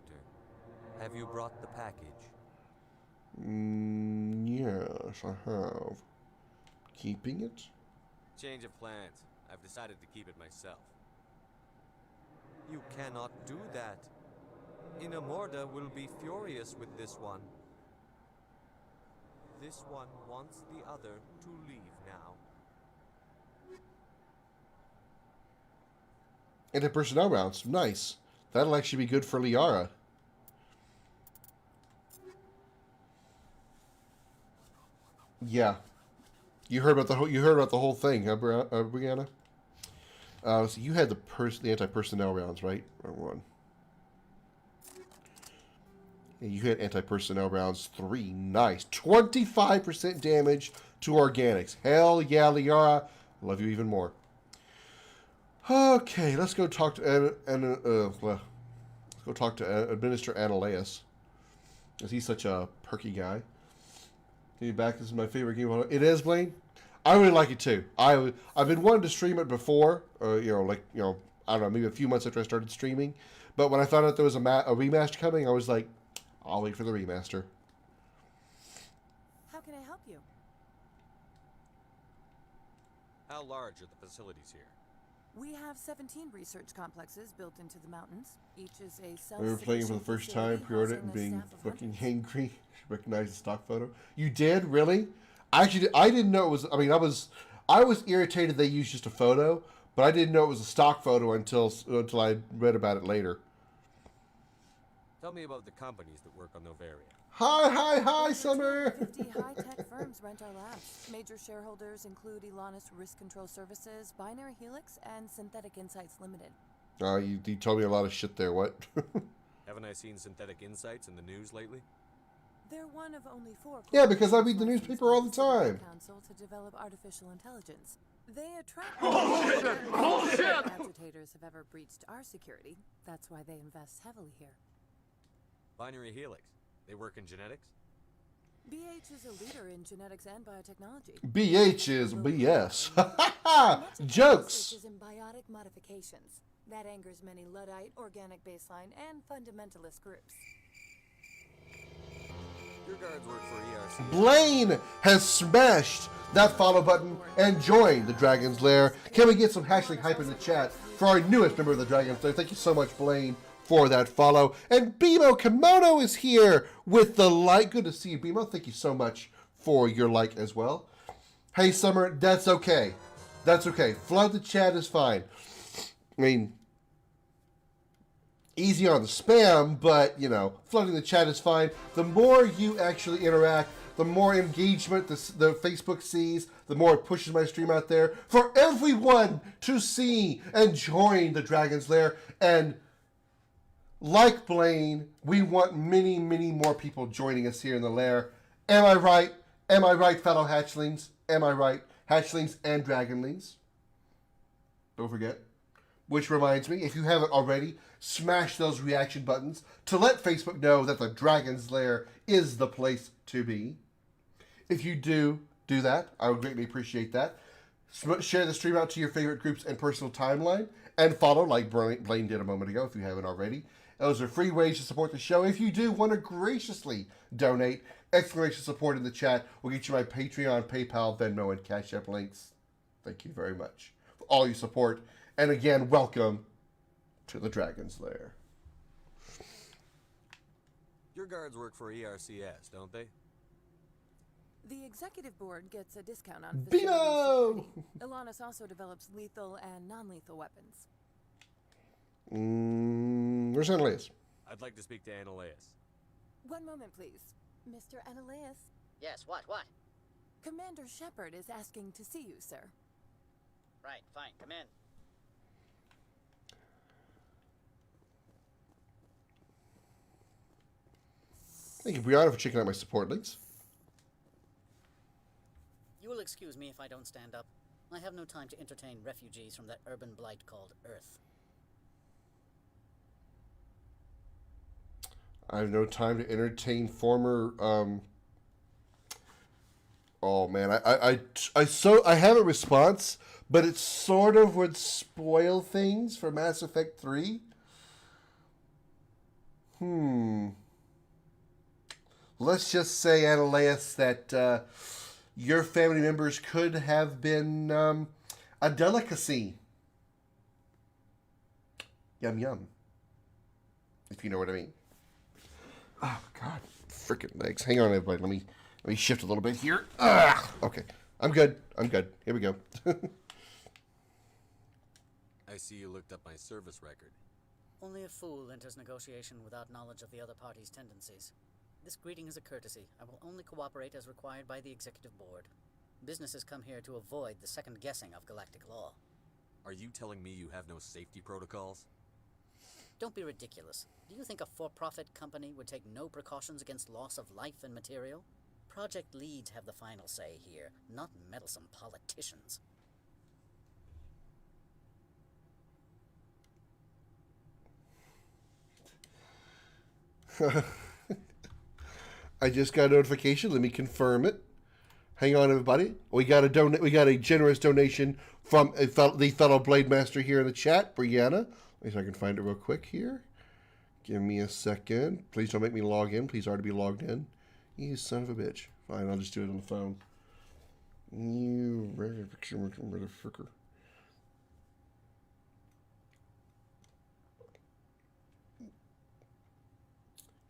Have you brought the package? Yes, I have. Keeping it? Change of plans. I've decided to keep it myself. You cannot do that. Inamorda will be furious with this one. This one wants the other to leave now. Anti-personnel rounds. Nice. That'll actually be good for Liara. Yeah. You heard about the whole thing, huh, Brianna? So you had the anti-personnel rounds, right? Wrong one. Yeah, you had anti-personnel rounds 3. Nice. 25% damage to organics. Hell yeah, Liara. I love you even more. Okay, let's go talk to Administrator Ananias, because he's such a perky guy. Get you back. This is my favorite game. It is, Blaine. I really like it too. I've been wanting to stream it before, I don't know, maybe a few months after I started streaming. But when I found out there was a remaster coming, I was like, I'll wait for the remaster. How can I help you? How large are the facilities here? We have 17 research complexes built into the mountains. Each is a self-sufficient We were playing for the first time, pre-ordered it, and being fucking angry. Recognized the stock photo. You did? Really? I didn't know it was. I mean, I was irritated they used just a photo, but I didn't know it was a stock photo until I read about it later. Tell me about the companies that work on Novaria. Hi, Summer! 50 high-tech firms rent our labs. Major shareholders include Elanus Risk Control Services, Binary Helix, and Synthetic Insights Limited. You told me a lot of shit there. What? Haven't I seen Synthetic Insights in the news lately? They're one of only 4. Yeah, because I read the newspaper all the time. Council to develop artificial intelligence. They attract Bullshit! Agitators have ever breached our security. That's why they invest heavily here. Binary Helix. They work in genetics? BH is a leader in genetics and biotechnology. BH is BS. Jokes. Research is in biotic modifications. That angers many Luddite, organic baseline, and fundamentalist groups. Your guards work for ERC. Blaine has smashed that follow button and joined the Dragon's Lair. Can we get some hashtag hype in the chat for our newest member of the Dragon's Lair? Thank you so much, Blaine, for that follow. And Bimo Kimono is here with the like. Good to see you, Bimo. Thank you so much for your like as well. Hey, Summer, that's okay. That's okay. Flood the chat is fine. I mean, easy on the spam, but, you know, flooding the chat is fine. The more you actually interact, the more engagement the Facebook sees, the more it pushes my stream out there for everyone to see and join the Dragon's Lair. And like Blaine, we want many, many more people joining us here in the lair. Am I right? Am I right, fellow hatchlings? Am I right? Hatchlings and dragonlings. Don't forget. Which reminds me, if you haven't already, smash those reaction buttons to let Facebook know that the Dragon's Lair is the place to be. If you do that, I would greatly appreciate that. Share the stream out to your favorite groups and personal timeline, and follow like Blaine did a moment ago if you haven't already. Those are free ways to support the show. If you do want to graciously donate, exclamation support in the chat will get you my Patreon, PayPal, Venmo, and Cash App links. Thank you very much for all your support. And again, welcome to the Dragon's Lair. Your guards work for ERCS, don't they? The executive board gets a discount on Bino! Ilanis also develops lethal and non-lethal weapons. Where's Annalise? I'd like to speak to Annalise. One moment, please. Mr. Annalise? Yes, what? Commander Shepard is asking to see you, sir. Right, fine, come in. Thank you, Brianna, for checking out my support links. You will excuse me if I don't stand up. I have no time to entertain refugees from that urban blight called Earth. I have no time to entertain former. Oh man, I have a response, but it sort of would spoil things for Mass Effect 3. Let's just say, Annalise, that your family members could have been a delicacy. Yum yum. If you know what I mean. Oh God, freaking legs! Hang on, everybody. Let me shift a little bit here. Okay, I'm good. Here we go. I see you looked up my service record. Only a fool enters negotiation without knowledge of the other party's tendencies. This greeting is a courtesy. I will only cooperate as required by the executive board. Businesses come here to avoid the second guessing of galactic law. Are you telling me you have no safety protocols? Don't be ridiculous. Do you think a for-profit company would take no precautions against loss of life and material? Project leads have the final say here, not meddlesome politicians. I just got a notification. Let me confirm it. Hang on, everybody. We got a generous donation from the fellow Blade Master here in the chat, Brianna. Let me see if I can find it real quick here. Give me a second. Please don't make me log in. Please already be logged in. You son of a bitch. Fine, I'll just do it on the phone. You motherfucker.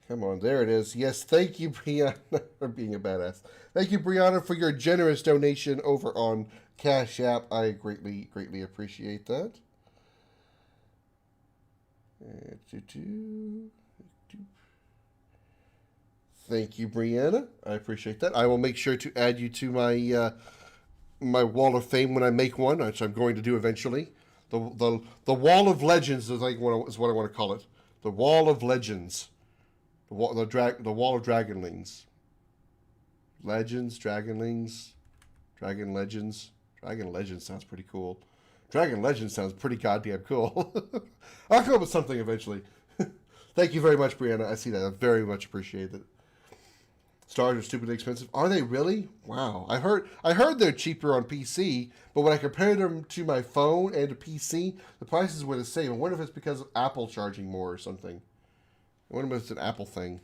Come on, there it is. Yes, thank you, Brianna, for being a badass. Thank you, Brianna, for your generous donation over on Cash App. I greatly, greatly appreciate that. Thank you, Brianna. I appreciate that. I will make sure to add you to my my wall of fame when I make one, which I'm going to do eventually. The Wall of Legends is what I want to call it. The Wall of Legends. The Wall of Dragonlings. Legends, Dragonlings, Dragon Legends. Dragon Legends sounds pretty cool. Dragon Legends sounds pretty goddamn cool. I'll come up with something eventually. Thank you very much, Brianna. I see that. I very much appreciate it. Stars are stupidly expensive. Are they really? Wow. I heard they're cheaper on PC, but when I compared them to my phone and to PC, the prices were the same. I wonder if it's because of Apple charging more or something. I wonder if it's an Apple thing.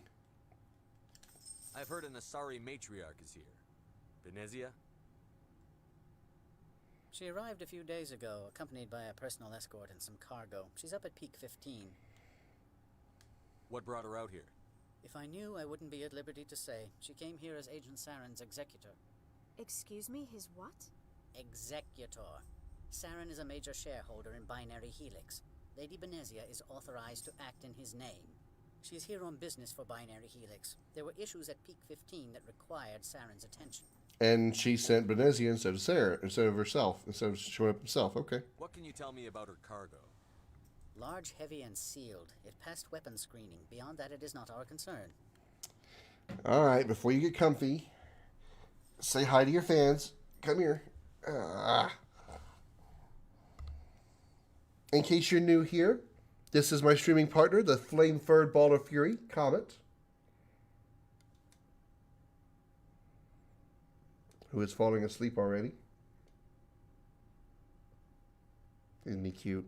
I've heard an Asari matriarch is here. Venezia? She arrived a few days ago, accompanied by a personal escort and some cargo. She's up at Peak 15. What brought her out here? If I knew, I wouldn't be at liberty to say. She came here as Agent Saren's executor. Excuse me, his what? Executor. Saren is a major shareholder in Binary Helix. Lady Venezia is authorized to act in his name. She's here on business for Binary Helix. There were issues at Peak 15 that required Saren's attention. And she sent Venezia instead of Sarah, instead of herself, instead of showing up himself. Okay. What can you tell me about her cargo? Large, heavy, and sealed. It passed weapons screening. Beyond that, it is not our concern. All right, before you get comfy, say hi to your fans. Come here. In case you're new here, this is my streaming partner, the flame-furred ball of fury, Comet, who is falling asleep already. Isn't he cute?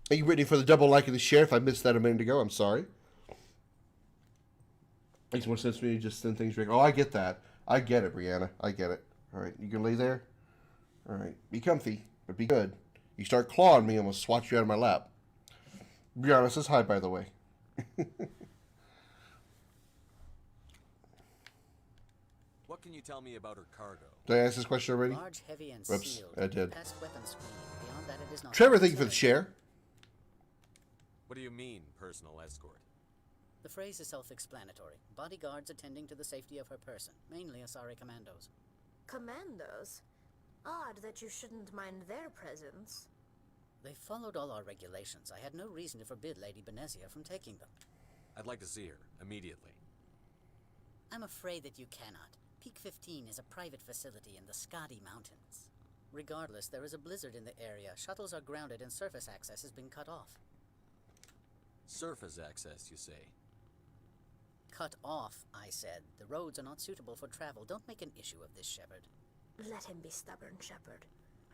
Thank you, Brittany, for the double like and the share. If I missed that a minute ago, I'm sorry. Makes more sense to me to just send things. Oh, I get that. I get it, Brianna. I get it. All right, you can lay there. All right, be comfy, but be good. You start clawing me, I'm gonna swat you out of my lap. Brianna says hi, by the way. What can you tell me about her cargo? Did I ask this question already? Large, heavy, and Oops, sealed. I did. Past weapons screening. Beyond that, it is not. Trevor, thank you for the share. What do you mean, personal escort? The phrase is self-explanatory. Bodyguards attending to the safety of her person, mainly Asari commandos. Commandos? Odd that you shouldn't mind their presence. They followed all our regulations. I had no reason to forbid Lady Venezia from taking them. I'd like to see her, immediately. I'm afraid that you cannot. Peak 15 is a private facility in the Skadi Mountains. Regardless, there is a blizzard in the area. Shuttles are grounded and surface access has been cut off. Surface access, you say? Cut off, I said. The roads are not suitable for travel. Don't make an issue of this, Shepard. Let him be stubborn, Shepard.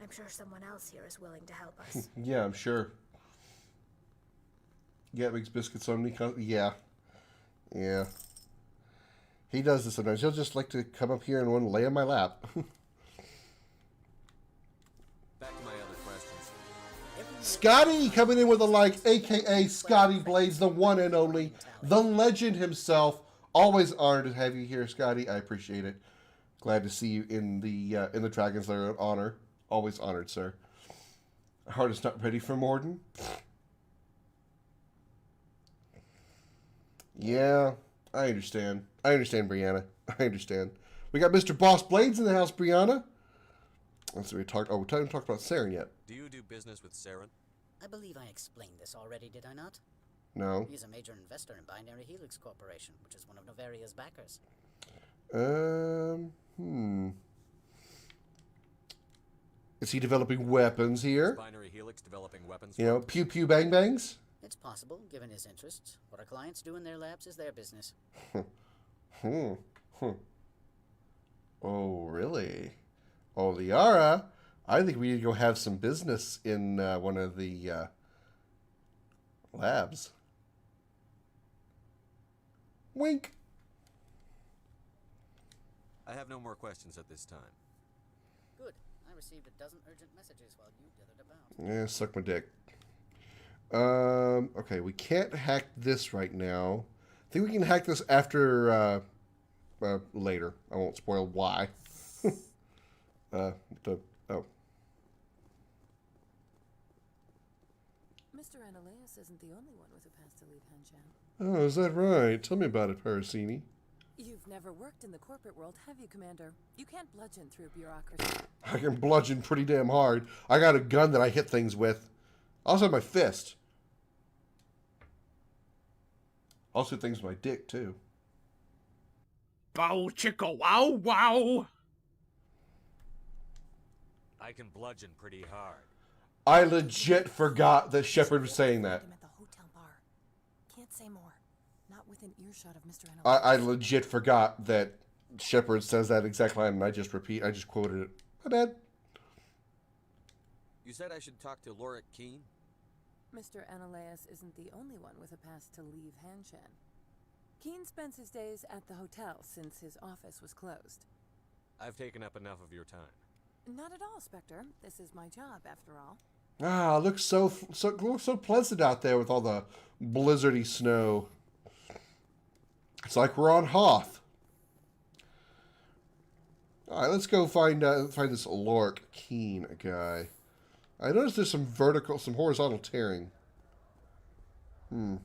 I'm sure someone else here is willing to help us. Yeah, I'm sure. Yeah, it makes biscuits on me. Yeah. Yeah. He does this sometimes. He'll just like to come up here and want to lay on my lap. Back to my other questions. Scotty coming in with a like, a.k.a. Scotty Blades, the one and only, the legend himself. Always honored to have you here, Scotty. I appreciate it. Glad to see you in the Dragon's Lair. Honor. Always honored, sir. Heart is not ready for Morden. Yeah, I understand. I understand, Brianna. I understand. We got Mr. Boss Blades in the house, Brianna. Let's see, we haven't talked about Saren yet. Do you do business with Saren? I believe I explained this already, did I not? No. He's a major investor in Binary Helix Corporation, which is one of Novaria's backers. Is he developing weapons here? Is Binary Helix developing weapons? You know, pew pew bang bangs? It's possible, given his interests. What our clients do in their labs is their business. Oh, really? Oh, Liara, I think we need to go have some business in one of the labs. Wink. I have no more questions at this time. Good. I received a dozen urgent messages while you dithered about. Yeah, suck my dick. Okay, we can't hack this right now. I think we can hack this after, later. I won't spoil why. Mr. Ananias isn't the only one with a past to leave Hanshan. Oh, is that right? Tell me about it, Parasini. You've never worked in the corporate world, have you, Commander? You can't bludgeon through bureaucracy. I can bludgeon pretty damn hard. I got a gun that I hit things with. I also have my fist. Also things with my dick, too. Bow chicka wow wow! I can bludgeon pretty hard. I legit forgot that Shepard was saying that. can't say more. Not within earshot of Mr. Analysis. I legit forgot that Shepard says that exact line, and I just quoted it. My bad. You said I should talk to Lorik Keene? Mr. Analysis isn't the only one with a pass to leave Hanshan. Keene spends his days at the hotel since his office was closed. I've taken up enough of your time. Not at all, Spectre. This is my job, after all. Ah, it looks so pleasant out there with all the blizzardy snow. It's like we're on Hoth. All right, let's go find this Lorik Keene guy. I noticed there's some horizontal tearing. Kind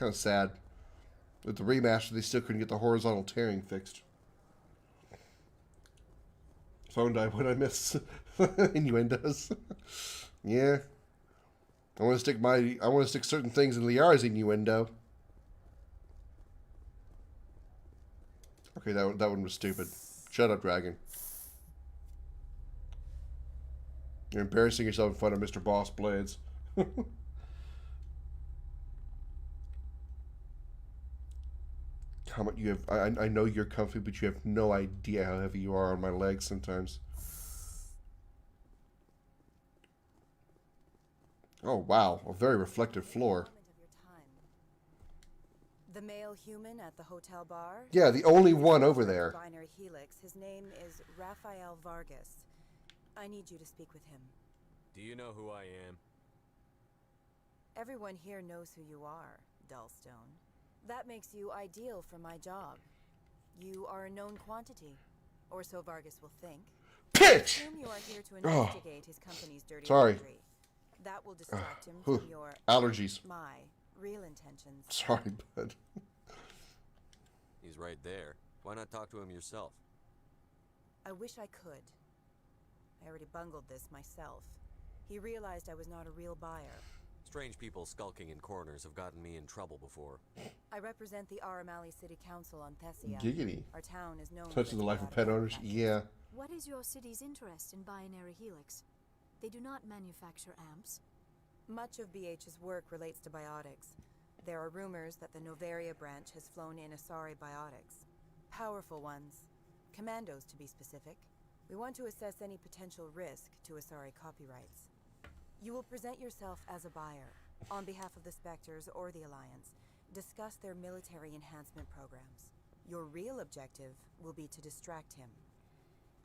of sad. With the remaster, they still couldn't get the horizontal tearing fixed. Phone died. What I miss? Innuendos. Yeah. I want to stick certain things in Liara's innuendo. Okay, that one was stupid. Shut up, dragon. You're embarrassing yourself in front of Mr. Boss Blades. Comment, you have. I know you're comfy, but you have no idea how heavy you are on my legs sometimes. Oh wow, a very reflective floor. The male human at the hotel bar? Yeah, the only one over there. Binary Helix. His name is Raphael Vargas. I need you to speak with him. Do you know who I am? Everyone here knows who you are, Dullstone. That makes you ideal for my job. You are a known quantity, or so Vargas will think. Pitch! I assume you are here to investigate his company's dirty Sorry. laundry. That will distract him from your allergies. My real intentions. Sorry, bud. He's right there. Why not talk to him yourself? I wish I could. I already bungled this myself. He realized I was not a real buyer. Strange people skulking in corners have gotten me in trouble before. I represent the Aramali City Council on Thessia. Giggity. Our town is known Touches for the life of chaotic pet owners. practice. Yeah. What is your city's interest in Binary Helix? They do not manufacture amps. Much of BH's work relates to biotics. There are rumors that the Novaria branch has flown in Asari biotics. Powerful ones. Commandos, to be specific. We want to assess any potential risk to Asari copyrights. You will present yourself as a buyer, on behalf of the Spectres or the Alliance. Discuss their military enhancement programs. Your real objective will be to distract him.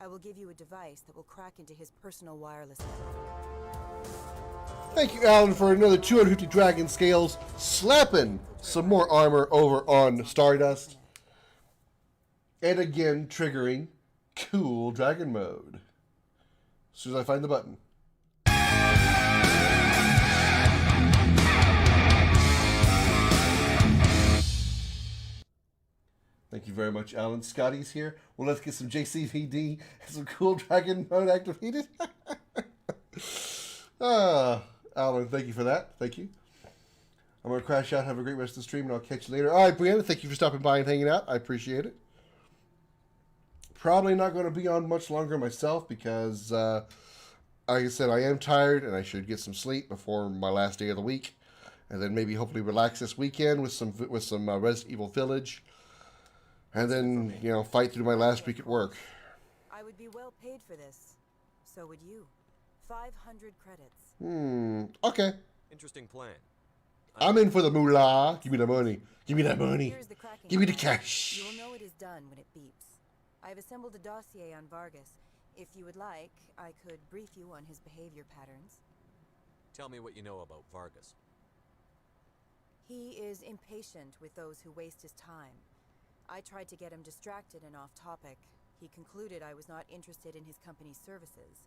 I will give you a device that will crack into his personal wireless network. Thank you, Alan, for another 250 dragon scales. Slapping some more armor over on Stardust. And again, triggering cool dragon mode. As soon as I find the button. Thank you very much, Alan. Scotty's here. Well, let's get some JCVD and some cool dragon mode activated. Alan, thank you for that. Thank you. I'm going to crash out. Have a great rest of the stream, and I'll catch you later. All right, Brianna, thank you for stopping by and hanging out. I appreciate it. Probably not going to be on much longer myself because, like I said, I am tired, and I should get some sleep before my last day of the week. And then maybe hopefully relax this weekend with some Resident Evil Village. And then, you know, fight through my last week at work. I would be well paid for this. So would you. 500 credits. Okay. Interesting plan. I'm in for the moolah. Give me the money. Give me that money. Here's the cracking Give me the plan. cash. You will know it is done when it beeps. I have assembled a dossier on Vargas. If you would like, I could brief you on his behavior patterns. Tell me what you know about Vargas. He is impatient with those who waste his time. I tried to get him distracted and off topic. He concluded I was not interested in his company's services.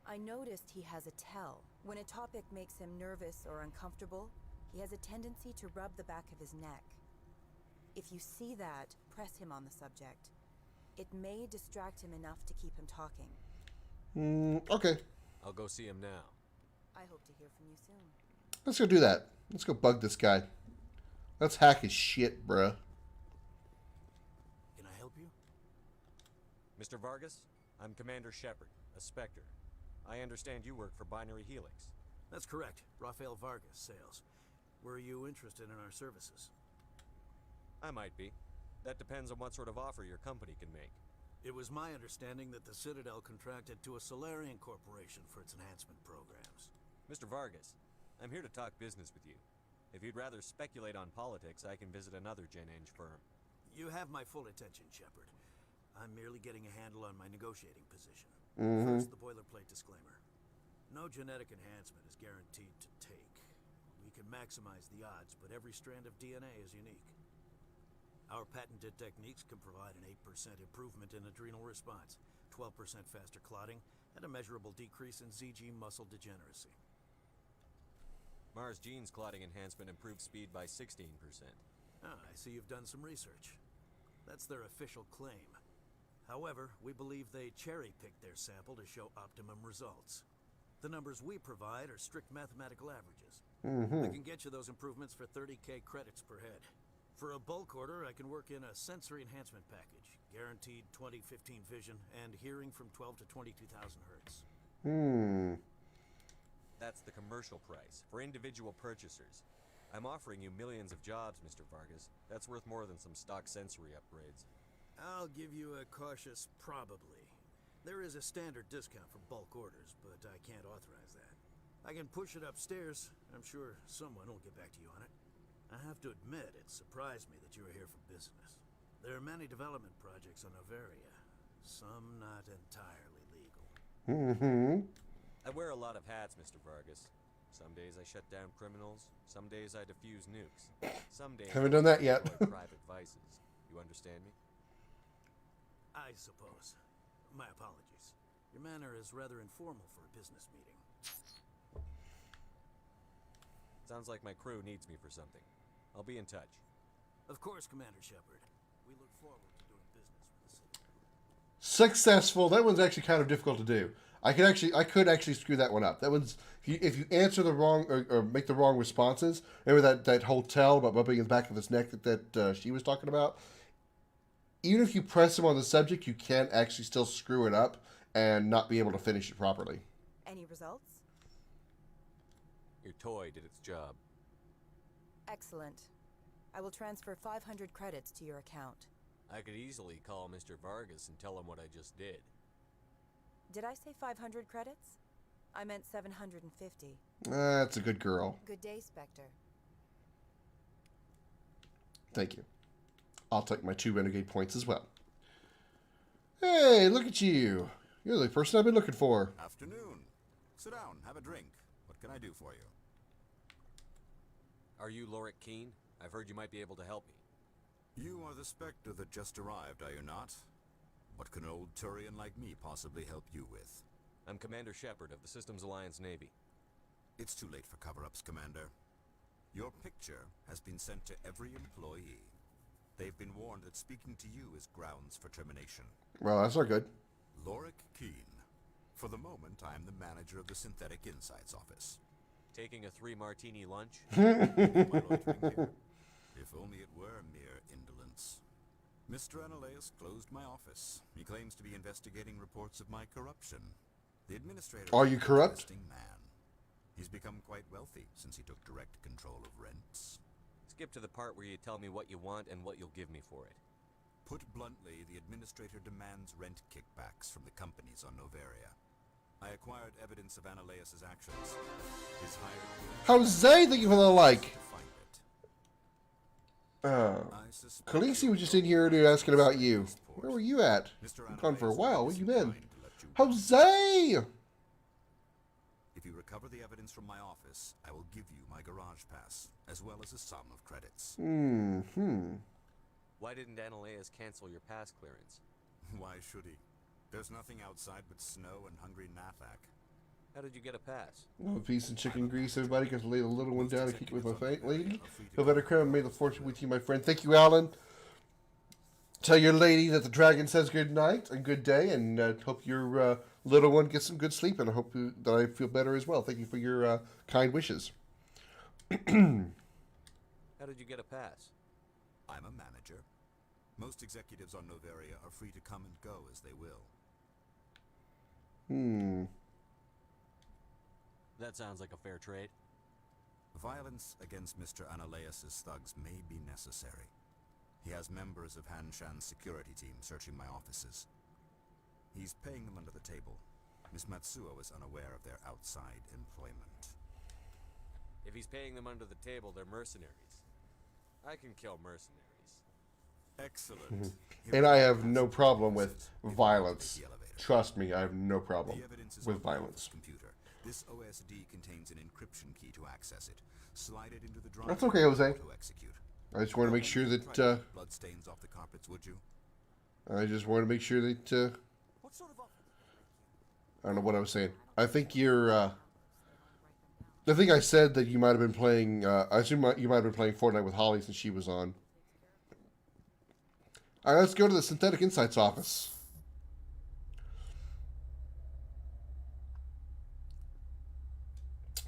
I noticed he has a tell. When a topic makes him nervous or uncomfortable, he has a tendency to rub the back of his neck. If you see that, press him on the subject. It may distract him enough to keep him talking. Okay. I'll go see him now. I hope to hear from you soon. Let's go do that. Let's go bug this guy. Let's hack his shit, bruh. Can I help you? Mr. Vargas, I'm Commander Shepard, a Spectre. I understand you work for Binary Helix. That's correct. Raphael Vargas, sales. Were you interested in our services? I might be. That depends on what sort of offer your company can make. It was my understanding that the Citadel contracted to a Solarian corporation for its enhancement programs. Mr. Vargas, I'm here to talk business with you. If you'd rather speculate on politics, I can visit another Gen Eng firm. You have my full attention, Shepard. I'm merely getting a handle on my negotiating position. First, the boilerplate disclaimer. No genetic enhancement is guaranteed to take. We can maximize the odds, but every strand of DNA is unique. Our patented techniques can provide an 8% improvement in adrenal response, 12% faster clotting, and a measurable decrease in ZG muscle degeneracy. Mars Gene's clotting enhancement improves speed by 16%. Ah, I see you've done some research. That's their official claim. However, we believe they cherry-picked their sample to show optimum results. The numbers we provide are strict mathematical averages. I can get you those improvements for 30K credits per head. For a bulk order, I can work in a sensory enhancement package, guaranteed 20/15 vision, and hearing from 12 to 22,000 hertz. That's the commercial price for individual purchasers. I'm offering you millions of jobs, Mr. Vargas. That's worth more than some stock sensory upgrades. I'll give you a cautious probably. There is a standard discount for bulk orders, but I can't authorize that. I can push it upstairs. I'm sure someone will get back to you on it. I have to admit, it surprised me that you were here for business. There are many development projects on Noveria, some not entirely legal. I wear a lot of hats, Mr. Vargas. Some days I shut down criminals, some days I defuse nukes. Some days Haven't done that yet. I private vices. You understand me? I suppose. My apologies. Your manner is rather informal for a business meeting. Sounds like my crew needs me for something. I'll be in touch. Of course, Commander Shepard. We look forward to doing business with the city. Successful. That one's actually kind of difficult to do. I could actually screw that one up. That one's if you answer the wrong or make the wrong responses. Remember that hotel about bumping in the back of his neck that she was talking about. Even if you press him on the subject, you can actually still screw it up and not be able to finish it properly. Any results? Your toy did its job. Excellent. I will transfer 500 credits to your account. I could easily call Mr. Vargas and tell him what I just did. Did I say 500 credits? I meant 750. That's a good girl. Good day, Spectre. Thank you. I'll take my 2 renegade points as well. Hey, look at you. You're the person I've been looking for. Afternoon. Sit down, have a drink. What can I do for you? Are you Lorik Keen? I've heard you might be able to help me. You are the Spectre that just arrived, are you not? What can an old Turian like me possibly help you with? I'm Commander Shepard of the Systems Alliance Navy. It's too late for cover-ups, Commander. Your picture has been sent to every employee. They've been warned that speaking to you is grounds for termination. Well, that's not good. Lorik Keen. For the moment, I am the manager of the Synthetic Insights Office. Taking a 3-martini lunch? My loitering here. If only it were mere indolence. Mr. Analeas closed my office. He claims to be investigating reports of my corruption. The administrator Are you corrupt? is an interesting man. He's become quite wealthy since he took direct control of rents. Skip to the part where you tell me what you want and what you'll give me for it. Put bluntly, the administrator demands rent kickbacks from the companies on Noveria. I acquired evidence of Analeas' actions. His hired... Jose, thank you for the like. Khaleesi was just in here asking about you. Where were you at? You've gone for a while. Where you been? Jose! If you recover the evidence from my office, I will give you my garage pass, as well as a sum of credits. Why didn't Analeas cancel your pass clearance? Why should he? There's nothing outside but snow and hungry Nathak. How did you get a pass? A piece of chicken grease, everybody. Because lay the little one down and kick it with my lady. Feel better, Crown. May the fortune with you, my friend. Thank you, Alan. Tell your lady that the dragon says good night and good day, and hope your little one gets some good sleep, and I hope that I feel better as well. Thank you for your kind wishes. How did you get a pass? I'm a manager. Most executives on Noveria are free to come and go as they will. That sounds like a fair trade. Violence against Mr. Analaeus' thugs may be necessary. He has members of Hanshan's security team searching my offices. He's paying them under the table. Miss Matsuo is unaware of their outside employment. If he's paying them under the table, they're mercenaries. I can kill mercenaries. Excellent. And I have no problem with violence. Trust me, I have no problem with violence. Computer. This OSD contains an encryption key to access it. Slide it into the drive. That's okay, Jose. To execute. I just want to make sure that blood stains off the carpets, would you? I just want to make sure that I don't know what I was saying. I think you're I think I said that you might have been playing I assume you might have been playing Fortnite with Holly since she was on. Alright, let's go to the Synthetic Insights office.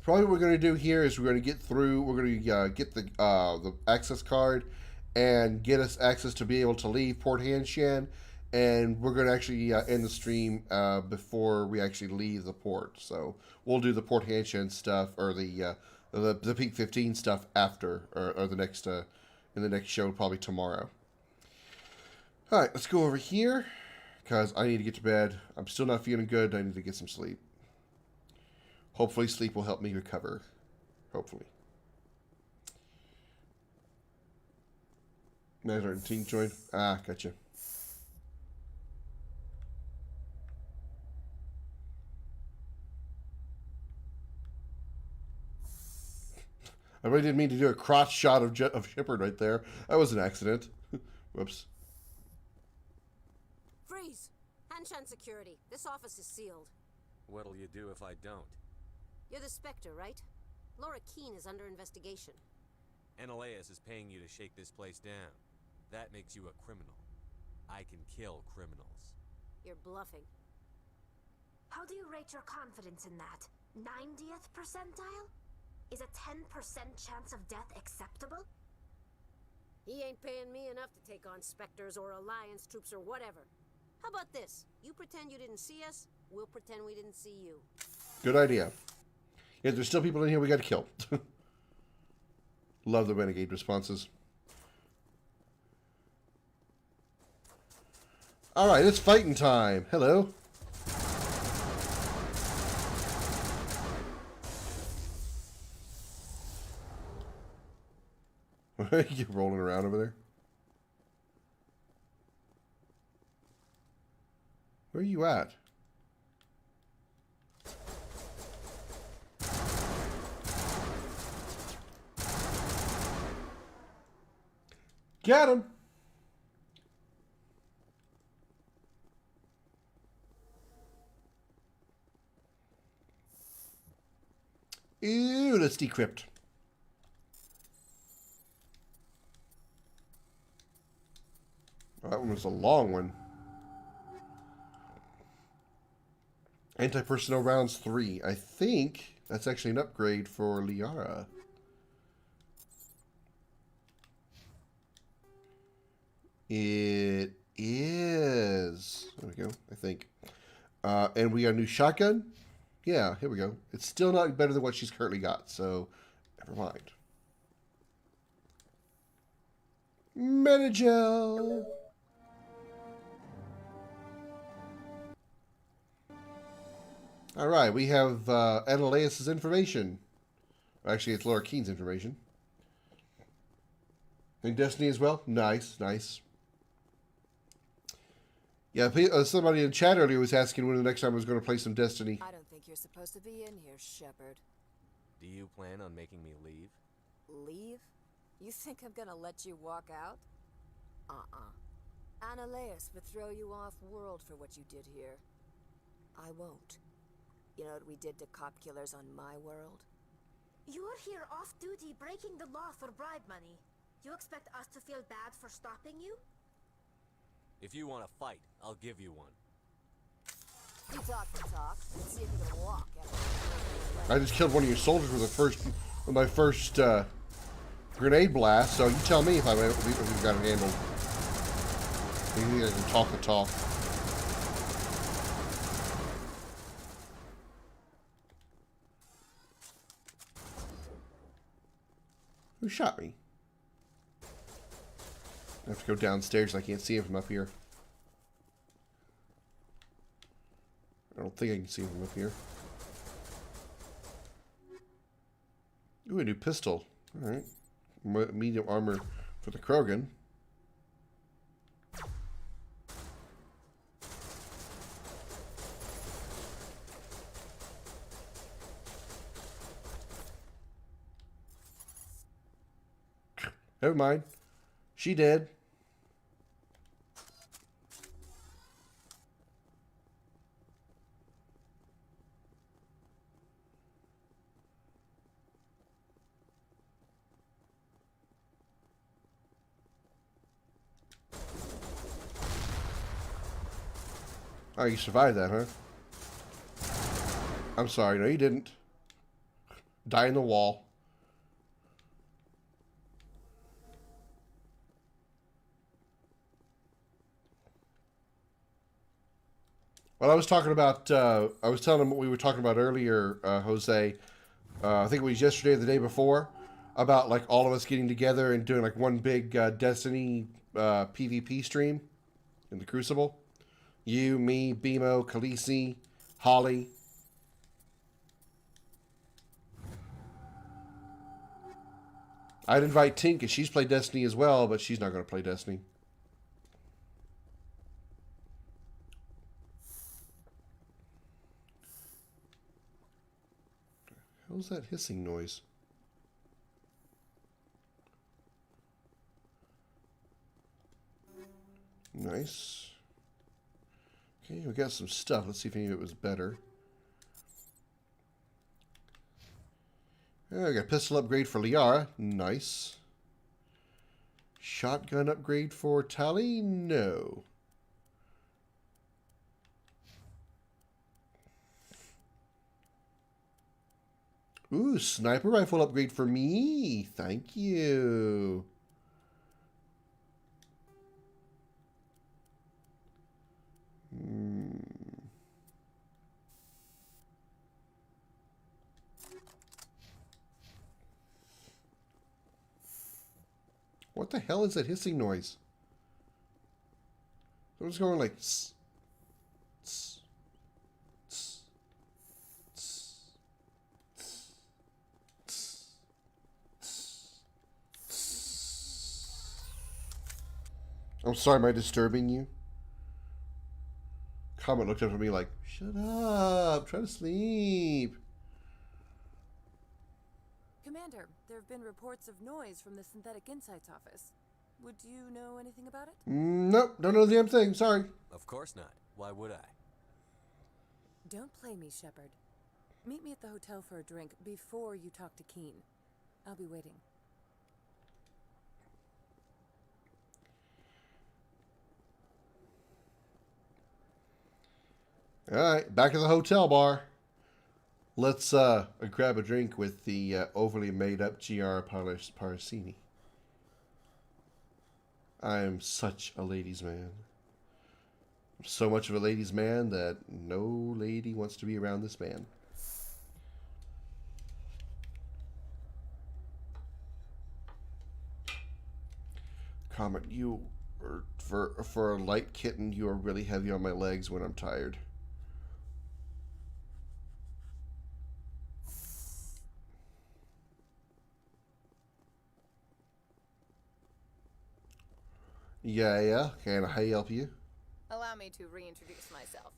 Probably what we're going to do here is we're going to get through, we're going to get the access card and get us access to be able to leave Port Hanshan, and we're going to actually end the stream before we actually leave the port. So we'll do the Port Hanshan stuff, or the Peak 15 stuff after, or the next in the next show, probably tomorrow. All right, let's go over here because I need to get to bed. I'm still not feeling good. I need to get some sleep. Hopefully sleep will help me recover. Hopefully. Manager and team join. Ah, gotcha. I really didn't mean to do a crotch shot of Shepard right there. That was an accident. Whoops. Freeze! Hanshan security. This office is sealed. What'll you do if I don't? You're the Spectre, right? Laura Keene is under investigation. Analaeus is paying you to shake this place down. That makes you a criminal. I can kill criminals. You're bluffing. How do you rate your confidence in that? 90th percentile? Is a 10% chance of death acceptable? He ain't paying me enough to take on Spectres or Alliance troops or whatever. How about this? You pretend you didn't see us, we'll pretend we didn't see you. Good idea. Yeah, there's still people in here we got to kill. Love the renegade responses. Alright, it's fighting time. Hello. You rolling around over there? Where are you at? Got him. Ew, let's decrypt. That one was a long one. Anti-personnel rounds 3. I think that's actually an upgrade for Liara. It is. There we go, I think. And we got a new shotgun. Yeah, here we go. It's still not better than what she's currently got, so never mind. Metagel. Alright, we have Analaeus' information. Actually, it's Laura Keene's information. And Destiny as well? Nice, nice. Yeah, somebody in chat earlier was asking when the next time I was going to play some Destiny. I don't think you're supposed to be in here, Shepard. Do you plan on making me leave? Leave? You think I'm gonna let you walk out? Analaeus would throw you off-world for what you did here. I won't. You know what we did to cop killers on my world? You're here off-duty breaking the law for bribe money. You expect us to feel bad for stopping you? If you want to fight, I'll give you one. You talk the talk. Let's see if you can walk. I just killed one of your soldiers with my first grenade blast. So you tell me if we've got it handled. Maybe I can talk the talk. Who shot me? I have to go downstairs. I can't see him from up here. I don't think I can see him from up here. Ooh, a new pistol. Alright. Medium armor for the Krogan. Never mind. She did. Oh, you survived that, huh? I'm sorry. No, you didn't. Die in the wall. Well, I was talking about, I was telling him what we were talking about earlier, Jose. I think it was yesterday or the day before, about like all of us getting together and doing like one big Destiny PvP stream in the Crucible. You, me, Bimo, Khaleesi, Holly. I'd invite Tink because she's played Destiny as well, but she's not going to play Destiny. How's that hissing noise? Nice. Okay, we got some stuff. Let's see if any of it was better. I got a pistol upgrade for Liara. Nice. Shotgun upgrade for Tali? No. Ooh, sniper rifle upgrade for me. Thank you. What the hell is that hissing noise? It was going like... Tss, tss, tss, tss, tss, tss, tss. I'm sorry, am I disturbing you? Comet looked up at me like, shut up, try to sleep. Commander, there have been reports of noise from the Synthetic Insights office. Would you know anything about it? Nope, don't know the damn thing, sorry. Of course not. Why would I? Don't play me, Shepard. Meet me at the hotel for a drink before you talk to Keen. I'll be waiting. Alright, back to the hotel bar. Let's grab a drink with the overly made-up GR Parasini. I am such a ladies' man. I'm so much of a ladies' man that no lady wants to be around this man. Comet, you are, for a light kitten, you are really heavy on my legs when I'm tired. Yeah, can I help you? Allow me to reintroduce myself.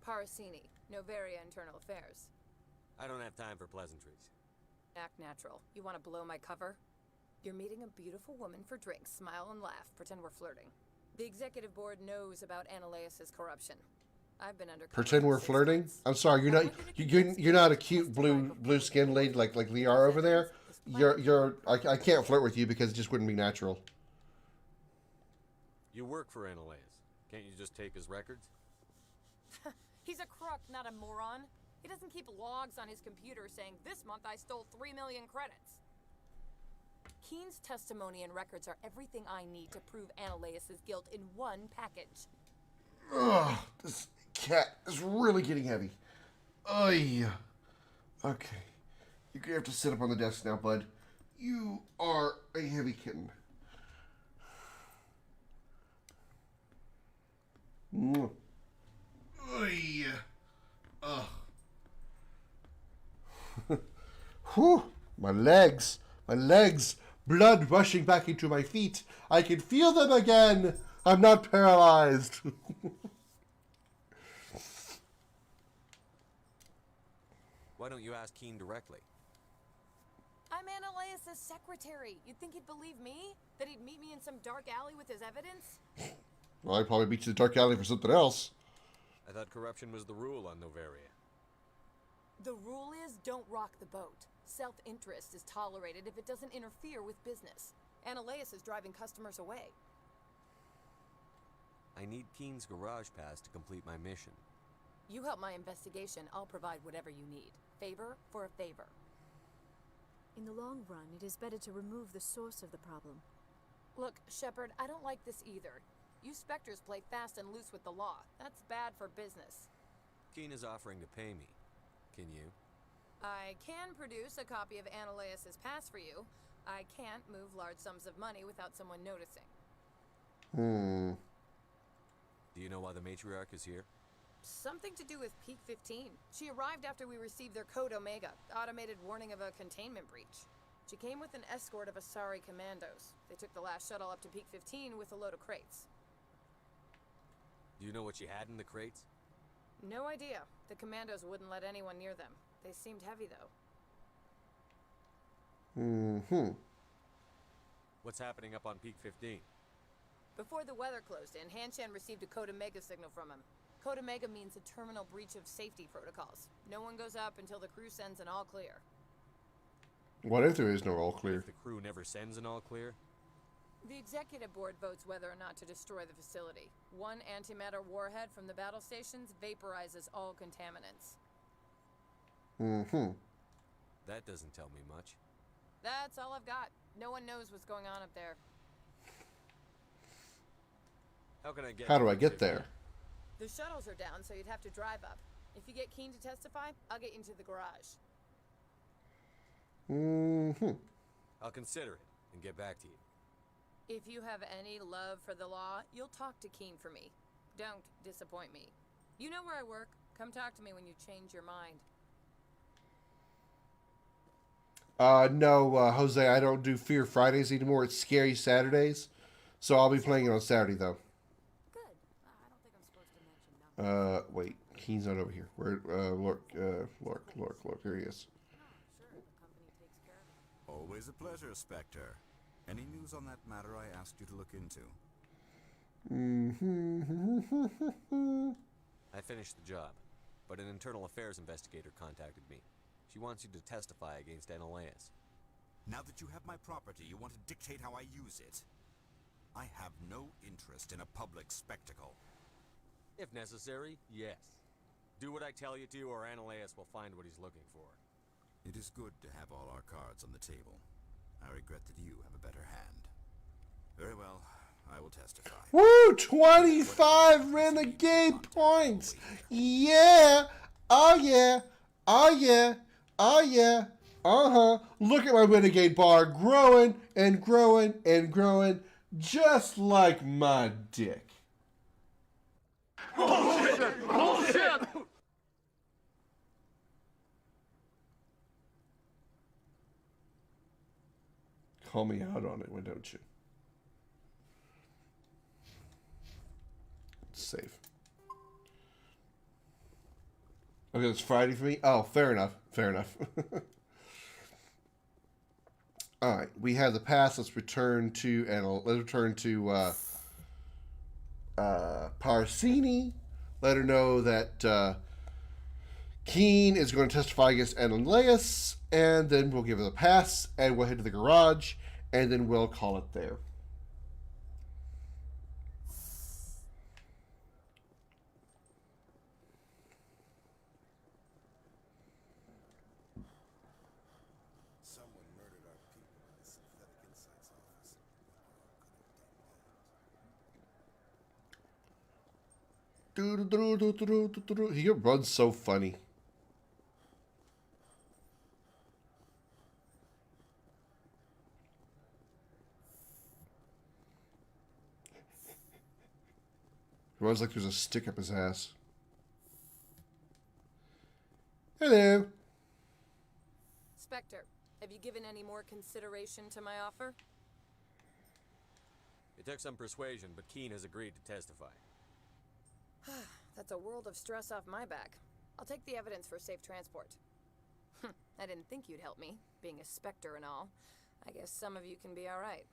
Parasini, Novaria Internal Affairs. I don't have time for pleasantries. Act natural. You want to blow my cover? You're meeting a beautiful woman for drinks. Smile and laugh. Pretend we're flirting. The executive board knows about Ananias' corruption. I've been under. Pretend we're flirting? I'm sorry, you're not a cute blue skinned lady like Liara over there. I can't flirt with you because it just wouldn't be natural. You work for Ananias. Can't you just take his records? He's a crook, not a moron. He doesn't keep logs on his computer saying, this month I stole 3 million credits. Keen's testimony and records are everything I need to prove Ananias' guilt in one package. Ugh, this cat is really getting heavy. Ay. Okay. You have to sit up on the desk now, bud. You are a heavy kitten. Mwah. Oy. Ugh. Whew. My legs. Blood rushing back into my feet. I can feel them again. I'm not paralyzed. Why don't you ask Keen directly? I'm Ananias' secretary. You'd think he'd believe me? That he'd meet me in some dark alley with his evidence? Well, I'd probably beat you to the dark alley for something else. I thought corruption was the rule on Novaria. The rule is don't rock the boat. Self-interest is tolerated if it doesn't interfere with business. Ananias is driving customers away. I need Keen's garage pass to complete my mission. You help my investigation, I'll provide whatever you need. Favor for a favor. In the long run, it is better to remove the source of the problem. Look, Shepard, I don't like this either. You Spectres play fast and loose with the law. That's bad for business. Keen is offering to pay me. Can you? I can produce a copy of Ananias' pass for you. I can't move large sums of money without someone noticing. Do you know why the matriarch is here? Something to do with Peak 15. She arrived after we received their Code Omega, automated warning of a containment breach. She came with an escort of Asari commandos. They took the last shuttle up to Peak 15 with a load of crates. Do you know what she had in the crates? No idea. The commandos wouldn't let anyone near them. They seemed heavy, though. What's happening up on Peak 15? Before the weather closed in, Hanshan received a Code Omega signal from him. Code Omega means a terminal breach of safety protocols. No one goes up until the crew sends an all clear. What if there is no all clear? If the crew never sends an all clear? The executive board votes whether or not to destroy the facility. One antimatter warhead from the battle stations vaporizes all contaminants. That doesn't tell me much. That's all I've got. No one knows what's going on up there. How can I get? How do I get there? The shuttles are down, so you'd have to drive up. If you get Keen to testify, I'll get you into the garage. I'll consider it and get back to you. If you have any love for the law, you'll talk to Keen for me. Don't disappoint me. You know where I work. Come talk to me when you change your mind. No, Jose, I don't do Fear Fridays anymore. It's Scary Saturdays. So I'll be playing it on Saturday, though. Good. I don't think I'm supposed to mention that. Wait. Keen's not over here. Where, look. Here he is. Always a pleasure, Spectre. Any news on that matter I asked you to look into? I finished the job, but an internal affairs investigator contacted me. She wants you to testify against Ananias. Now that you have my property, you want to dictate how I use it? I have no interest in a public spectacle. If necessary, yes. Do what I tell you to, or Ananias will find what he's looking for. It is good to have all our cards on the table. I regret that you have a better hand. Very well, I will testify. Woo! 25 renegade points! Yeah! Oh yeah! Oh yeah! Oh yeah! Uh-huh! Look at my renegade bar growing and growing and growing just like my dick. Bullshit! Bullshit! Call me out on it, why don't you? It's safe. Okay, it's Friday for me. Oh, fair enough. Fair enough. All right, we have the pass. Let's return to Parsini. Let her know that Keen is going to testify against Ananias, and then we'll give her the pass, and we'll head to the garage, and then we'll call it there. Someone murdered our people in the Synthetic Insights office. He runs so funny. It was like there's a stick up his ass. Hello. Spectre, have you given any more consideration to my offer? It took some persuasion, but Keen has agreed to testify. That's a world of stress off my back. I'll take the evidence for safe transport. I didn't think you'd help me, being a Spectre and all. I guess some of you can be alright.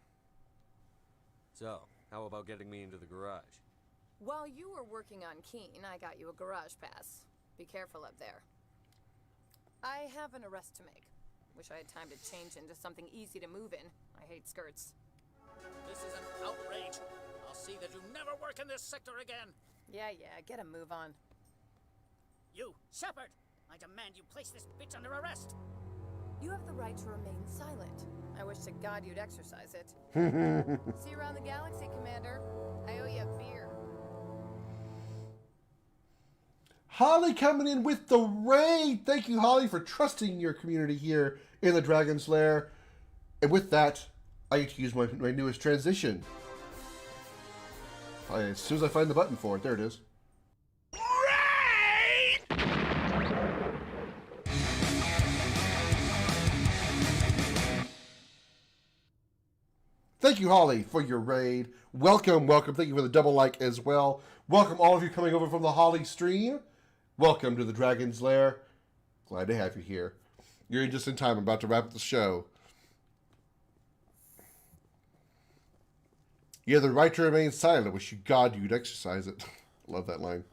So, how about getting me into the garage? While you were working on Keen, I got you a garage pass. Be careful up there. I have an arrest to make. Wish I had time to change into something easy to move in. I hate skirts. This is an outrage. I'll see that you never work in this sector again. Yeah, get a move on. You, Shepard! I demand you place this bitch under arrest! You have the right to remain silent. I wish to God you'd exercise it. See you around the galaxy, Commander. I owe you a beer. Holly coming in with the raid. Thank you, Holly, for trusting your community here in the Dragon's Lair. And with that, I get to use my newest transition. As soon as I find the button for it, there it is. Thank you, Holly, for your raid. Welcome, welcome. Thank you for the double like as well. Welcome all of you coming over from the Holly stream. Welcome to the Dragon's Lair. Glad to have you here. You're just in time. I'm about to wrap up the show. You have the right to remain silent. I wish you God you'd exercise it. Love that line.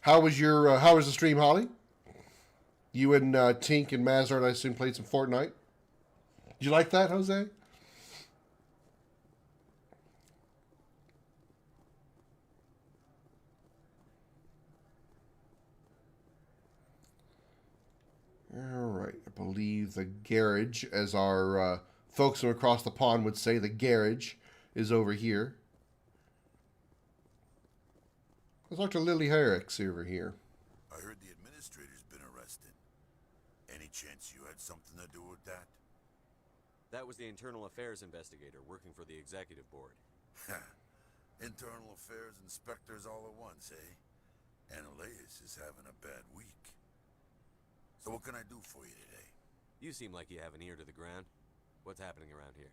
How was the stream, Holly? You and Tink and Mazard, I assume, played some Fortnite. Did you like that, Jose? All right. I believe the garage, as our folks from across the pond would say, the garage is over here. There's Dr. Lily Herrick's over here. I heard the administrator's been arrested. Any chance you had something to do with that? That was the internal affairs investigator working for the executive board. Internal affairs inspectors all at once, eh? Annaleus is having a bad week. So what can I do for you today? You seem like you have an ear to the ground. What's happening around here?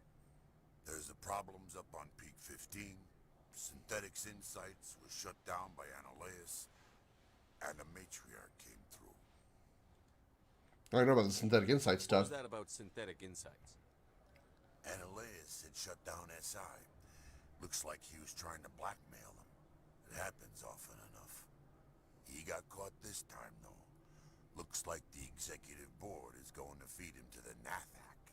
There's the problems up on Peak 15. Synthetics Insights was shut down by Annaleus. And the matriarch came through. I know about the Synthetic Insights stuff. What was that about Synthetic Insights? Annaleus had shut down SI. Looks like he was trying to blackmail them. It happens often enough. He got caught this time, though. Looks like the executive board is going to feed him to the Nathak.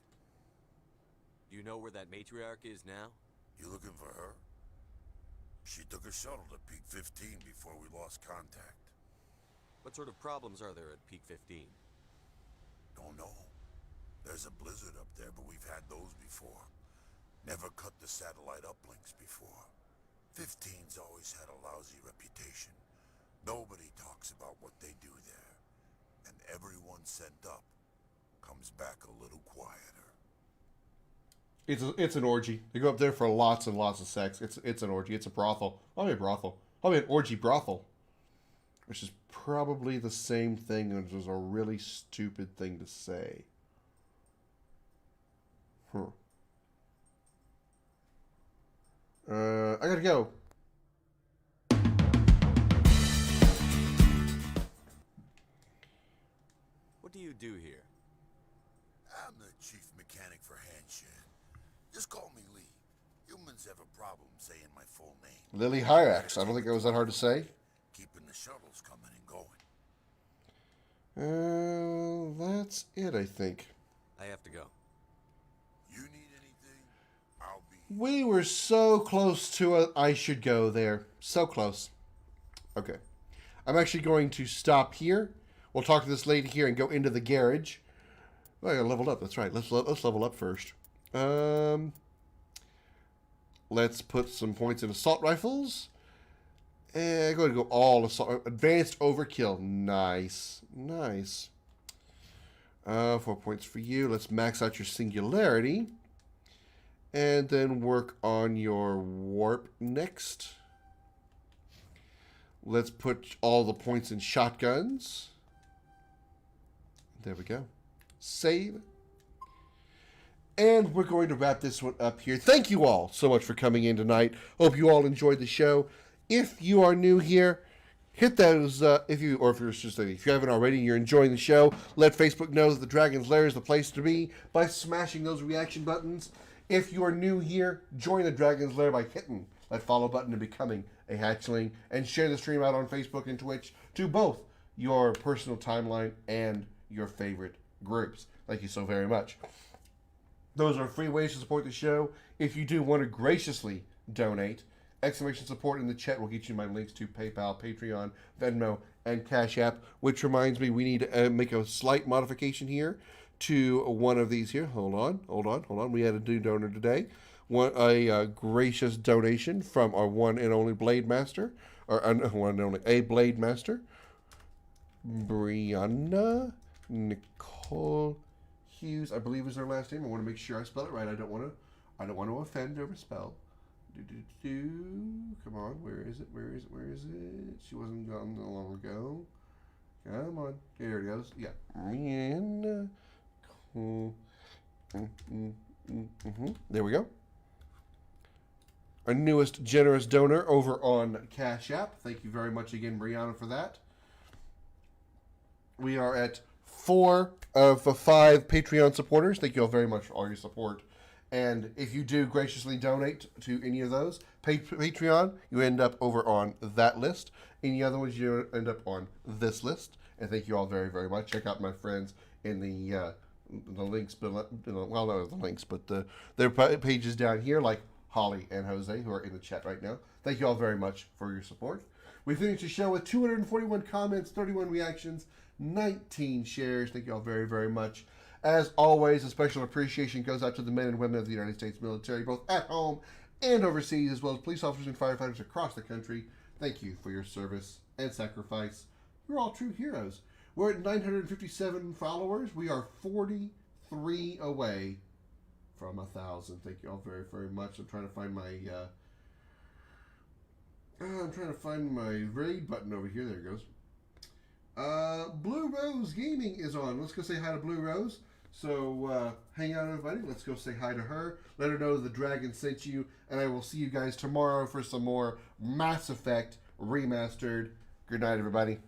Do you know where that matriarch is now? You looking for her? She took a shuttle to Peak 15 before we lost contact. What sort of problems are there at Peak 15? Don't know. There's a blizzard up there, but we've had those before. Never cut the satellite uplinks before. 15's always had a lousy reputation. Nobody talks about what they do there. And everyone sent up comes back a little quieter. It's an orgy. They go up there for lots and lots of sex. It's an orgy. It's a brothel. I'll be a brothel. I'll be an orgy brothel. Which is probably the same thing, which is a really stupid thing to say. I gotta go. What do you do here? I'm the chief mechanic for Hanshan. Just call me Lee. Humans have a problem saying my full name. Lily Hyrax. I don't think it was that hard to say. Keeping the shuttles coming and going. That's it, I think. I have to go. You need anything? I'll be... We were so close to a I should go there. So close. Okay. I'm actually going to stop here. We'll talk to this lady here and go into the garage. Oh, I leveled up. That's right. Let's level up first. Let's put some points in assault rifles. And I'm going to go all assault. Advanced overkill. Nice. Nice. 4 points for you. Let's max out your singularity. And then work on your warp next. Let's put all the points in shotguns. There we go. Save. And we're going to wrap this one up here. Thank you all so much for coming in tonight. Hope you all enjoyed the show. If you are new here, hit those, if you haven't already and you're enjoying the show, let Facebook know that the Dragon's Lair is the place to be by smashing those reaction buttons. If you are new here, join the Dragon's Lair by hitting that follow button and becoming a hatchling, and share the stream out on Facebook and Twitch to both your personal timeline and your favorite groups. Thank you so very much. Those are free ways to support the show. If you do want to graciously donate, exclamation support in the chat will get you my links to PayPal, Patreon, Venmo, and Cash App. Which reminds me, we need to make a slight modification here to one of these here. Hold on. We had a new donor today. A gracious donation from our one and only Blade Master, or one and only a Blade Master, Brianna Nicole Hughes, I believe is her last name. I want to make sure I spell it right. I don't want to offend or misspell. Come on, where is it? She wasn't gone that long ago. Come on, there it goes. Yeah, Brianna. There we go. Our newest generous donor over on Cash App. Thank you very much again, Brianna, for that. We are at 4 of 5 Patreon supporters. Thank you all very much for all your support. And if you do graciously donate to any of those, Patreon, you end up over on that list. Any other ones, you end up on this list. And thank you all very, very much. Check out my friends in the links, well, not the links, but their pages down here, like Holly and Jose, who are in the chat right now. Thank you all very much for your support. We finished the show with 241 comments, 31 reactions, 19 shares. Thank you all very, very much. As always, a special appreciation goes out to the men and women of the United States military, both at home and overseas, as well as police officers and firefighters across the country. Thank you for your service and sacrifice. You're all true heroes. We're at 957 followers. We are 43 away from 1,000. Thank you all very, very much. I'm trying to find my raid button over here. There it goes. Blue Rose Gaming is on. Let's go say hi to Blue Rose. So hang out, everybody. Let's go say hi to her. Let her know the dragon sent you. And I will see you guys tomorrow for some more Mass Effect Remastered. Good night, everybody.